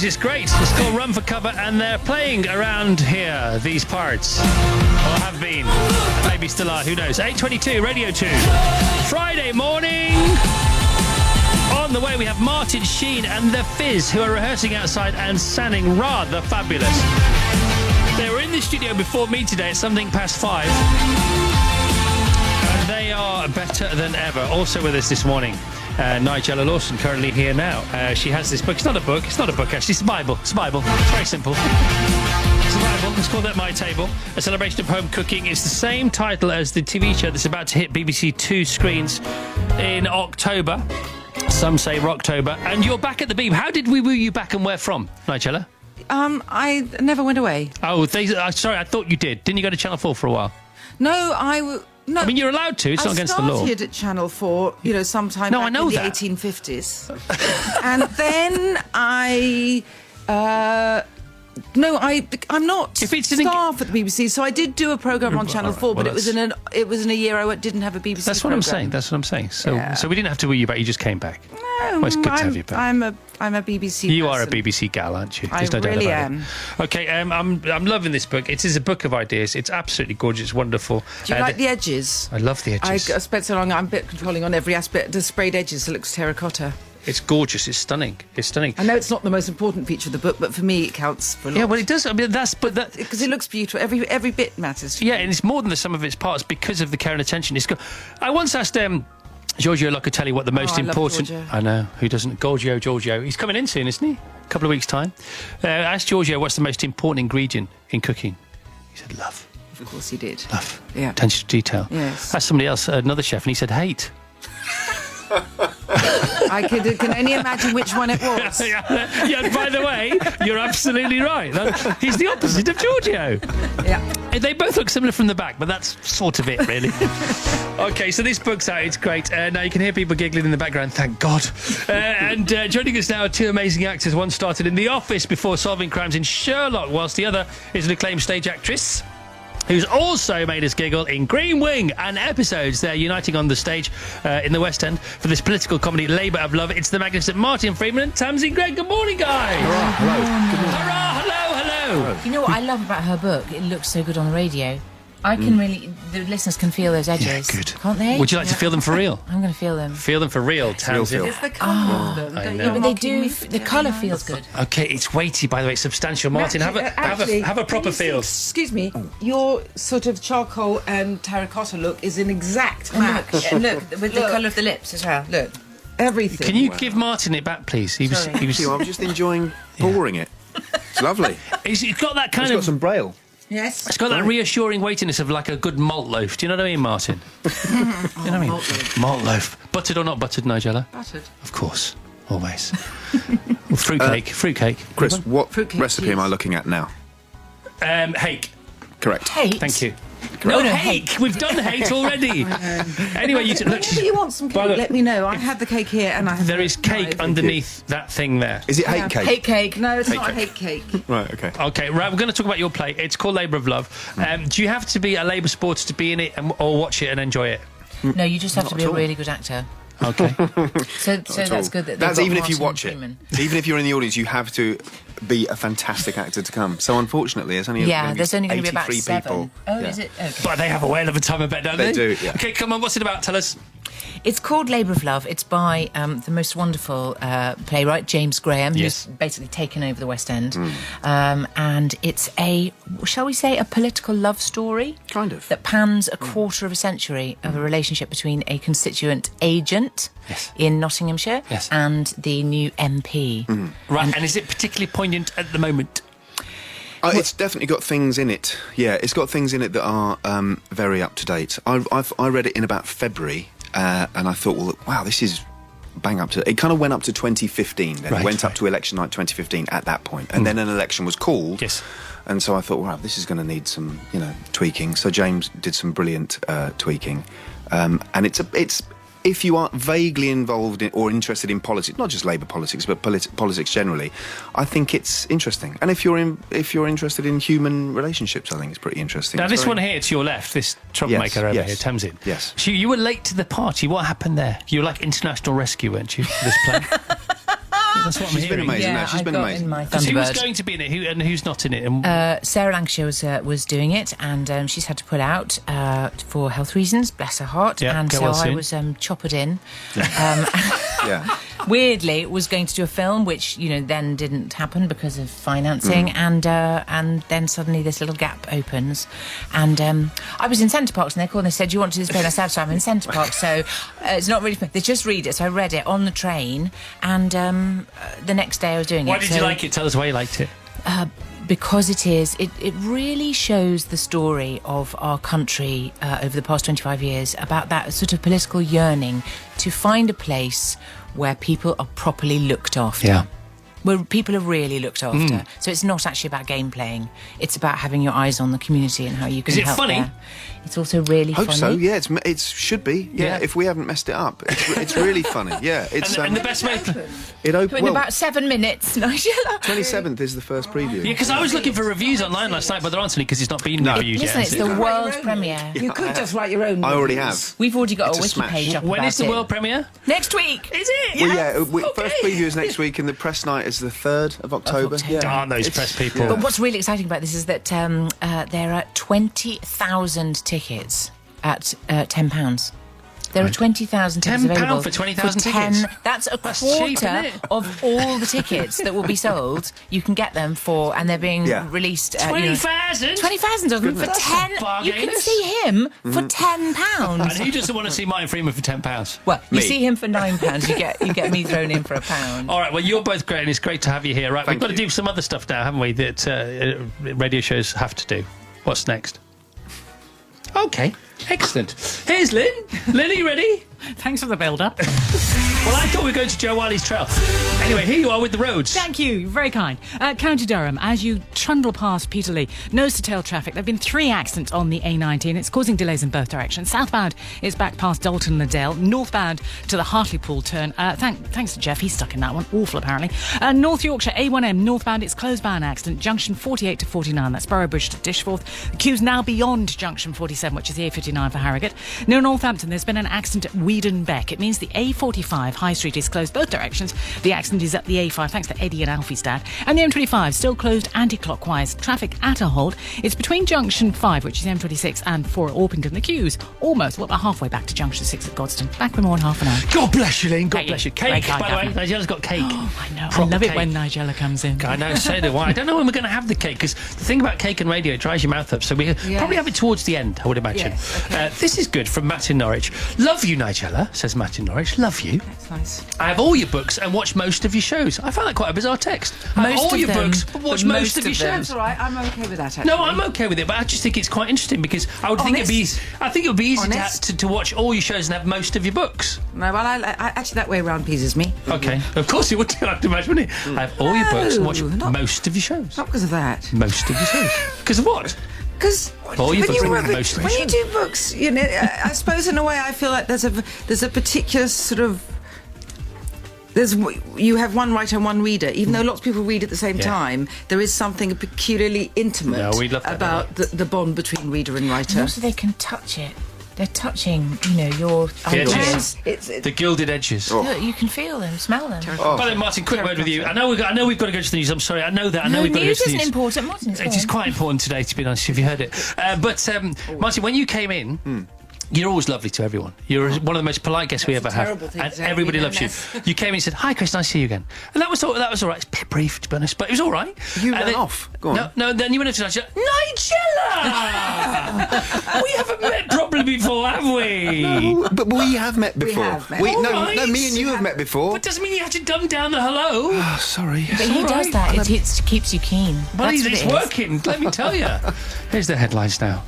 guys, it's great. It's called Run for Cover, and they're playing around here, these parts. Or have been. Maybe still are, who knows. 8:22, Radio 2. Friday morning. On the way, we have Martin Sheen and The Fizz, who are rehearsing outside and sounding rather fabulous. They were in the studio before me today at something past 5. And they are better than ever. Also with us this morning, Nigella Lawson, currently here now. She has this book. It's not a book, actually. It's a Bible. It's a Bible. It's very simple. It's a Bible. It's called At My Table, a celebration of home cooking. It's the same title as the TV show that's about to hit BBC 2 screens in October. Some say Rocktober. And you're back at the Beeb. How did we woo you back, and where from, Nigella? I never went away. Oh, sorry, I thought you did. Didn't you go to Channel 4 for a while? No, no. I mean, you're allowed to. It's not against the law. I started at Channel 4, sometime back in the 1850s. And then I'm not staff at the BBC, so I did do a programme on Channel 4, but it was in a year I didn't have a BBC That's what programme. I'm saying. So we didn't have to woo you back, you just came back. No, well, it's good to have you back. I'm a BBC You person. are a BBC gal, aren't you? I really am. Okay, I'm loving this book. It is a book of ideas. It's absolutely gorgeous, it's wonderful. Do you like the edges? I love the edges. I spent so long, I'm a bit controlling on every aspect. The sprayed edges, it looks terracotta. It's gorgeous. It's stunning. I know it's not the most important feature of the book, but for me it counts for a lot. Yeah, well, it does. I mean, because it looks beautiful. Every bit matters to me. Yeah, and it's more than the sum of its parts because of the care and attention. I once asked Giorgio Locatelli what the most important... I know, who doesn't? Giorgio. He's coming in soon, isn't he? A couple of weeks' time. I asked Giorgio what's the most important ingredient in cooking. He said love. Of course he did. Love. Yeah. Attention to detail. Yes. Asked somebody else, another chef, and he said hate. I can only imagine which one it was. Yeah, by the way, you're absolutely right. He's the opposite of Giorgio. Yeah. They both look similar from the back, but that's sort of it, really. Okay, so this book's out. It's great. Now you can hear people giggling in the background, thank God. And joining us now are two amazing actors. One started in The Office before solving crimes in Sherlock, whilst the other is an acclaimed stage actress who's also made us giggle in Green Wing and episodes. They're uniting on the stage in the West End for this political comedy, Labour of Love. It's the magnificent Martin Freeman and Tamsin Greig. Good morning, guys. Hurrah, hello. Good morning. Hurrah, hello. You know what I love about her book? It looks so good on the radio. I can the listeners can feel those edges. Yeah, good. Can't they? Would you like to feel them for real? I'm going to feel them. Feel them for real, Tamsin. It's the colour of them. I Don't know. you But they do. The colour feels good. Okay, it's weighty, by the way, substantial. Martin, have a proper feel. Excuse me, your sort of charcoal and terracotta look is an exact match. And look, with the colour of the lips as well. Look, everything. Can you give Martin it back, please? He was. I'm just enjoying pouring it. It's lovely. It's got that kind It's got some braille. Yes. It's got that reassuring weightiness of like a good malt loaf. Do you know what I mean, Martin? You know what I mean? Malt loaf. Buttered or not buttered, Nigella? Buttered. Of course. Always. Fruitcake. Chris, what Fruitcake, recipe yes. am I looking at now? Hake. Correct. Hate. Thank you. No, hake. We've done hate already. Anyway, look. Whenever you want some cake, let me know. I have the cake here, and I have. There is cake underneath that thing there. Is it hate cake? Hate cake. No, it's Hate not cake. a hate cake. Right, okay. Okay, right, we're going to talk about your play. It's called Labour of Love. Do you have to be a Labour supporter to be in it or watch it and enjoy it? No, you just have to Not be at a all. really good actor. Okay. So that's good that That's they've even got if you Martin watch it. Freeman. Even if you're in the audience, you have to be a fantastic actor to come. So unfortunately, there's only There's only going to be about 83 7. people. Oh, Yeah. is it? Okay. But they have a whale of a time, I bet, don't they? They do, yeah. Okay, come on, what's it about? Tell us. It's called Labour of Love. It's by the most wonderful playwright, James Graham, Yes. who's basically taken over the West End. And it's shall we say, a political love story? Kind of. That pans a quarter of a century of a relationship between a constituent agent in Nottinghamshire Yes. and the new MP. Right, and is it particularly poignant at the moment? It's definitely got things in it. Yeah, it's got things in it that are very up to date. I read it in about February, and I thought, well, wow, this is bang up to. It kind of went up to 2015. Then it went up to election night 2015 at that point, and then an election was called. Yes. And so I thought, wow, this is going to need some, tweaking. So James did some brilliant tweaking, and it's. If you are vaguely involved in, or interested in politics, not just Labour politics, but politics generally, I think it's interesting. And if you're interested in human relationships, I think it's pretty interesting. Now, It's this very- one here to your left, this troublemaker over here, Tamsin. Yes. So you were late to the party. What happened there? You were like international rescue, weren't you, for this play? That's what I'm She's been hearing. amazing. Yeah, No, she's I've been got amazing. in my Because who was Thunderbird. going to be in it and who's not in it? And Sarah Lancashire was doing it, and she's had to pull out for health reasons. Bless her heart. Yeah, and get so well I soon. was choppered in. Yeah. Weirdly, was going to do a film, which then didn't happen because of financing, and then suddenly this little gap opens, and I was in Centre Parks, and they called and they said, "Do you want to do this play?" And I said, "I'm in Centre Parks, so it's not really." They just read it, so I read it on the train, and the next day I was doing it. why did you like it? Tell us why you liked it. Because it really shows the story of our country over the past 25 years, about that sort of political yearning to find a place where people are properly looked after. Yeah. Where people are really looked after. So it's not actually about game playing. It's about having your eyes on the community and how you can Is it help funny? there. It's also really Hope funny. so. Yeah, it should be. Yeah, Yeah. if we haven't messed it up, it's really funny. Yeah, it's And the best mate. it In opened. Well, about 7 minutes, Nigella. 27th is the first preview. Yeah, because I was looking for reviews online last night, but there aren't any because it's not been reviewed Listen, yet. it's has the it? world premiere. You could just write your own. I already reviews. have. We've already got It's a a wiki smash. page up When about is the it. world premiere? Next week. Is it? Well, yeah, Okay. first preview is next week, and the press night is the 3rd of October. Yeah. Darn those press people. But what's really exciting about this is that there are 20,000 tickets at £10. There are 20,000 tickets £10 available. for 20,000 tickets? That's a That's quarter cheap, isn't it? of all the tickets that will be sold. You can get them for, and they're being released. 20,000? 20,000 of them for Goodness. 10. Bargain. You can see him for £10. And who doesn't want to see Martin Freeman for £10? Well, you Me. see him for £9. You get me thrown in for £1. All right, well, you're both great, and it's great to have you here. Right, we've got to do some other stuff now, haven't we, that radio shows have to do. What's next? Okay, excellent. Here's Lynn. Lynn, are you ready? Thanks for the build-up. Well, I thought we were going to Joe Wiley's Trail. Anyway, here you are with the roads. Thank you, you're very kind. County Durham, as you trundle past Peterlee, nose-to-tail traffic. There have been 3 accidents on the A19. It's causing delays in both directions. Southbound is back past Dalton Liddell. Northbound to the Hartlepool turn. Thanks to Jeff, he's stuck in that one. Awful, apparently. North Yorkshire, A1M, northbound, it's closed by an accident. Junction 48 to 49, that's Boroughbridge to Dishforth. The queue's now beyond Junction 47, which is the A59 for Harrogate. Near Northampton, there's been an accident at Weedon Beck. It means the A45 High Street is closed both directions. The accident is at the A5, thanks to Eddie and Alfie's dad. And the M25 still closed anti-clockwise. Traffic at a halt. It's between Junction 5, which is M26, and 4 at Orpington. The queue's almost, about halfway back to Junction 6 at Godstone. Back with more in half an hour. God bless you, Lynn. God Thank bless you. you. Cake, Very by kind, the way. Nigella's got cake. Oh, I know. Proper I love it cake. when Nigella comes in. I know, so do I. I don't know when we're going to have the cake, because the thing about cake and radio, it dries your mouth up. So we probably have it towards the end, I would imagine. Yes, okay. This is good from Matt in Norwich. Love you, Nigella, says Matt in Norwich. Love you. That's nice. I have all your books and watch most of your shows. I found that quite a bizarre text. I have Most all of your them, books, but watch but most of most your of them. shows. That's all right. I'm okay with that. Actually. No, I'm okay with it, but I just think it's quite interesting because I would think it'd be. I think it would be easy to watch all your shows and have most of your books. No, well, I actually that way around pleases me. Okay, of course it would. I have to imagine, wouldn't it? I have all your books and watch most of your shows. Not because of that. Most of your shows. Because of what? Because all your when, books you, and most of your when you shows. do books, I suppose in a way I feel like there's a particular sort of. You have one writer and one reader. Even though lots of people read at the same time, there is something peculiarly intimate we love that, about the bond between reader and writer. And also, they can touch it. They're touching, your The ideas. edges. The gilded edges. Look, you can feel them, smell them. By the way, Martin, quick word with you. I know we've got to go to the news. I'm sorry. I know that. I know No, we've got to go news to the isn't news. important, Martin. It is quite important today, to be honest, if you heard it. Martin, when you came in, you're always lovely to everyone. You're one of the most polite guests we ever have, terrible thing and to say, everybody you know, loves you. Ness. You came in and said, "Hi, Chris, nice to see you again," and that was all right. It's a bit brief, to be honest, but it was all right. You And ran off. Go on. No. Then you went up to Nigella. Nigella, we haven't met properly before, have we? No, but we have met before. have met. All No, right. me and you have met before. But doesn't mean you have to dumb down the hello. Oh, sorry. But he does that. It keeps you keen. Well, That's what it's it is. working, let me tell you. Here's the headlines now.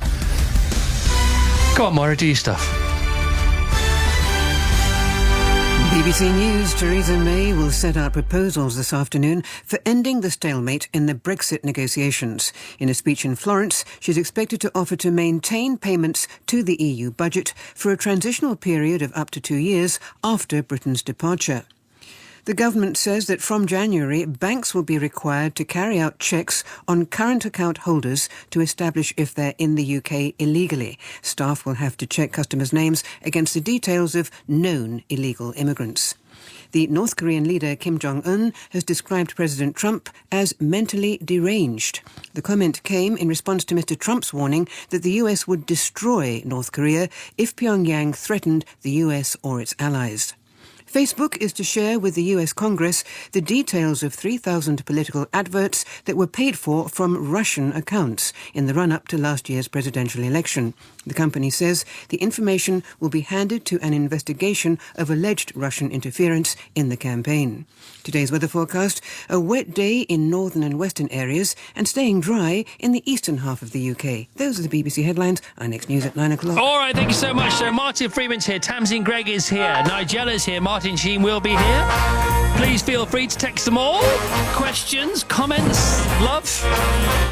Go on, Maura, do your stuff. BBC News, Theresa May will set out proposals this afternoon for ending the stalemate in the Brexit negotiations. In a speech in Florence, she's expected to offer to maintain payments to the EU budget for a transitional period of up to 2 years after Britain's departure. The government says that from January, banks will be required to carry out checks on current account holders to establish if they're in the UK illegally. Staff will have to check customers' names against the details of known illegal immigrants. The North Korean leader Kim Jong-un has described President Trump as mentally deranged. The comment came in response to Mr. Trump's warning that the US would destroy North Korea if Pyongyang threatened the US or its allies. Facebook is to share with the US Congress the details of 3,000 political adverts that were paid for from Russian accounts in the run-up to last year's presidential election. The company says the information will be handed to an investigation of alleged Russian interference in the campaign. Today's weather forecast: a wet day in northern and western areas and staying dry in the eastern half of the UK. Those are the BBC headlines. Our next news at 9 o'clock. All right, thank you so much. So Martin Freeman's here, Tamsin Gregg is here, Nigella's here, Martin Sheen will be here. Please feel free to text them all. Questions, comments, love.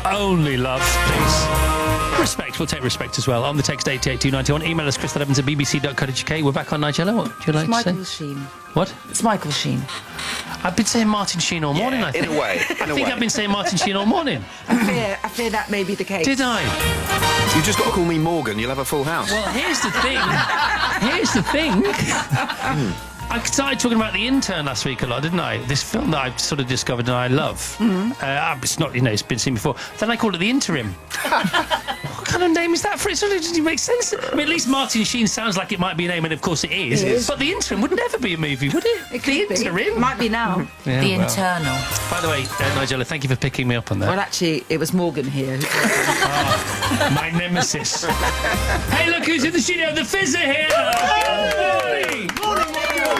Only love, please. Respect, we'll take respect as well. On the text 88291. Email us chris@evans@bbc.co.uk. We're back on Nigella. What would you like to say? Michael Sheen. What? It's Michael Sheen. I've been saying Martin Sheen all morning, I think. in a way. I think I've been saying Martin Sheen all morning. I fear that may be the case. Did I? You've just got to call me Morgan, you'll have a full house. Well, here's the thing. I started talking about The Intern last week a lot, didn't I? This film that I've sort of discovered and I love. It's not, it's been seen before. Then I called it The Interim. What kind of name is that for it? It doesn't make sense. I mean, at least Martin Sheen sounds like it might be a name, and of course it is. It is. But The Interim would never be a movie, would it? The Interim? Might be now. Yeah, The well. Internal. By the way, Nigella, thank you for picking me up on that. Well, actually, it was Morgan here. My nemesis. Hey, look who's in the studio. The Fizz are here. Good morning.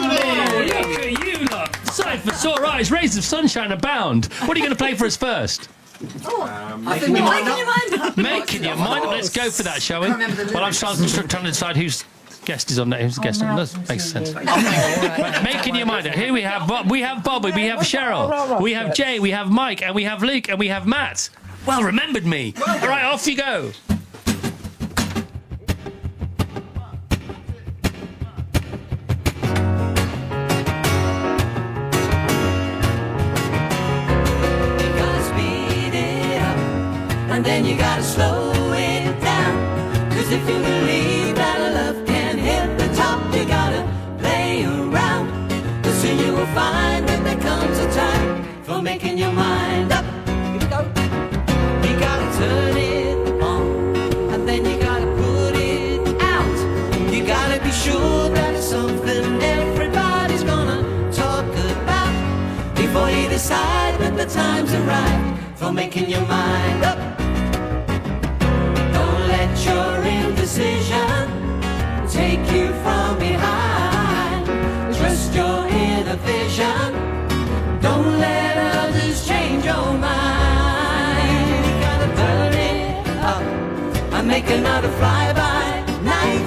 Look at you lot. Sight for sore eyes, rays of sunshine abound. What are you going to play for us first? Making your mind up. Making your mind up. Let's go for that, shall we? Well, I'm trying to decide whose guest is on there. Who's the guest on? That makes sense. Right, making your mind up. Here we have Bob, we have Cheryl, we have Jay, we have Mike, and we have Luke, and we have Matt. Well remembered me. All right, off you go. And then you gotta slow it down. 'Cause if you believe that love can hit the top, you gotta play around. 'Cause soon you will find that there comes a time for making your mind up. Here we go. You gotta turn it on, and then you gotta put it out. You gotta be sure that it's something everybody's gonna talk about before you decide that the time's are right for making your mind up. Let your indecision take you from behind. Trust your inner vision. Don't let others change your mind. You gotta burn it up and make another fly-by night.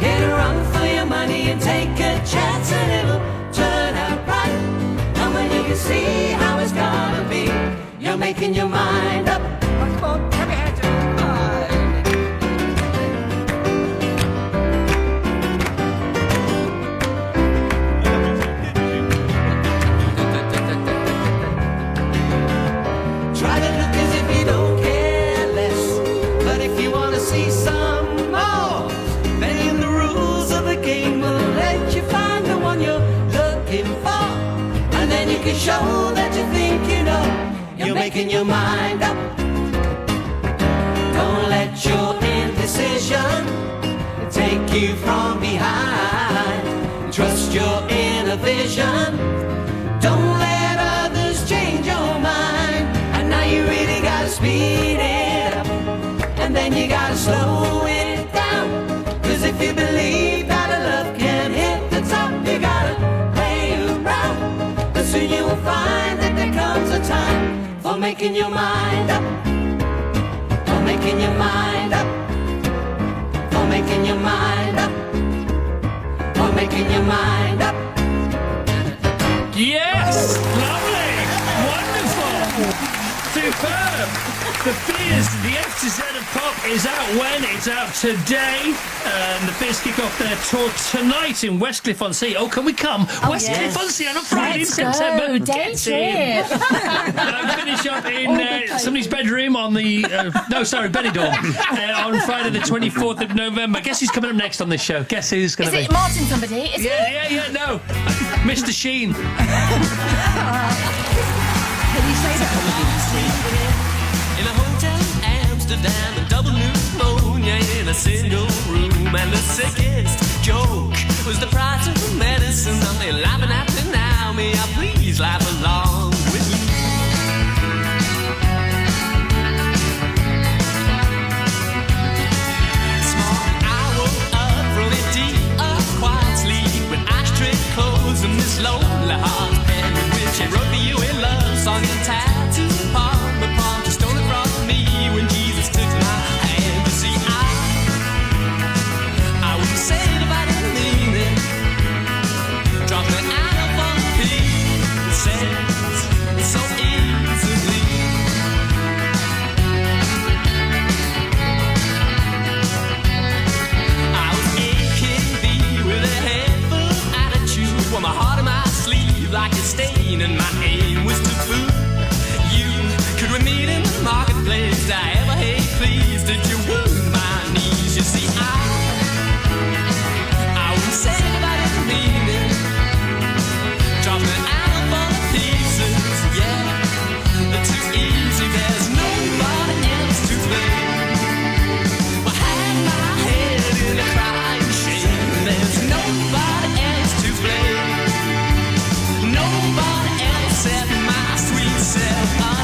Get a run for your money and take a chance, and it'll turn out right. And when you can see how it's gonna be, you're making your mind up. Come on, come here. Show that you think you know, you're making your mind up. Don't let your indecision take you from behind. Trust your inner vision. Don't let others change your mind. And now you really gotta speed it up, and then you gotta slow it down. 'Cause if you believe that a love can hit the top, you gotta play around. Soon you will find that there comes a time for making your mind up. For making your mind up. For making your mind up. For making your mind up. Yes! Lovely! Wonderful! Superb! The Fizz, the F to Z of pop, is out when? It's out today. And the Fizz kick off their tour tonight in Westcliff-on-Sea. Oh, can we come? Westcliff-on-Sea on a Friday in September. Day Get in. Finish up in somebody's bedroom on the... Benidorm. On Friday the 24th of November. Guess who's coming up next on this show? Guess who's going to be... Is it Martin somebody? Is it? Yeah, no. Mr. Sheen. Can you say that? In a hotel in Amsterdam, a double pneumonia in a single room, and the sickest joke was the price of the medicine. I'm laughing at me now, may I please laugh along with you? I woke up from a deep, quiet sleep with ashtray clothes and this lonely heart pen with which I wrote you a love song and tattoo upon the palm to stone it from me when Jesus took my hand. You see, I wouldn't say it if I didn't mean it. Drop me out of one piece, says so easily. I was AKB with a head full of attitude, with my heart in my sleeve like a stain, and my aim was to fool you. Could we meet in the marketplace? Did I ever hate please? Did you wound my knees? You see, I wouldn't say if I didn't mean it. Drop me out of pieces, yeah. They're too easy, there's nobody else to blame. I had my head in a crying shame. There's nobody else to blame. Nobody else set my sweet self up.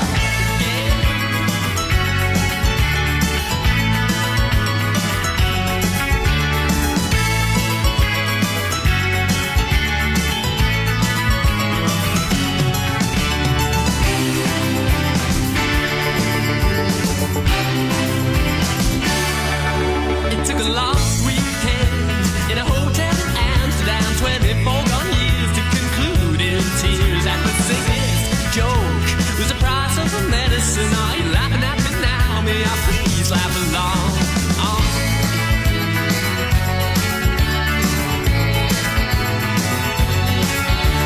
It took a long weekend in a hotel in Amsterdam, 24 gone years to conclude in tears. And the sickest joke was the price of the medicine. Are you laughing at me now? May I please laugh along?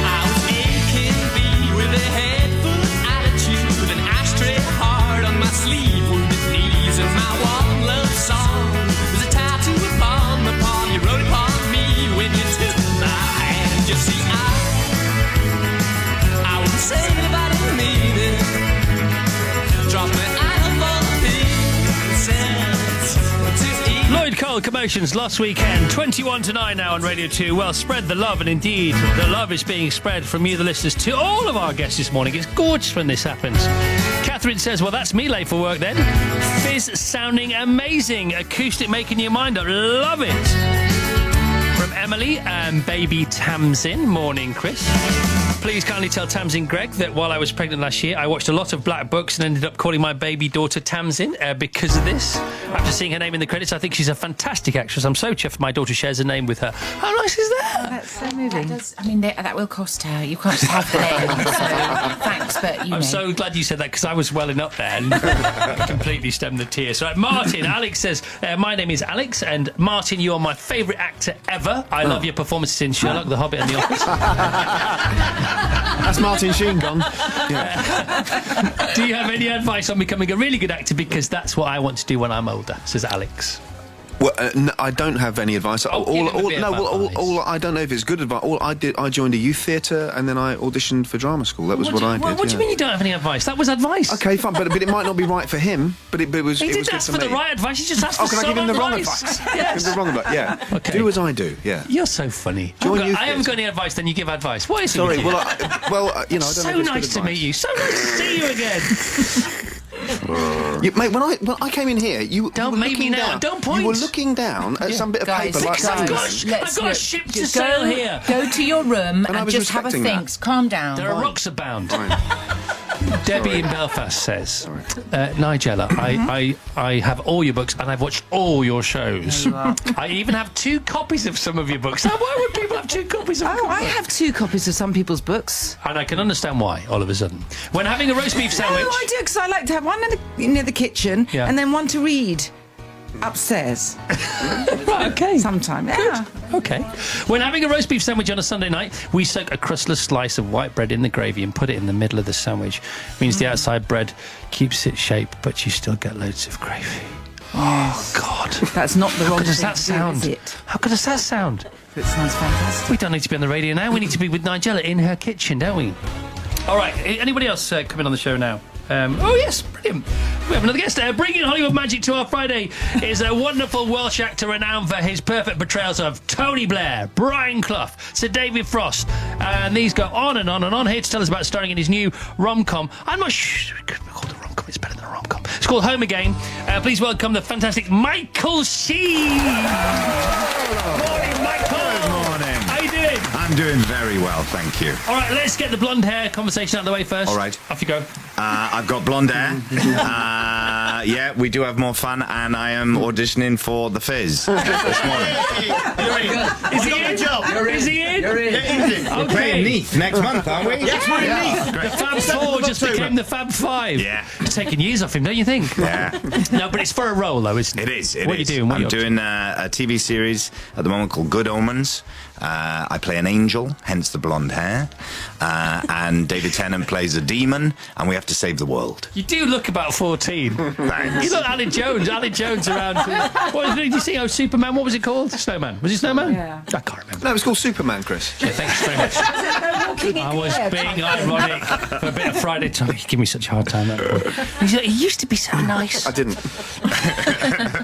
I was AKB with a head full of attitude, an ashtray hard on my sleeve, wounded knees, and my one love song was a tattoo upon my palm. You wrote upon me when you took my hand. You see, I wouldn't say it if I didn't mean it. Drop me out of all pieces to eat. Lloyd Cole, Commotions, last weekend, 21 to 9 now on Radio 2. Well, spread the love, and indeed, the love is being spread from you, the listeners, to all of our guests this morning. It's gorgeous when this happens. Catherine says, well, that's me late for work then. Fizz sounding amazing. Acoustic making your mind up. Love it. From Emily and baby Tamsin. Morning, Chris. Please kindly tell Tamsin Gregg that while I was pregnant last year, I watched a lot of Black Books and ended up calling my baby daughter Tamsin because of this. After seeing her name in the credits, I think she's a fantastic actress. I'm so chuffed my daughter shares a name with her. How nice is that? Oh, that's so moving. That will cost her. You can't just have the name. So, thanks, but I'm so glad you said that because I was welling up there and completely stemmed the tears. Right, Martin, Alex says, my name is Alex, and Martin, you are my favourite actor ever. I love your performances in Sherlock, The Hobbit and The Office. That's Martin Sheen gone. Yeah. Do you have any advice on becoming a really good actor? Because that's what I want to do when I'm older, says Alex. Well, no, I don't have any advice. I don't know if it's good advice. I joined a youth theatre and then I auditioned for drama school. That was what I did. What do you mean you don't have any advice? That was advice. Okay, fine, but it might not be right for him. But it was. He it was didn't ask for the right advice. He just asked for can some I give him the wrong advice. advice? Yes. Give him the wrong advice. Yeah. Okay. Do as I do. Yeah. You're so funny. I haven't got any advice. Then you give advice. What is it? Sorry. Well, I don't know. So If it's nice good to meet you. So nice to see you again. Mate, when I came in here, you don't were make me now. Down, don't point. You were looking down at some bit of paper like that. I've got a ship to sail here. Go to your room And I and was just have a respecting think. that. Calm down. There are rocks abound. Debbie in Belfast says, Nigella, I have all your books and I've watched all your shows. There you are. I even have 2 copies of some of your books. Now, why would people have 2 copies of Oh, I have 2 copies of some people's books. And I can understand why, all of a sudden. When having a roast beef sandwich... No, I do, because I like to have one near the kitchen Yeah. and then one to read upstairs. Right, okay. Sometime, yeah. Okay. When having a roast beef sandwich on a Sunday night, we soak a crustless slice of white bread in the gravy and put it in the middle of the sandwich. Means the outside bread keeps its shape, but you still get loads of gravy. Oh, God. That's not the wrong How does thing that to sound? do, is it? How does that sound? It sounds fantastic. We don't need to be on the radio now. We need to be with Nigella in her kitchen, don't we? All right. Anybody else coming on the show now? Oh, yes. Brilliant. We have another guest. Bringing Hollywood magic to our Friday is a wonderful Welsh actor renowned for his perfect portrayals of Tony Blair, Brian Clough, Sir David Frost. And these go on and on and on. Here to tell us about starring in his new rom-com. I'm not sure it could be called a rom-com. It's better than a rom-com. It's called Home Again. Please welcome the fantastic Michael Sheen. Morning, Michael. Good morning. How you doing? I'm doing very well, thank you. All right, let's get the blonde hair conversation out of the way first. All right. Off you go. I've got blonde hair. Yeah, we do have more fun, and I am auditioning for The Fizz this morning. Is he in? Is he in? We're playing Neath next month, aren't we? Yes, we're in Neath. The Fab Four just became the Fab Five. Yeah. It's taking years off him, don't you think? Yeah. No, but it's for a role, though, isn't it? It is. What are you doing? I'm doing a TV series at the moment called Good Omens. I play an angel, hence the blonde hair. And David Tennant plays a demon, and we have to save the world. You do look about 14. Thanks. You look Alan Jones. Alan Jones around. What did you see? Oh, Superman. What was it called? Snowman. Was it Snowman? Yeah. I can't remember. No, it was called Superman, Chris. Yeah, thanks very much. I was being ironic for a bit of Friday time. You give me such a hard time. That boy. He used to be so nice. I didn't.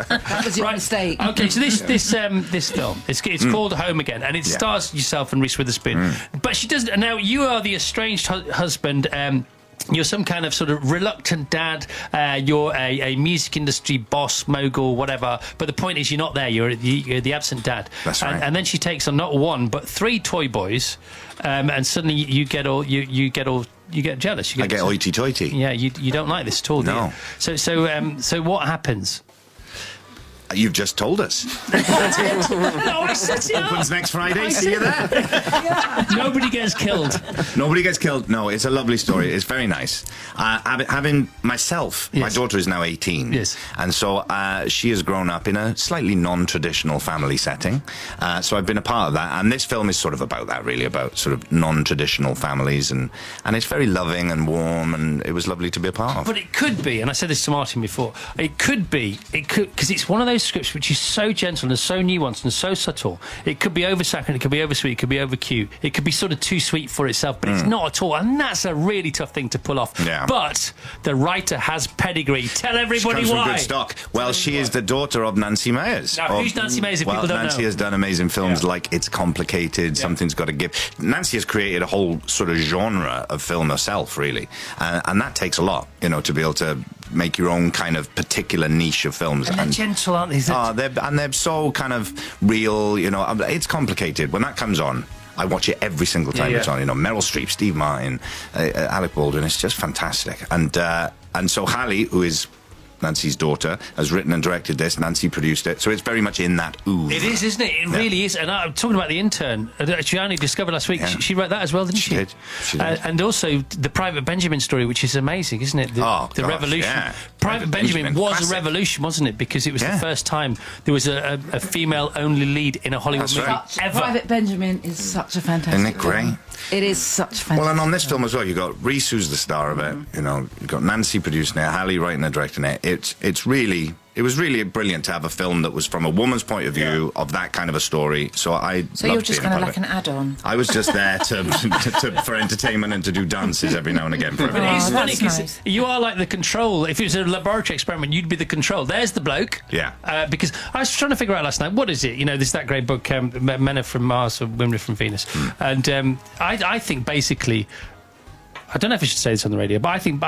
That was your mistake. Okay, so this film, it's called Home Again, and it stars yourself and Reese Witherspoon. But she doesn't. Now you are the estranged husband. You're some kind of sort of reluctant dad. You're a music industry boss, mogul, whatever. But the point is, you're not there. You're the absent dad. That's right. And then she takes on not 1 but 3 toy boys, and suddenly you get jealous. You get I get hoity-toity. Yeah, you don't like this at all, do No. you? So what happens? You've just told us. No, I set it up. Opens next Friday. See you there. Nobody gets killed. Nobody gets killed. No, it's a lovely story. It's very nice. Having myself, my daughter is now 18. Yes. And so she has grown up in a slightly non-traditional family setting. So I've been a part of that. And this film is sort of about that, really, about sort of non-traditional families. And it's very loving and warm, and it was lovely to be a part of. But it could be, and I said this to Martin before, it could, because it's one of those scripts which is so gentle and so nuanced and so subtle. It could be over saccharine, it could be over sweet, it could be over cute, it could be sort of too sweet for itself, but it's not at all, and that's a really tough thing to pull off. Yeah. But the writer has pedigree. Tell everybody She comes why. from good stock. Well, she is the daughter of Nancy Meyers. Now, who's Nancy Meyers if people don't Nancy know? has done amazing films like It's Complicated, Something's Got to Give. Nancy has created a whole sort of genre of film herself, really, and that takes a lot, to be able to make your own kind of particular niche of films. And they're gentle, aren't they? They're so kind of real, It's Complicated. When that comes on, I watch it every single time it's on. Meryl Streep, Steve Martin, Alec Baldwin. It's just fantastic. And so Hallie, who is Nancy's daughter, has written and directed this. Nancy produced it, so it's very much in that oeuvre. It is, isn't it? It really is. And I'm talking about The Intern. She only discovered last week. She wrote that as well, didn't she? She did. And also the Private Benjamin story, which is amazing, isn't it? The revolution. Yeah. Private Benjamin was classic. a revolution, wasn't it? Because it was the first time there was a female-only lead in a Hollywood movie ever. Private Benjamin is such a fantastic Isn't it great? film. It is such fantastic. Well, and on this film as well, you've got Reese, who's the star of it. You've got Nancy producing it, Hallie writing and directing it. It was really brilliant to have a film that was from a woman's point of view of that kind of a story. So you're just kind of like an add-on. I was just there for entertainment and to do dances every now and again for everyone. It's funny because you are like the control. If it was a laboratory experiment, you'd be the control. There's the bloke. Yeah. Because I was trying to figure out last night, what is it? There's that great book, Men Are From Mars or Women Are From Venus. And I think basically, I don't know if I should say this on the radio, but I think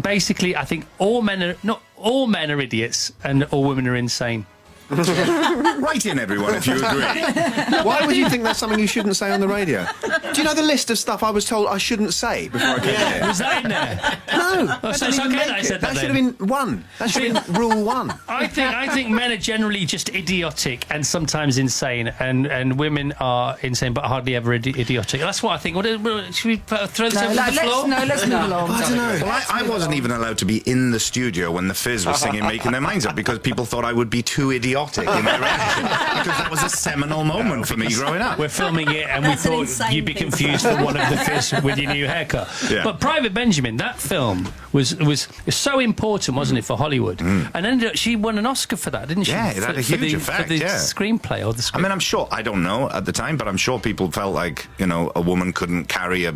basically all men are not all men are idiots and all women are insane. Write in, everyone, if you agree. Why would you think that's something you shouldn't say on the radio? Do you know the list of stuff I was told I shouldn't say before I came here? Was that in there? No. Oh, so I it's didn't okay make that I it. said that should then. have been one. That should have been rule one. I think men are generally just idiotic and sometimes insane, and women are insane but hardly ever idiotic. That's what I think. Should we throw this over the floor? Let's move along. I don't know. Well, I wasn't even allowed to be in the studio when the Fizz was singing Making Their Minds Up because people thought I would be too idiotic in my reaction. Because that was a seminal moment for me growing up. We're filming it and we thought you'd be confused for one of the Fizz with your new haircut. Yeah. But Private Benjamin, that film was so important, wasn't it, for Hollywood? And ended up, she won an Oscar for that, didn't she? Yeah, it had a huge effect, for the yeah. screenplay or the script. I mean, I'm sure, I don't know at the time, but I'm sure people felt like, you know, a woman couldn't carry a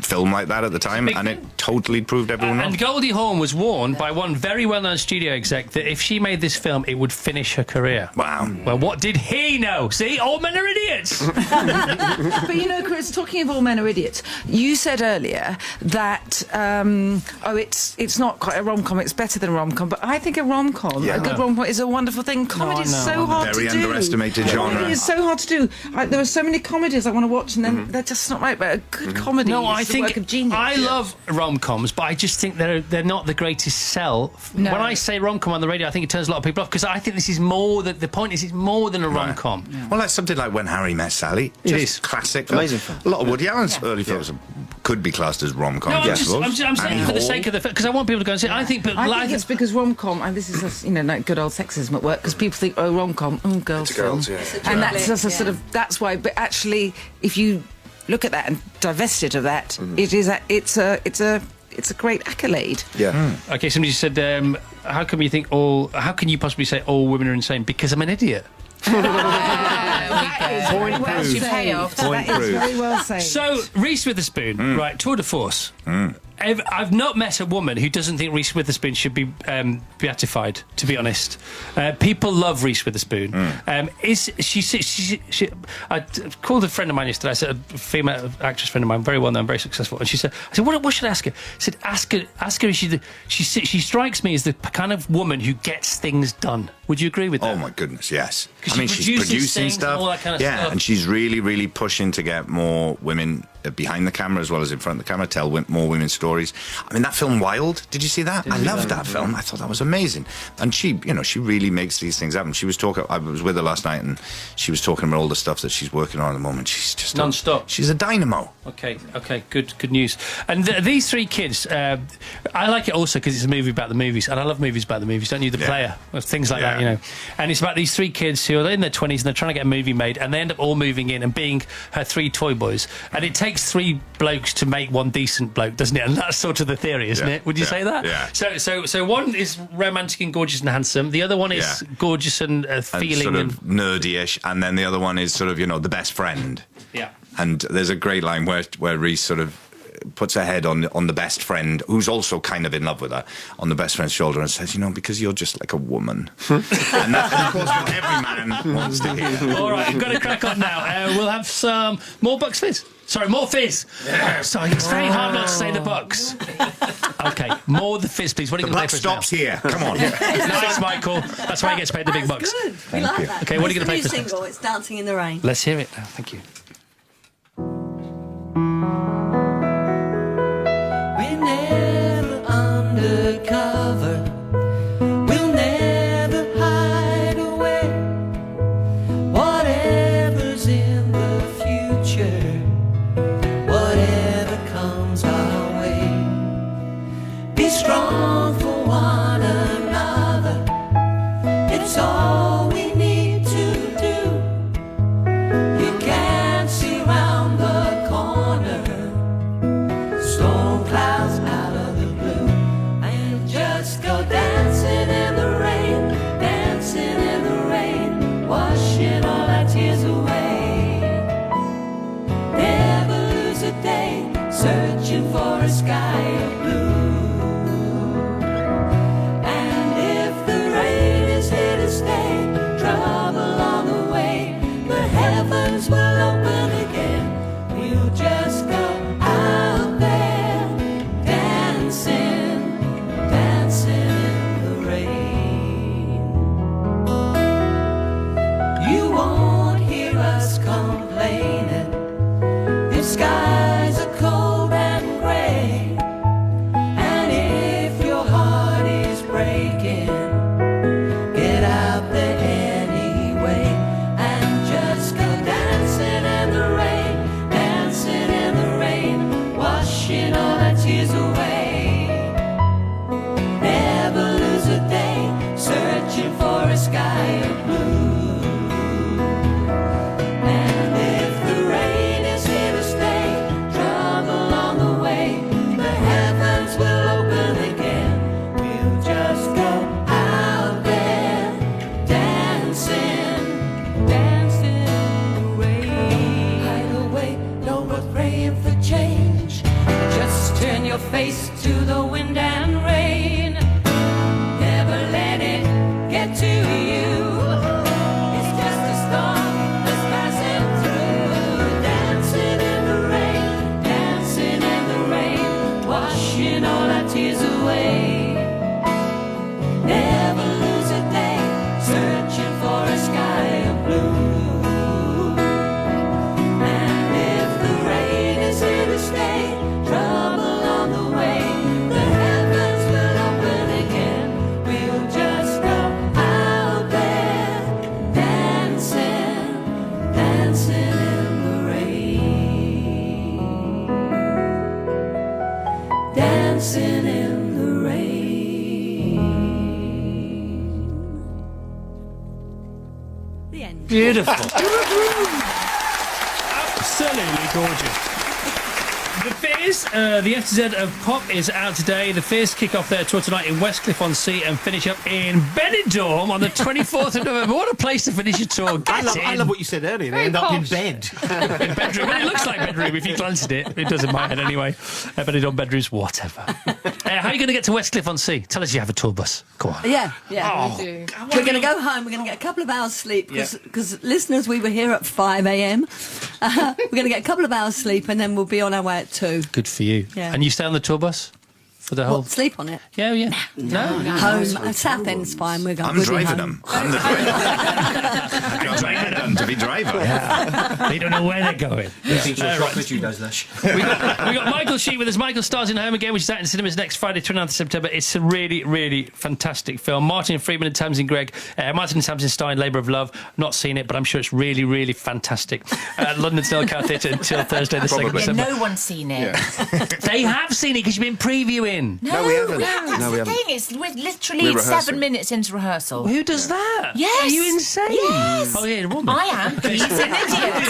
film like that at the time, and it totally proved everyone wrong. And Goldie Hawn was warned by one very well-known studio exec that if she made this film, it would finish her career. Wow. Well, what did he know? See, all men are idiots. But you know, Chris, talking of all men are idiots, you said earlier that it's not quite a rom-com, it's better than a rom-com, but I think a rom-com, a good rom-com is a wonderful thing. Comedy is so hard Very to do. underestimated genre. It is so hard to do. There are so many comedies I want to watch and then they're just not right, but a good comedy No, I is the think work of genius. I love rom-coms, but I just think they're not the greatest sell. No. When I say rom-com on the radio, I think it turns a lot of people off because I think this is more that the point is it's more than a rom-com. Well, that's something like When Harry Met Sally. It Just is. classic. Amazing film. A lot of Woody Allen's early films could be classed as rom-coms, No, I suppose. I'm saying Annie for the Hall. sake of the because I want people to go and say. I think it's because rom-com, and this is like good old sexism at work, because people think, oh, rom-com, girls' film, and that's just a sort of that's why. But actually, if you look at that and divest it of that, it's a great accolade. Yeah. Okay, somebody said, how can you possibly say all women are insane? Because I'm an idiot. Point proved. That is very well said. So, Reese Witherspoon, right, tour de force. I've not met a woman who doesn't think Reese Witherspoon should be beatified, to be honest. People love Reese Witherspoon. I called a friend of mine yesterday. I said, a female actress friend of mine, very well known, very successful. And she said, what should I ask her? I said, ask her if she strikes me as the kind of woman who gets things done. Would you agree with that? Oh, my goodness, yes. 'Cause I mean, she she's produces producing things and stuff. all that kind of stuff. And she's really, really pushing to get more women behind the camera as well as in front of the camera, tell more women's stories. I mean, that film Wild, did you see that? I loved that film. I thought that was amazing. And she really makes these things happen. She was talking, I was with her last night and she was talking about all the stuff that she's working on at the moment. She's just non-stop. She's a dynamo. Okay, good news. And these three kids, I like it also because it's a movie about the movies, and I love movies about the movies, don't you? The Player, things like that, you know. And it's about these three kids who are in their 20s and they're trying to get a movie made, and they end up all moving in and being her three toy boys. And it takes three blokes to make one decent bloke, doesn't it? And that's sort of the theory, isn't it? Would you say that? Yeah. So one is romantic and gorgeous and handsome. The other one is gorgeous and feeling and sort of nerdy-ish, and then the other one is sort of, the best friend. Yeah. And there's a great line where Reese sort of puts her head on the best friend, who's also kind of in love with her, on the best friend's shoulder and says, because you're just like a woman. And that's, of course, what every man wants to hear. All right, I've got to crack on now. We'll have some more Bucks Fizz. Sorry, more Fizz. Yeah. Sorry, it's very hard not to say the Bucks. Okay, more the Fizz, please. What are you going to play for us stops here. Come on. Nice, Michael. That's why he gets paid the big bucks. Good. We like that. Okay, what are you going to play It's for the us? new single, it's Dancing in the Rain. Let's hear it now. Thank you. We're never undercover. We'll never hide away. Whatever's in the future, whatever comes our way. Be strong for one another. It's all we need to do. You can't see round the corner. Storm clouds out of the blue, and just go dancing in the rain, dancing in the rain, washing all our tears away. Never lose a day, searching for a sky of blue. And if the rain is here to stay, trouble on the way, the heavens will open again. We'll just go out there, dancing, dancing in the rain. dancing in the rain. Beautiful. Absolutely gorgeous. The Fizz, the FZ of Pop is out today. The Fizz kick off their tour tonight in Westcliff-on-Sea and finish up in Benidorm on the 24th of November. What a place to finish your tour. I love what you said earlier. They end up in bed. In bedroom. Well, it looks like bedroom if you glance at it. It does in my head anyway. Benidorm bedrooms, whatever. How are you going to get to Westcliff-on-Sea? Tell us you have a tour bus. Go on. Yeah. Oh. We do. We're going to go home. We're going to get a couple of hours sleep because listeners, we were here at 5 a.m. We're going to get a couple of hours sleep and then we'll be on our way at 2. Good for you. Yeah. And you stay on the tour bus for the whole... What, sleep on it? Yeah, yeah. No. Home. South-End's fine. We're going. I'm driving them. I'm the driver. I'm driving them to be driver. Yeah. They don't know where they're going. You think you're chocolate, you does, Lush. we got Michael Sheen with us. Michael stars in Home Again, which is out in cinemas next Friday, 29th of September. It's a really, really fantastic film. Martin Freeman and Tamsin Greig. Martin and Tamsin star in Labour of Love. Not seen it, but I'm sure it's really, really fantastic. London Snellcow Theatre until Thursday, the 2nd of December. No one's seen it. They have seen it because you've been previewing. No, we haven't. That's the thing. We're literally 7 minutes into rehearsal. Who does that? Yes. Are you insane? Yes. Oh, yeah, woman. I am. He's an idiot.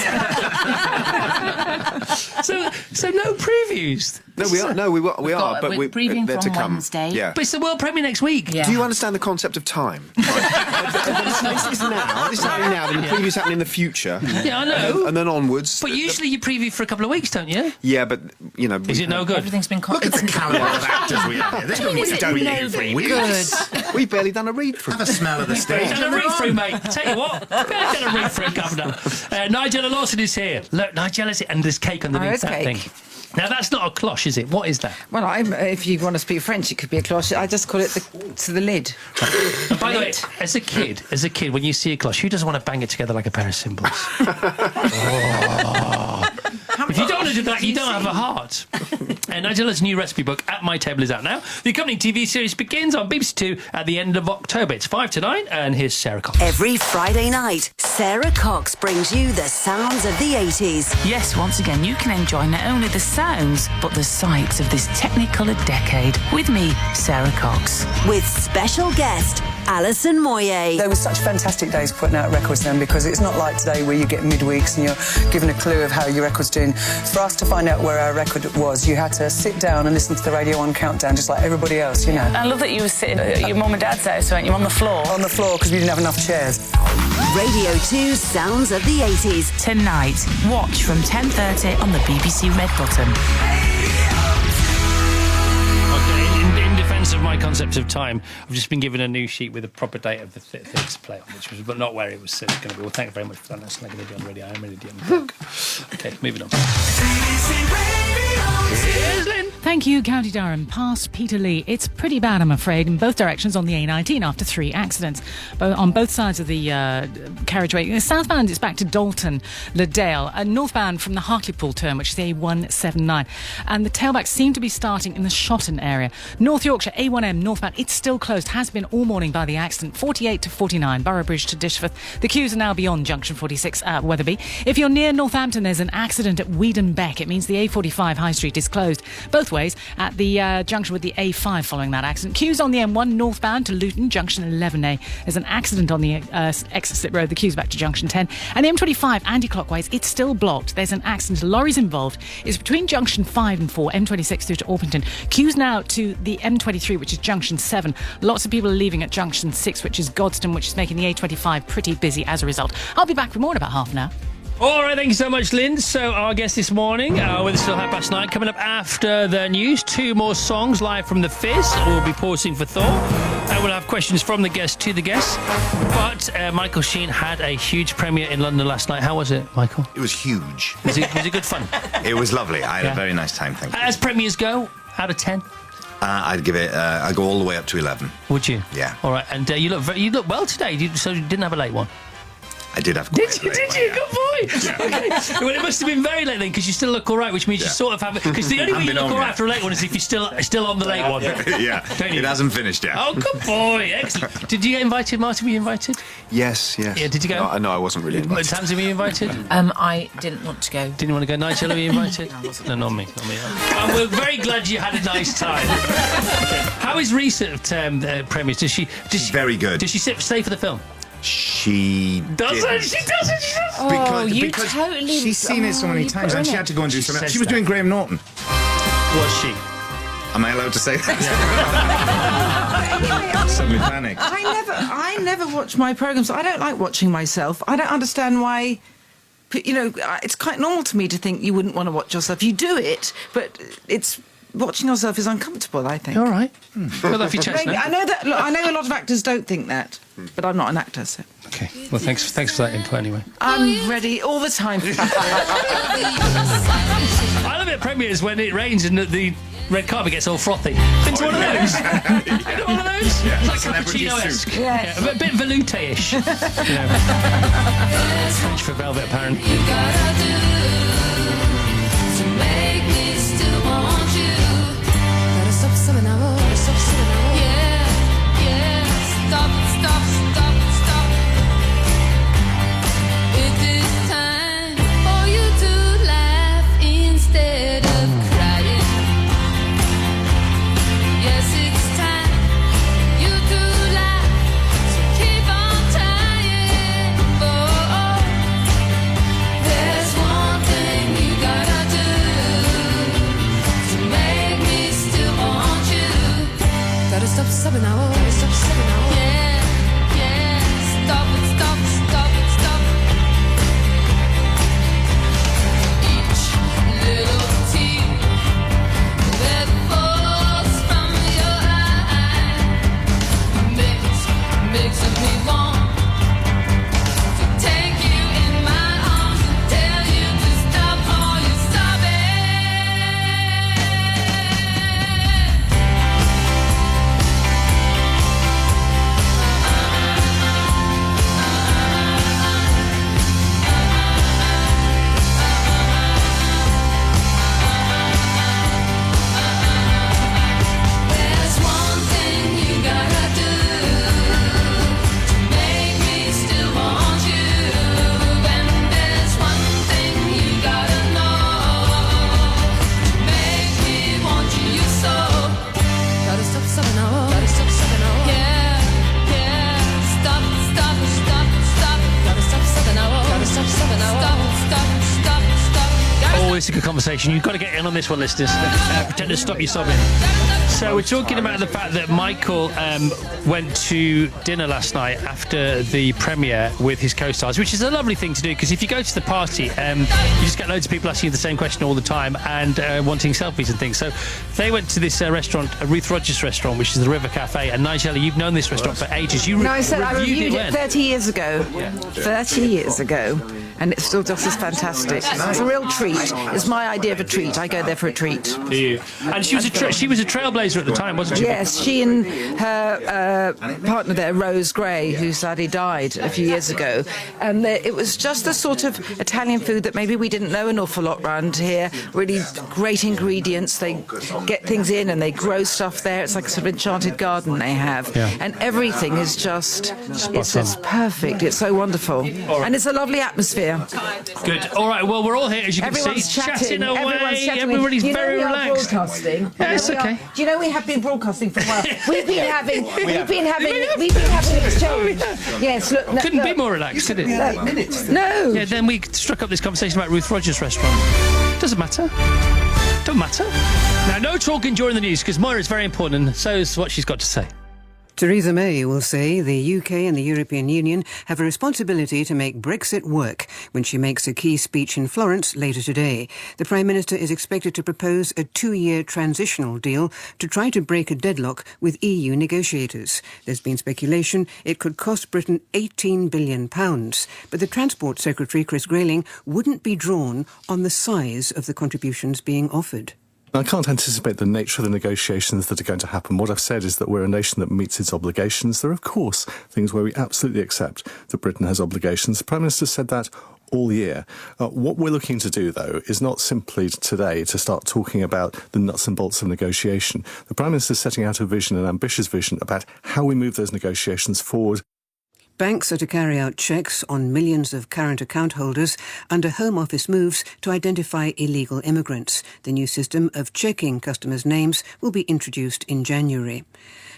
So no previews. No, we are. No, we are. But we're previewing they're from to come. Wednesday. Yeah. But it's the world premiere next week. Yeah. Do you understand the concept of time? This is now. This is happening now. Then the preview's happening in the future. Yeah, I know. And then onwards. But usually you preview for a couple of weeks, don't you? Yeah, but you know. Is it no good? Everything's been Look at the calibre of actors we have here. They've been doing for weeks. We've barely done a read through. Have a smell of the stage. We've done a read through, mate. Tell you what, we've done a read through, Governor. Nigella Lawson is here. Look, Nigella's and there's cake underneath it's that cake. thing. Now that's not a cloche, is it? What is that? Well, if you want to speak French, it could be a cloche. I just call it the lid. And by the way, as a kid, when you see a cloche, who doesn't want to bang it together like a pair of cymbals? Oh. If you don't want to do that, you don't have a heart. Nigella's new recipe book, At My Table, is out now. The accompanying TV series begins on BBC Two at the end of October. It's 5 to 9, and here's Sarah Cox. Every Friday night, Sarah Cox brings you the sounds of the 80s. Yes, once again, you can enjoy not only the sounds, but the sights of this Technicolor decade. With me, Sarah Cox. With special guest, Alison Moyet. There were such fantastic days putting out records then, because it's not like today where you get midweeks and you're given a clue of how your record's doing. For us to find out where our record was, you had to sit down and listen to the Radio 1 countdown just like everybody else, you know. I love that you were sitting at your mum and dad's house, weren't you, on the floor? On the floor, because we didn't have enough chairs. Radio 2 Sounds of the 80s. Tonight, watch from 10:30 on the BBC Red Button. Okay, in defence of my concept of time, I've just been given a new sheet with a proper date of the things to play on, which was but not where it was going to be. Well, thank you very much for that. That's not going to be on radio. I am an idiot. Okay, moving on. Here's Lynn. Thank you, County Durham. Past Peterlee. It's pretty bad, I'm afraid, in both directions on the A19 after 3 accidents. On both sides of the carriageway. Southbound, it's back to Dalton, Liddale. Northbound from the Hartlepool turn, which is the A179. And the tailbacks seem to be starting in the Shotton area. North Yorkshire, A1M northbound, it's still closed. Has been all morning by the accident. 48 to 49, Boroughbridge to Dishforth. The queues are now beyond junction 46 at Wetherby. If you're near Northampton, there's an accident at Weedon Beck. It means the A45 High Street is closed both ways at the junction with the A5 following that accident. Queues on the M1 northbound to Luton, junction 11A. There's an accident on the exit slip road. The queue's back to junction 10. And the M25 anti-clockwise, it's still blocked. There's an accident. Lorries involved. It's between junction 5 and 4, M26 through to Orpington. Queues now to the M23, which is junction 7. Lots of people are leaving at junction 6, which is Godstone, which is making the A25 pretty busy as a result. I'll be back with more in about half an hour. All right, thank you so much, Lynn. So our guest this morning, with us till 9:30, coming up after the news, 2 more songs live from the Fizz. We'll be pausing for thought, and we'll have questions from the guest to the guest. But Michael Sheen had a huge premiere in London last night. How was it, Michael? It was huge. Was it good fun? It was lovely. I had a very nice time, thank you. As premieres go, out of 10? I'd give it. I'd go all the way up to 11. Would you? Yeah. All right, and you look well today. So you didn't have a late one. I did have quite Did you? Good boy. Okay. Well, it must have been very late then, because you still look all right, which means you sort of have it. Because the only way you look all right after a late one is if you're still on the late one. Yeah, Don't you? it hasn't finished yet. Oh, good boy. Excellent. Did you get invited, Martin? Were you invited? Yes. Yeah, did you go? No, I wasn't really invited. Tamsin, were you invited? I didn't want to go. Didn't want to go. Nigel, were you invited? No, not me. We're very glad you had a nice time. How is recent premieres? Does she very good. Does she stay for the film? She doesn't. She doesn't. Oh, you because totally. she's seen it so many times, and she had to go and do something. She was doing Graham Norton. Was she? Am I allowed to say that? Suddenly panicked. I never watch my programmes. I don't like watching myself. I don't understand why. You know, it's quite normal to me to think you wouldn't want to watch yourself. You do it, but it's. Watching yourself is uncomfortable, I think. All right. Well, off your chest, I know that. Look, I know a lot of actors don't think that, but I'm not an actor, so. Okay. Well, thanks for that info anyway. I'm ready all the time. I love it at premieres when it rains and the red carpet gets all frothy. Been to one of those? Been to one of those? Yeah, It's like celebrity cappuccino-esque. soup. Yes. Yeah, a bit veloute-ish. French for velvet, apparently. Always a good conversation. You've got to get in on this one, listeners. Pretend to stop you sobbing. So we're talking about the fact that Michael went to dinner last night after the premiere with his co-stars, which is a lovely thing to do, because if you go to the party, you just get loads of people asking you the same question all the time and wanting selfies and things. So they went to this restaurant, a Ruth Rogers restaurant, which is the River Cafe. And Nigella, you've known this restaurant for ages. No, I said I reviewed when? it 30 years ago. 30 years ago. And it's still just as fantastic. It's a real treat. It's my idea of a treat. I go there for a treat. Do you? And she was a trailblazer at the time, wasn't she? Yes, she and her partner there, Rose Gray, who sadly died a few years ago. And it was just the sort of Italian food that maybe we didn't know an awful lot around here. Really great ingredients. They get things in and they grow stuff there. It's like a sort of enchanted garden they have. Yeah. And everything is just, it's perfect. It's so wonderful. And it's a lovely atmosphere. Good. All right. Well, we're all here, as you can Everyone's see, chatting away. Everyone's chatting. Everybody's You know very we are relaxed. broadcasting. Yeah, it's okay. Do you know we have been broadcasting for a while? We've been having exchange. Yes, look. Couldn't be more relaxed, could it? No. Yeah. Then we struck up this conversation about Ruth Rogers' restaurant. Doesn't matter. Don't matter. Now, no talking during the news, because Moira's very important, and so is what she's got to say. Theresa May will say the UK and the European Union have a responsibility to make Brexit work when she makes a key speech in Florence later today. The Prime Minister is expected to propose a 2-year transitional deal to try to break a deadlock with EU negotiators. There's been speculation it could cost Britain £18 billion, but the Transport Secretary, Chris Grayling, wouldn't be drawn on the size of the contributions being offered. I can't anticipate the nature of the negotiations that are going to happen. What I've said is that we're a nation that meets its obligations. There are, of course, things where we absolutely accept that Britain has obligations. The Prime Minister said that all year. What we're looking to do, though, is not simply today to start talking about the nuts and bolts of negotiation. The Prime Minister is setting out a vision, an ambitious vision, about how we move those negotiations forward. Banks are to carry out checks on millions of current account holders under Home Office moves to identify illegal immigrants. The new system of checking customers' names will be introduced in January.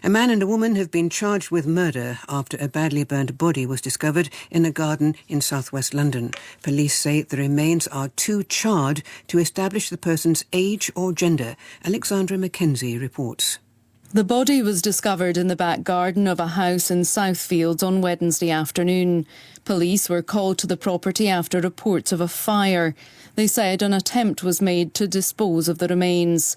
A man and a woman have been charged with murder after a badly burned body was discovered in a garden in southwest London. Police say the remains are too charred to establish the person's age or gender. Alexandra Mackenzie reports. The body was discovered in the back garden of a house in Southfields on Wednesday afternoon. Police were called to the property after reports of a fire. They said an attempt was made to dispose of the remains.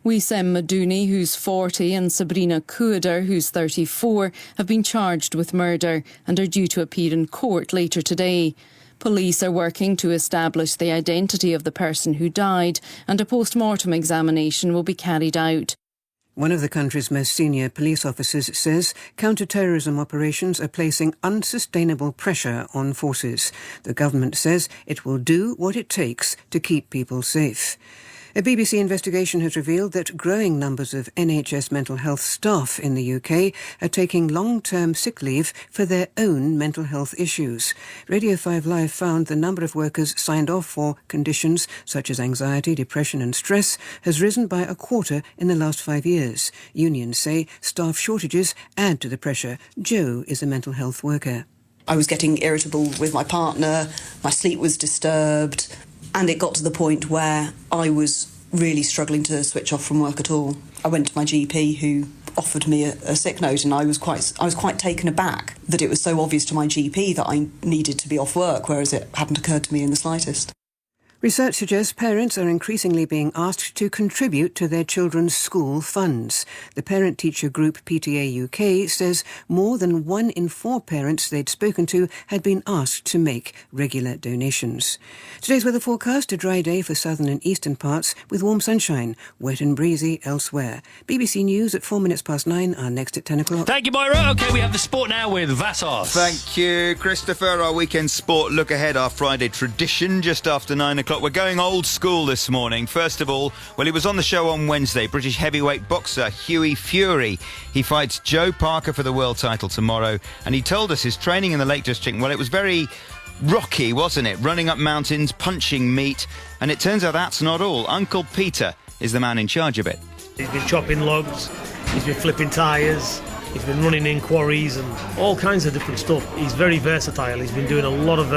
Wissem Madouni, who's 40, and Sabrina Kuader, who's 34, have been charged with murder and are due to appear in court later today. Police are working to establish the identity of the person who died, and a post-mortem examination will be carried out. One of the country's most senior police officers says counter-terrorism operations are placing unsustainable pressure on forces. The government says it will do what it takes to keep people safe. A BBC investigation has revealed that growing numbers of NHS mental health staff in the UK are taking long-term sick leave for their own mental health issues. Radio 5 Live found the number of workers signed off for conditions such as anxiety, depression and stress has risen by a quarter in the last 5 years. Unions say staff shortages add to the pressure. Jo is a mental health worker. I was getting irritable with my partner, my sleep was disturbed, and it got to the point where I was really struggling to switch off from work at all. I went to my GP, who offered me a sick note, and I was quite taken aback that it was so obvious to my GP that I needed to be off work, whereas it hadn't occurred to me in the slightest. Research suggests parents are increasingly being asked to contribute to their children's school funds. The parent-teacher group PTA UK says more than 1 in 4 parents they'd spoken to had been asked to make regular donations. Today's weather forecast, a dry day for southern and eastern parts with warm sunshine, wet and breezy elsewhere. BBC News at 9:04 are next at 10 o'clock. Thank you, Moira. OK, we have the sport now with Vassos. Thank you, Christopher. Our weekend sport look ahead, our Friday tradition just after 9 o'clock. We're going old school this morning. First of all, well, he was on the show on Wednesday. British heavyweight boxer Hughie Fury. He fights Joe Parker for the world title tomorrow, and he told us his training in the Lake District, well, it was very rocky, wasn't it? Running up mountains, punching meat, and it turns out that's not all. Uncle Peter is the man in charge of it. He's been chopping logs, he's been flipping tyres, he's been running in quarries and all kinds of different stuff. He's very versatile. He's been doing a lot of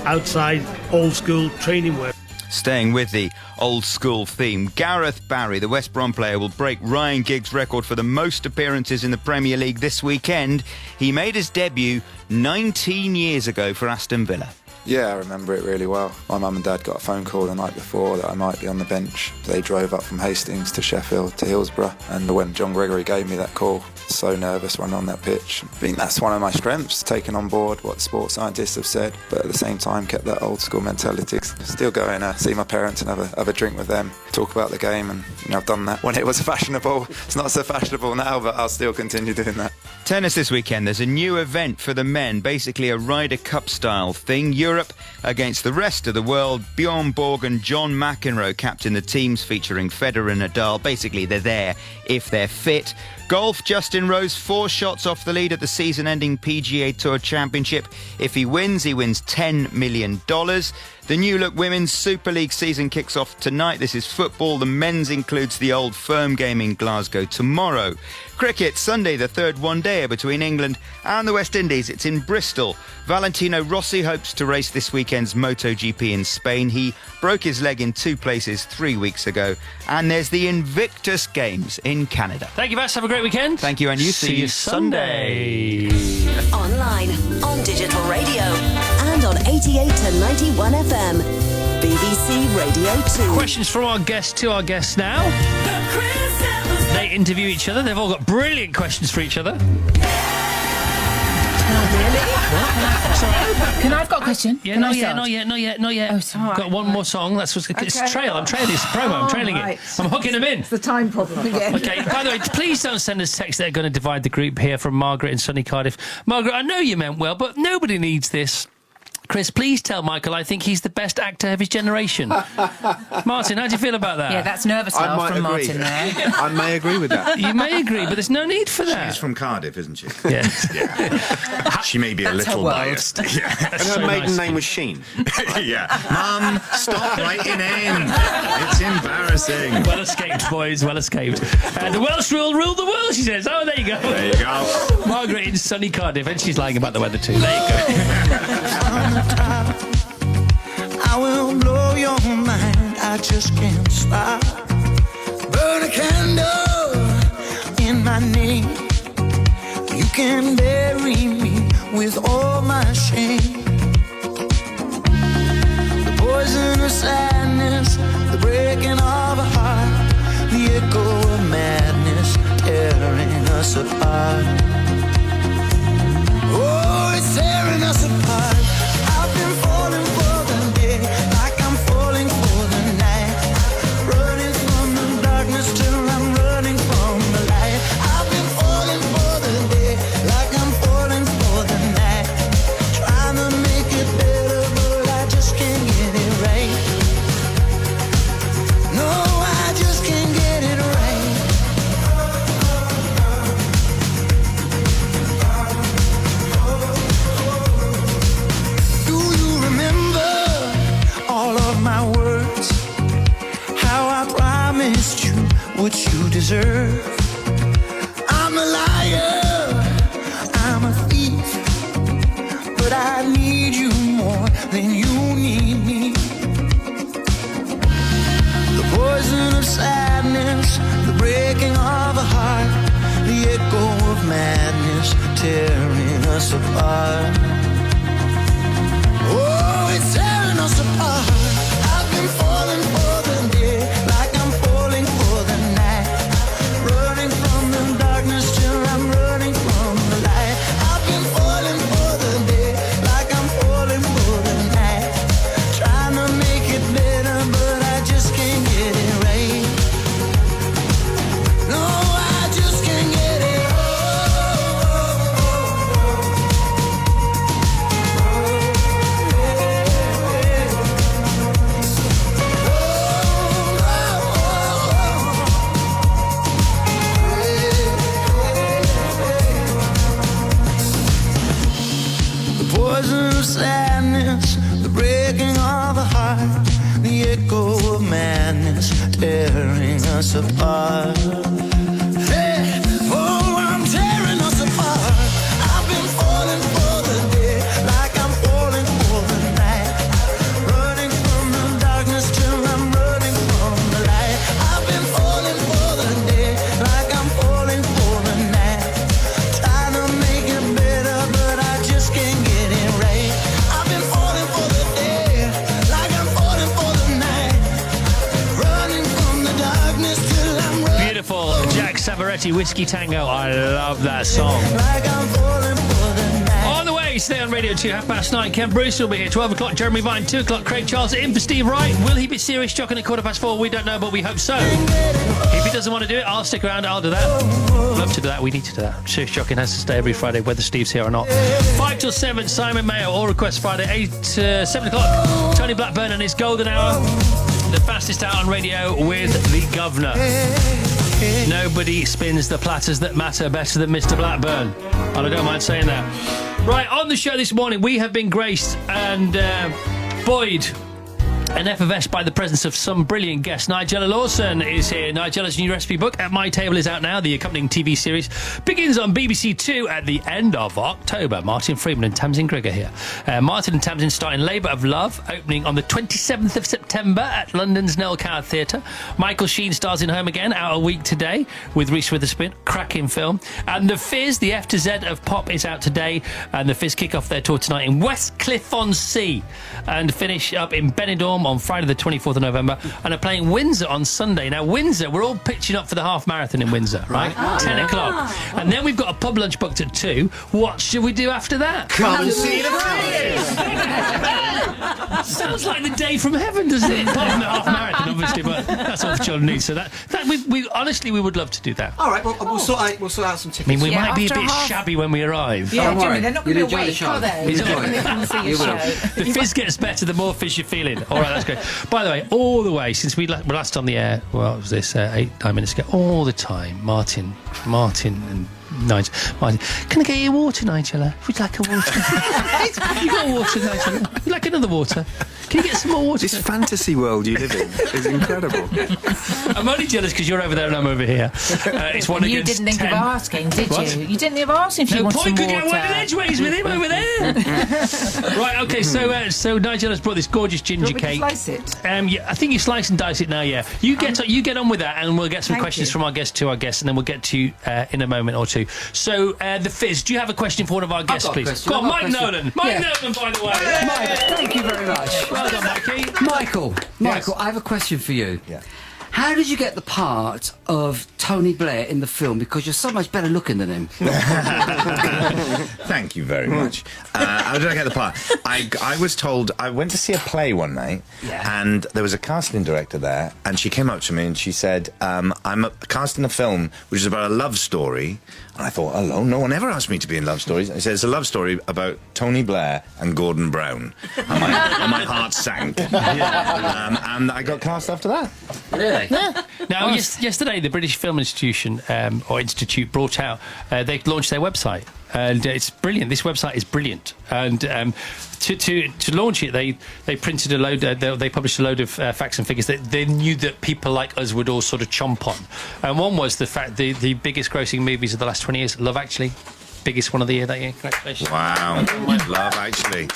outside old school training work. Staying with the old school theme, Gareth Barry, the West Brom player, will break Ryan Giggs' record for the most appearances in the Premier League this weekend. He made his debut 19 years ago for Aston Villa. Yeah, I remember it really well. My mum and dad got a phone call the night before that I might be on the bench. They drove up from Hastings to Sheffield to Hillsborough, and when John Gregory gave me that call, so nervous when on that pitch. I think that's one of my strengths, taking on board what sports scientists have said, but at the same time kept that old school mentality. Still go in, see my parents and have a drink with them, talk about the game, and I've done that when it was fashionable. It's not so fashionable now, but I'll still continue doing that. Tennis this weekend. There's a new event for the men, basically a Ryder Cup style thing. Europe against the rest of the world. Bjorn Borg and John McEnroe captain the teams, featuring Federer and Nadal. Basically, they're there if they're fit. Golf, Justin Rose 4 shots off the lead at the season-ending PGA Tour Championship. If he wins $10 million. The New Look Women's Super League season kicks off tonight. This is football. The men's includes the Old Firm game in Glasgow tomorrow. Cricket, Sunday, the third one-dayer between England and the West Indies. It's in Bristol. Valentino Rossi hopes to race this weekend's MotoGP in Spain. He broke his leg in 2 places 3 weeks ago. And there's the Invictus Games in Canada. Thank you, Vass. Have a great weekend. Thank you, and you see you Sunday. Online, on digital radio, and on 88 to 91 FM. BBC Radio 2. Questions from our guests to our guests now. They interview each other. They've all got brilliant questions for each other. Really? I've got a question? Yeah, Can not I yet, start? not yet. Oh, sorry. Got one more song. That's what's it's Okay. trail. I'm trailing this promo. I'm trailing right. it. I'm hooking them in. It's the time problem again. Okay, by the way, please don't send us texts that are going to divide the group here from Margaret in sunny Cardiff. Margaret, I know you meant well, but nobody needs this. Chris, please tell Michael I think he's the best actor of his generation. Martin, how do you feel about that? Yeah, that's nervous I laugh might from agree. Martin there. I may agree with that. You may agree, but there's no need for that. She's from Cardiff, isn't she? Yeah. She may be a That's her little world. biased. Yeah. And her so maiden nice. name was Sheen. Yeah. Mum, stop writing in. It's embarrassing. Well escaped, boys, well escaped. The Welsh rule the world, she says. Oh, there you go. There you go. Margaret in sunny Cardiff, and she's lying about the weather too. There you go. I will blow your mind, I just can't stop. Burn a candle in my name. You can bury me with all my shame. The poison of sadness, the breaking of a heart, the echo of madness tearing us apart. Oh, it's tearing us apart. I've been falling for the day, like I'm falling for the night. Running from the darkness till I'm running from the light. I've been falling for the day, like I'm falling for the night. Trying to make it better, but I just can't get it right. No, I just can't get it right. Do you remember all of my words? How I promised you what you deserve. I'm a liar, I'm a thief, but I need you more than you need me. The poison of sadness, the breaking of a heart, the echo of madness tearing us apart. Oh, it's tearing us apart. I've been falling for the day, like I'm falling for the night. Running from the darkness till I'm running from the light. I've been falling for the day, like I'm falling for the night. Trying to make it better, but I just can't get it right. No, I just can't get it. The poison of sadness, the breaking of a heart, the echo of madness tearing us apart. Hey, oh, I'm tearing us apart. I've been falling for the day, like I'm falling for the night. Running from the darkness till I'm running from the light. I've been falling for the day, like I'm falling for the night. Trying to make it better, but I just can't get it right. I've been falling for the day, like I'm falling for the night. Running from the darkness till I'm running. Beautiful. Jack Savaretti, Whiskey Tango. I love that song. Like I'm falling for the night. On the way, stay on Radio 2, 9:30. Ken Bruce will be here. 12 o'clock, Jeremy Vine. 2 o'clock, Craig Charles. In for Steve Wright. Will he be serious jocking at 4:15? We don't know, but we hope so. If he doesn't want to do it, I'll stick around. I'll do that. Love to do that. We need to do that. Serious jocking has to stay every Friday, whether Steve's here or not. 5 till 7, Simon Mayo. All requests Friday. 7 o'clock, Tony Blackburn and his Golden Hour. The fastest out on radio with the Governor. Nobody spins the platters that matter better than Mr. Blackburn. And I don't mind saying that. Right, on the show this morning, we have been graced and buoyed and effervesced by the presence of some brilliant guests. Nigella Lawson is here. Nigella's new recipe book, At My Table, is out now. The accompanying TV series begins on BBC Two at the end of October. Martin Freeman and Tamsin Grigg are here. Martin and Tamsin star in Labour of Love, opening on the 27th of September at London's Noel Coward Theatre. Michael Sheen stars in Home Again, out a week today, with Reese Witherspoon. Cracking film. And The Fizz, the F to Z of pop, is out today. And The Fizz kick off their tour tonight in Westcliff-on-Sea and finish up in Benidorm Elm on Friday the 24th of November and are playing Windsor on Sunday. Now, Windsor, we're all pitching up for the half marathon in Windsor, right? 10 o'clock. And then we've got a pub lunch booked at 2. What should we do after that? Come and see the Sounds like the day from heaven, doesn't it? Apart from the half marathon, obviously, but that's all for children need. So that we honestly, we would love to do that. All right, well, we'll sort out some tickets. I mean, we might be a bit shabby when we arrive. Yeah, Jimmy, they're not going to be awake, are they? The fizz gets better the more fizz you're feeling. All right, that's great. By the way, all the way since we were last on the air, well, what was this 8-9 minutes ago? All the time, Martin, and Nigel. Martin, can I get you water, Nigella? Would you like a water? You got water, Nigella? Would you like another water? Can you get some more water? This fantasy world you live in is incredible. I'm only jealous because you're over there and I'm over here. It's one You against didn't think 10. of asking, did What? you? You didn't think of asking if you No wanted point some could water. get away with edgeways with him over there. Right, okay, so Nigel has brought this gorgeous ginger cake. Slice it. Yeah, I think you slice and dice it now, yeah. You get on with that and we'll get some Thank questions you. from our guests to our guests and then we'll get to you in a moment or two. So, the Fizz, do you have a question for one of our guests, got a please? question. Go on, I've Mike got a question. Nolan. Mike Yeah. Nolan, by the way. Mike, thank you very much. Well done, Mikey. Michael, I have a question for you. Yeah. How did you get the part of Tony Blair in the film? Because you're so much better looking than him. Thank you very much. How did I get the part? I was told, I went to see a play one night, and there was a casting director there, and she came up to me and she said, I'm casting a film which is about a love story. And I thought, hello, no one ever asked me to be in love stories. I said, it's a love story about Tony Blair and Gordon Brown. And my heart sank. And I got cast after that. Really? Now, yesterday, the British Film Institution, or Institute, brought out, they launched their website. And it's brilliant. This website is brilliant. And to launch it, they printed a load. They published a load of facts and figures that they knew that people like us would all sort of chomp on. And one was the fact the biggest grossing movies of the last 20 years, Love Actually, biggest one of the year that year. Congratulations! Wow, Love Actually.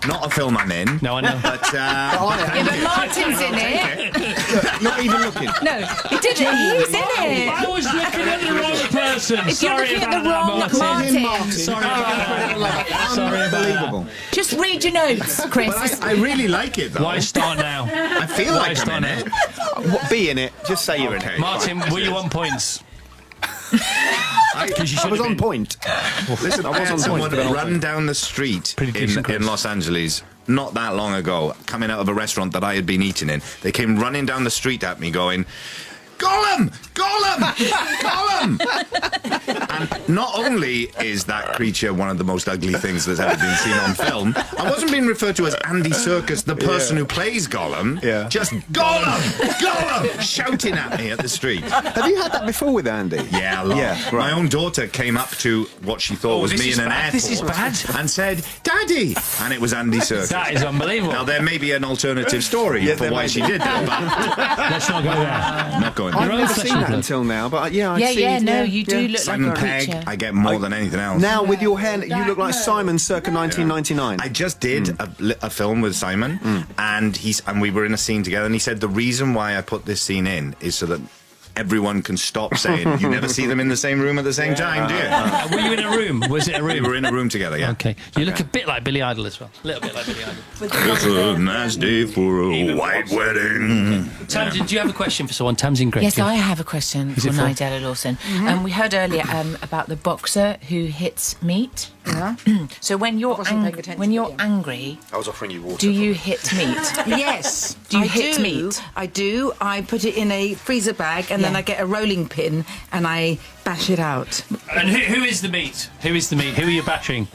Not a film I'm in. No, I know. But, Yeah, but Martin's in it. Not even looking. No, he didn't. He's in it. I was looking at the wrong person. If you're Sorry looking at about the wrong that, Martin. Martin. Sorry about that. Sorry about Unbelievable. Just read your notes, Chris. I really like it, though. Why start now? I feel like I'm in it. Be in it. Just say you're in it. Martin, were you on points? I was on point. Listen, I was on someone point. run down the street in Los Angeles not that long ago, coming out of a restaurant that I had been eating in. They came running down the street at me going, Gollum! Gollum! Gollum! And not only is that creature one of the most ugly things that's ever been seen on film, I wasn't being referred to as Andy Serkis, the person who plays Gollum. Yeah. Just Gollum! Gollum! Shouting at me at the street. Have you had that before with Andy? Yeah, a lot. Yeah, right. My own daughter came up to what she thought was me in an airport. This is bad. And said, Daddy! And it was Andy Serkis. That is unbelievable. Now, there may be an alternative story for why she did that, but Let's not go there. not going I've there. never seen that until now, but I see. You do look Simon like a Pegg, creature. I get more than anything else. Now with your hair, you look like Simon circa 1999. I just did a film with Simon, and we were in a scene together, and he said the reason why I put this scene in is so that everyone can stop saying you never see them in the same room at the same time, do you? Were you in a room? Was it a room? We were in a room together, yeah. Okay. You look a bit like Billy Idol as well. A little bit like Billy Idol. It's a nice day for a white wedding. Tamsin, do you have a question for someone? Tamsin Gregg. Yes, I have a question Who's for it for? Nigella Lawson. We heard earlier about the boxer who hits meat. Yeah. So when you're wasn't paying attention when to you're you. angry, I was offering you water. do you hit meat? Yes. Do you I hit meat? I do. I put it in a freezer bag and then Yeah. I get a rolling pin and I bash it out. And who is the meat? Who is the meat? Who are you bashing?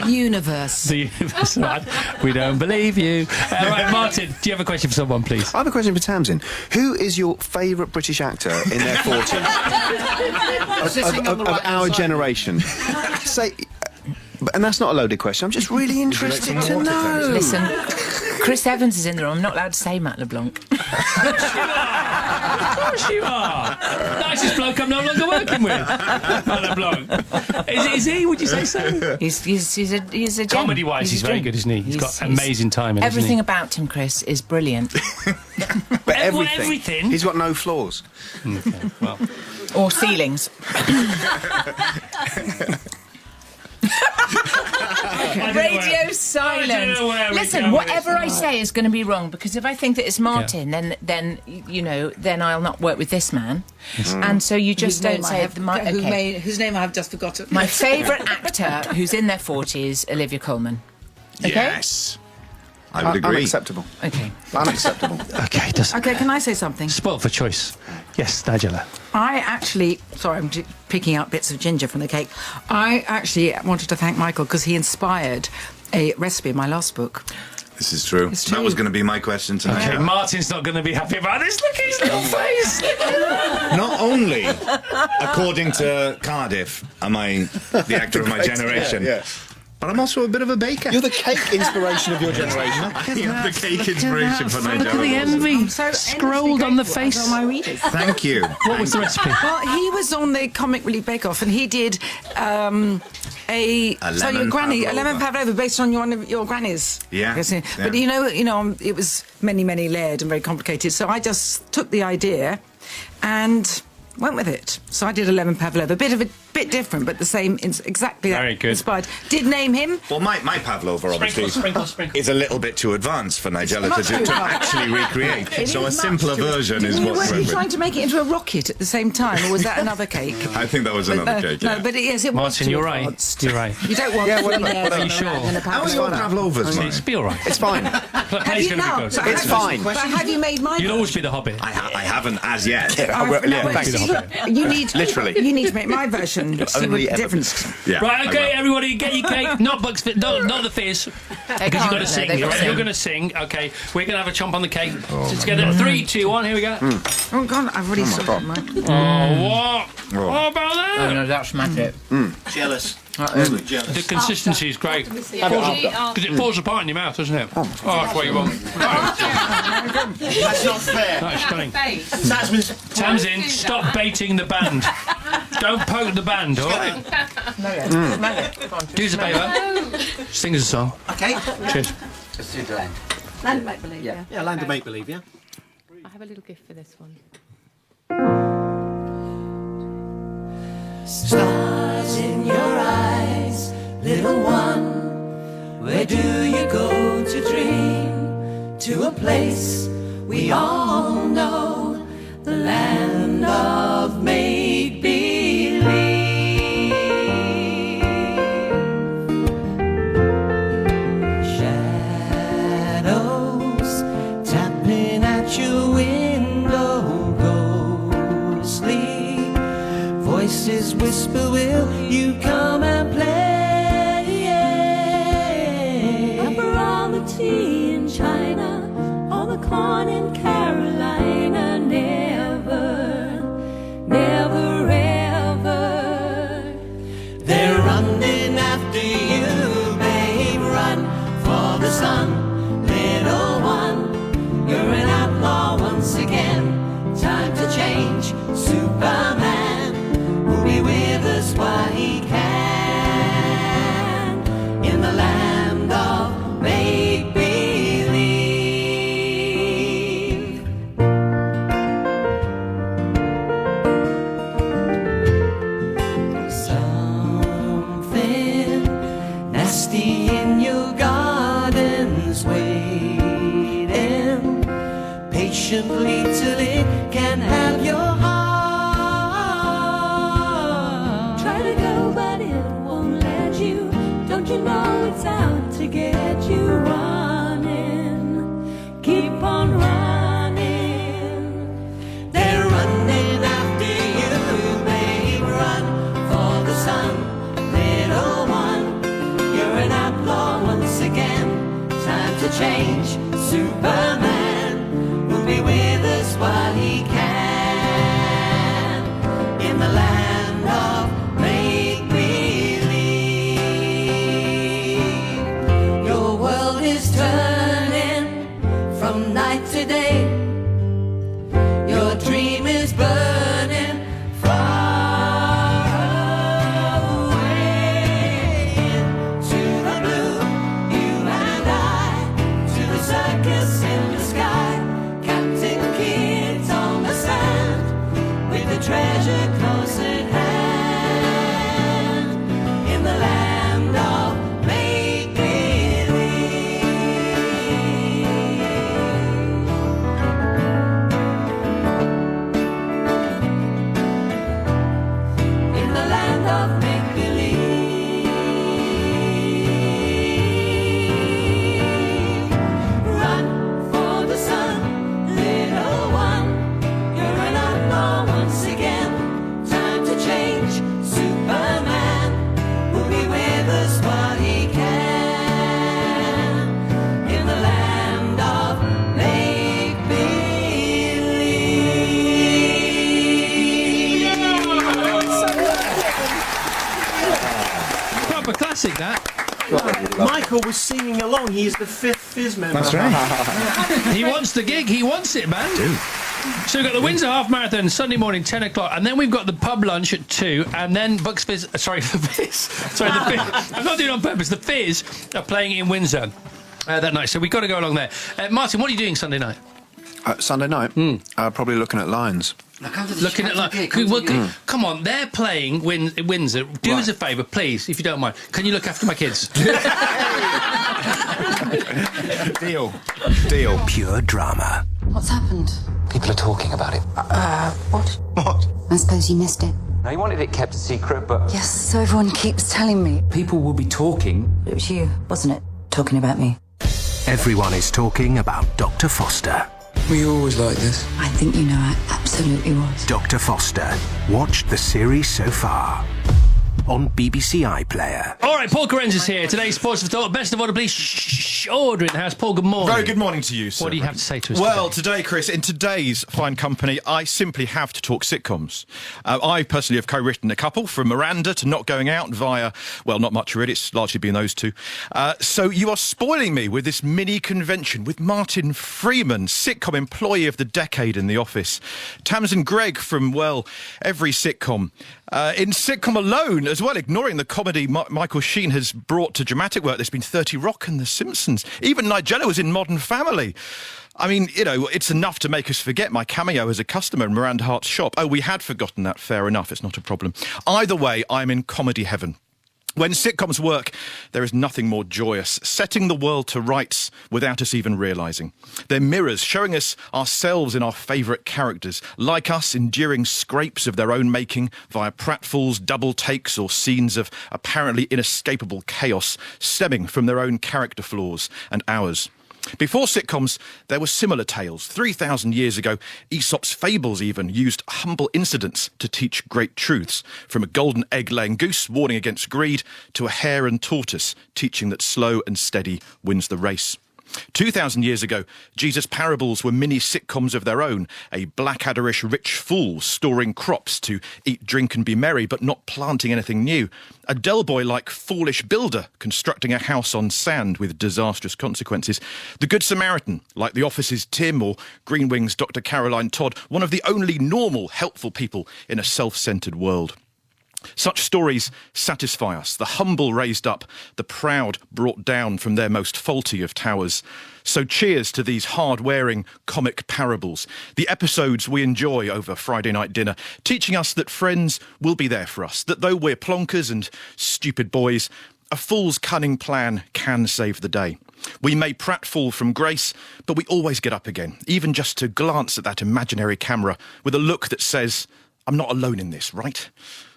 Universe. The universe. Right. We don't believe you. Right, Martin, do you have a question for someone, please? I have a question for Tamsin. Who is your favourite British actor in their 40s? of our generation? Say, and that's not a loaded question. I'm just really interested to know. Listen, Chris Evans is in the room. I'm not allowed to say Matt LeBlanc. Of course you are. Nicest bloke I'm no longer working with. Matt LeBlanc. Is he? Would you say so? He's a gem. Comedy-wise, he's very good, isn't he? He's got amazing timing. Everything about him, Chris, is brilliant. But everything. He's got no flaws. Okay, well. Or ceilings. Radio silence. Listen, whatever I say is going to be wrong, because if I think that it's Martin, then I'll not work with this man. And so you just don't say whose name I have just forgotten. My favourite actor who's in their 40s, Olivia Colman. Okay? Yes. I would agree. Unacceptable. Okay. Unacceptable. Okay, Okay, can I say something? Spoiled for choice. Yes, Nigella. I actually, sorry, I'm picking out bits of ginger from the cake. I actually wanted to thank Michael because he inspired a recipe in my last book. This is true. It's true. That was going to be my question tonight. Okay, Martin's not going to be happy about this. Look at his little face. Not only, according to Cardiff, am I the actor of my generation, but I'm also a bit of a baker. You're the cake inspiration of your generation. I am the cake inspiration for Nigella. Look at the envy scrolled on the face. On my readers. Thank you. What was the recipe? Well, he was on the Comic Relief Bake Off, and he did a lemon pavlova based on one of your grannies. Yeah. Yes, Yeah. But you know, it was many layered and very complicated. So I just took the idea and went with it. So I did a lemon pavlova, a bit different, but the same, exactly that. Very good. Inspired. Did name him. Well, my pavlova, obviously, Sprinkle. is a little bit too advanced for Nigella Not to too advanced. actually recreate. It So a is simpler much too- version is Were what's you trying to make it into a rocket at the same time, or was that another cake? I think that was another cake, yeah. No, but yes, it was Martin, too you're right. advanced. You're right. You don't want Are you sure? How are your pavlovas, It's be all right. It's fine. Penny's going to be good. It's fine. But have you made mine? You'll always be the Hobbit. I haven't as yet. You need Literally. You need to make my version. See what the difference. Yeah, Right, I okay, will. everybody, get your cake. Not Bucks, not the fizz. Because you've got to sing. You're going to sing. Okay, we're going to have a chomp on the cake. So together, 3, 2, 1. Here we go. Oh God, I've already sorted mine. Oh, what? What about that? Oh, no, that's magic. Jealous. The consistency is great. Because it falls apart in your mouth, doesn't it? Oh, that's what you want. That's not fair. That's stunning. Tamsin, Tamsin, stop baiting the band. Don't poke the band, all right? Do us a favour. Sing us a song. Okay. Cheers. Let's do the land. Land of Make Believe, yeah. Yeah, Land of Make Believe, yeah. I have a little gift for this one. Stars in your eyes, little one. Where do you go to dream? To a place we all know, the land of make-believe. Shadows tapping at your window, ghostly voices whisper, will you come and play? Upper all the tea in China, all the corn in Carolina, never, never, ever. They're running after you, babe, run for the sun, little one. You're an outlaw once again, time to change, Superman will be with us while he can, in the land of make-believe. Something nasty in your gardens waiting patiently till it can have your heart. Try to go, but it won't let you. Don't you know it's out to get you? Running, keep on running. They're running after you, babe. Run for the sun, little one. You're an outlaw once again. Time to change, Superman will be with us while he can, in the land of make-believe. Your world is turning from night to day. Your dream is burning far away. To the blue, you and I, to the circus in the sky. Michael was singing along. He is the 5th Fizz member. That's right. He wants the gig. He wants it, man. Dude. So we've got the Windsor Half Marathon Sunday morning, 10 o'clock, and then we've got the pub lunch at 2, and then Bucks Fizz... Sorry, the Fizz. Sorry, the Fizz. I'm not doing it on purpose. The Fizz are playing in Windsor that night, so we've got to go along there. Martin, what are you doing Sunday night? Sunday night? Probably looking at Lions. Looking at come on, they're playing Windsor. Do us a favour, please, if you don't mind. Can you look after my kids? Deal. Pure drama. What's happened? People are talking about it. What? I suppose you missed it. Now, you wanted it kept a secret, but... Yes, so everyone keeps telling me. People will be talking. It was you, wasn't it? Talking about me. Everyone is talking about Dr. Foster. Were you always like this? I think you know I absolutely was. Dr. Foster. Watch the series so far on BBC iPlayer. All right, Paul Carenz is here. Today's Sports for Thought. Best of all, please. Order in the house. Paul, good morning. Very good morning to you, sir. What do you have to say to us Well, today, Chris, in today's fine company, I simply have to talk sitcoms. I personally have co-written a couple, from Miranda to Not Going Out via, well, not much really, it's largely been those two. So you are spoiling me with this mini convention with Martin Freeman, sitcom employee of the decade in The Office. Tamsin Greig from, well, every sitcom. In sitcom alone as well, ignoring the comedy Michael Sheen has brought to dramatic work. There's been 30 Rock and The Simpsons. Even Nigella was in Modern Family. I mean, you know, it's enough to make us forget my cameo as a customer in Miranda Hart's shop. Oh, we had forgotten that. Fair enough. It's not a problem. Either way, I'm in comedy heaven. When sitcoms work, there is nothing more joyous, setting the world to rights without us even realising. They're mirrors, showing us ourselves in our favourite characters, like us enduring scrapes of their own making via pratfalls, double takes or scenes of apparently inescapable chaos stemming from their own character flaws and ours. Before sitcoms, there were similar tales. 3,000 years ago, Aesop's fables even used humble incidents to teach great truths, from a golden egg-laying goose warning against greed to a hare and tortoise teaching that slow and steady wins the race. 2,000 years ago, Jesus' parables were mini sitcoms of their own, a Blackadder-ish rich fool storing crops to eat, drink and be merry, but not planting anything new. A Del Boy-like foolish builder constructing a house on sand with disastrous consequences. The Good Samaritan, like The Office's Tim or Green Wing's Dr. Caroline Todd, one of the only normal, helpful people in a self-centred world. Such stories satisfy us, the humble raised up, the proud brought down from their most faulty of towers. So cheers to these hard-wearing comic parables, the episodes we enjoy over Friday night dinner, teaching us that friends will be there for us, that though we're plonkers and stupid boys, a fool's cunning plan can save the day. We may pratfall from grace, but we always get up again, even just to glance at that imaginary camera with a look that says, I'm not alone in this, right?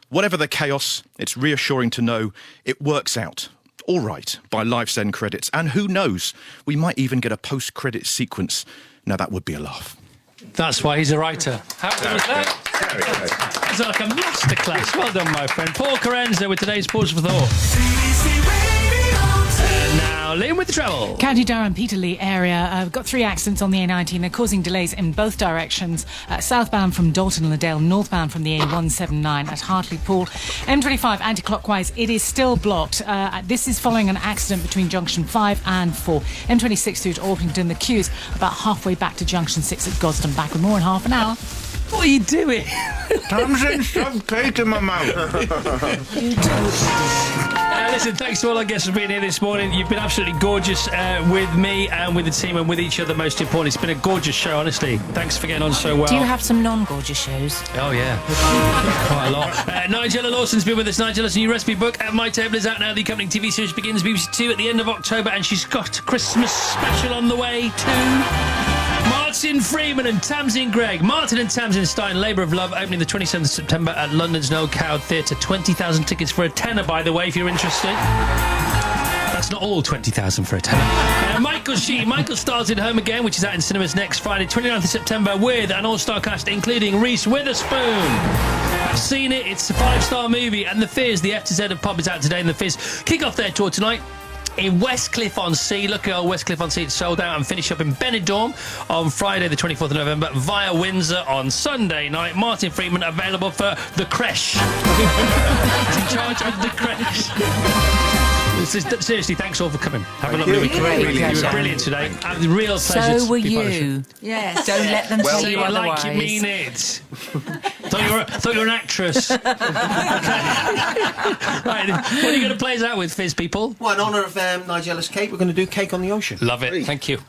Whatever the chaos, it's reassuring to know it works out all right by life's end credits. And who knows, we might even get a post-credit sequence. Now, that would be a laugh. That's why he's a writer. How good was that? It's like a masterclass. Well done, my friend. Paul Carenza with today's Pause for Thought. Now, Liam with the travel. County Durham, Peterlee area. We've got 3 accidents on the A19. They're causing delays in both directions. Southbound from Dalton Liddell, northbound from the A179 at Hartlepool. M25 anti-clockwise, it is still blocked. This is following an accident between junction 5 and 4. M26 through to Orpington. The queue's about halfway back to junction 6 at Gosden. Back with more in half an hour. What are you doing? Tamsin, stop cake in my mouth. Listen, thanks to all our guests for being here this morning. You've been absolutely gorgeous with me and with the team and with each other, most important. It's been a gorgeous show, honestly. Thanks for getting on so well. Do you have some non-gorgeous shows? Oh, yeah. Quite a lot. Nigella Lawson's been with us. Nigella's new recipe book at My Table is out now. The accompanying TV series begins BBC Two at the end of October, and she's got a Christmas special on the way too. Martin Freeman and Tamsin Greig. Martin and Tamsin starring Labour of Love, opening the 27th of September at London's Noel Coward Theatre. 20,000 tickets for a tenner, by the way, if you're interested. That's not all 20,000 for a tenner. Michael Sheen. Michael stars in Home Again, which is out in cinemas next Friday, 29th of September, with an all-star cast including Reese Witherspoon. I've seen it. It's a 5-star movie. And The Fizz, the F to Z of pop, is out today. And The Fizz kick off their tour tonight in Westcliff-on-Sea. Look at old Westcliff-on-Sea. It's sold out, and finish up in Benidorm on Friday the 24th of November via Windsor on Sunday night. Martin Freeman available for The Creche. He's in charge of The Creche. Seriously, thanks all for coming. Have a Thank lovely you. week. Great You were pleasure. brilliant today. Real pleasure. So were to be part of the show. you. Yes. Don't let them Well, tell you Like otherwise. you mean it. thought you were an actress. Okay. Right, what are you going to play us out with, Fizz people? Well, in honour of Nigella's cake, we're going to do Cake on the Ocean. Love it. Thank you.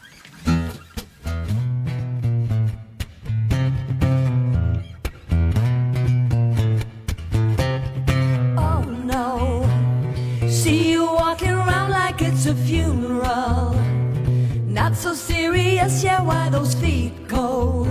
Oh no. See you walking around like it's a funeral. Not so serious, yeah, why those feet cold?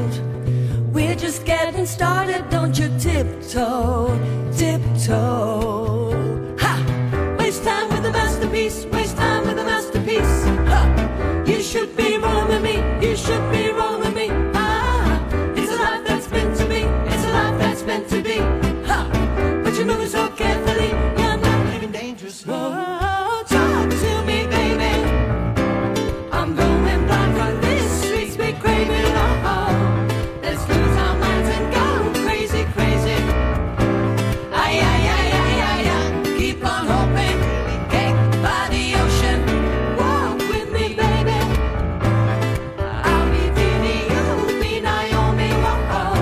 We're just getting started, don't you tiptoe, tiptoe. Ha! Waste time with a masterpiece, waste time with a masterpiece. Ha! You should be rolling with me, you should be rolling with me. Ah! It's a life that's meant to be, it's a life that's meant to be. Ha! But you're moving so carefully, you're not living dangerously. Oh, talk to me, baby. I'm going blind from this streets we craving. Oh, let's lose our minds and go crazy, crazy. Ay, ay, ay, ay, ay, ay. Keep on hoping, cake by the ocean. Walk with me, baby. I'll be Didi, you'll be Naomi. Oh,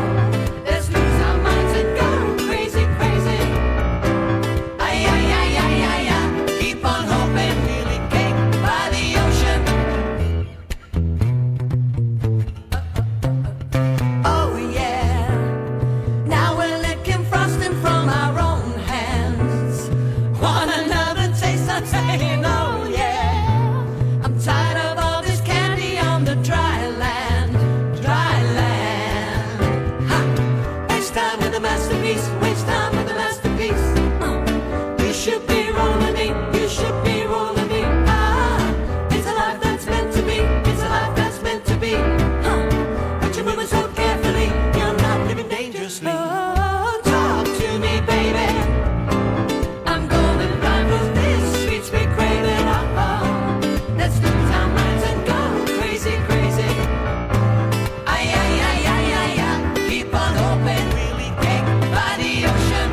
let's lose our minds and go crazy, crazy. Ay, ay, ay, ay, ay, ay. Keep on hoping, cake by the ocean. Oh yeah, now we're licking frosting from our own hands. Want another taste? I'm saying oh yeah. I'm tired of all this candy on the dry land, dry land. Ha! Waste time with a masterpiece, waste time with a masterpiece. You should be rolling me, you should be rolling me. Ah, it's a life that's meant to be, it's a life that's meant to be. But you're moving so carefully, you're not living dangerously. Oh, talk to me, baby. I'm going blind with this streets we craving. Oh, let's lose our minds and go crazy, crazy. Ay, ay, ay, ay, ay, ay. Keep on hoping, cake by the ocean.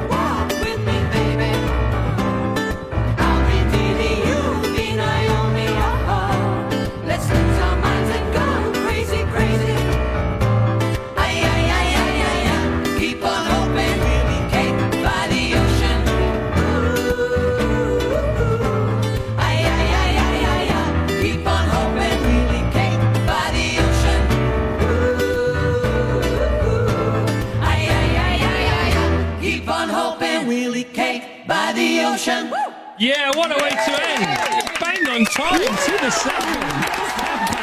Walk with me, baby. I'll be Didi, you'll be Naomi. Oh, let's lose our minds and go crazy, crazy. Ay, ay, ay, ay, ay, ay. Keep on hoping, cake by the ocean. Ooh. Ay, ay, ay, ay, ay, ay. Keep on hoping, cake by the ocean. Ooh. Ay, ay, ay, ay, ay, ay. Keep on hoping, Willie cake by the ocean. Yeah, what a way to end. Bang on time to the second.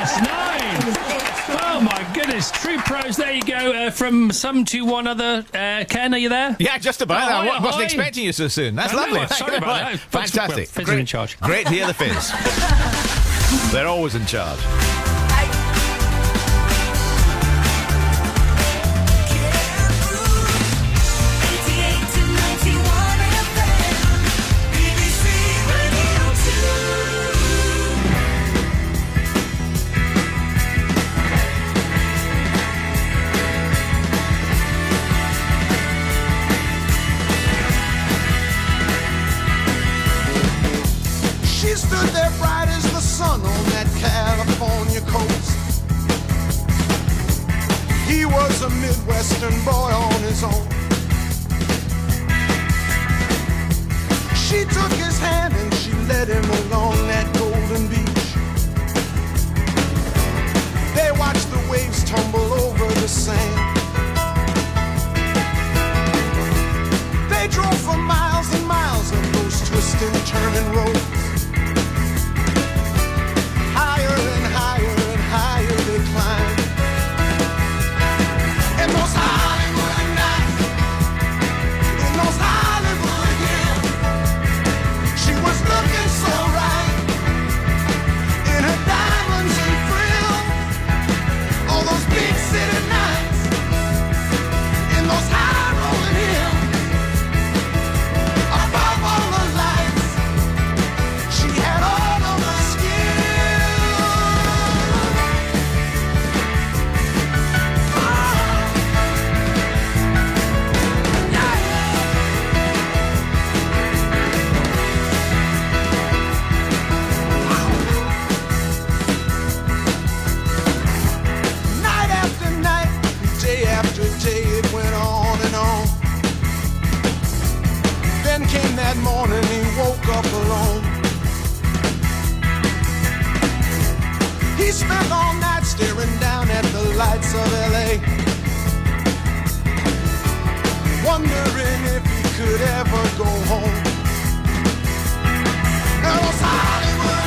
9:30. Oh my goodness, true pros. There you go. From some to one other. Ken, are you there? Yeah, just about. Oh, I hi, wasn't hi. expecting you so soon. That's I know, lovely. sorry about that. Fantastic. Fizz are in charge. Great to hear the Fizz. They're always in charge. She stood there bright as the sun on that California coast. He was a Midwestern boy on his own. She took his hand and she led him along that golden beach. They watched the waves tumble over the sand. They drove for miles and miles of those twisting, turning roads. Higher and higher and higher they climbed. In those Hollywood nights, in those Hollywood hills, she was looking so right. He spent all night staring down at the lights of LA, wondering if he could ever go home. Those Hollywood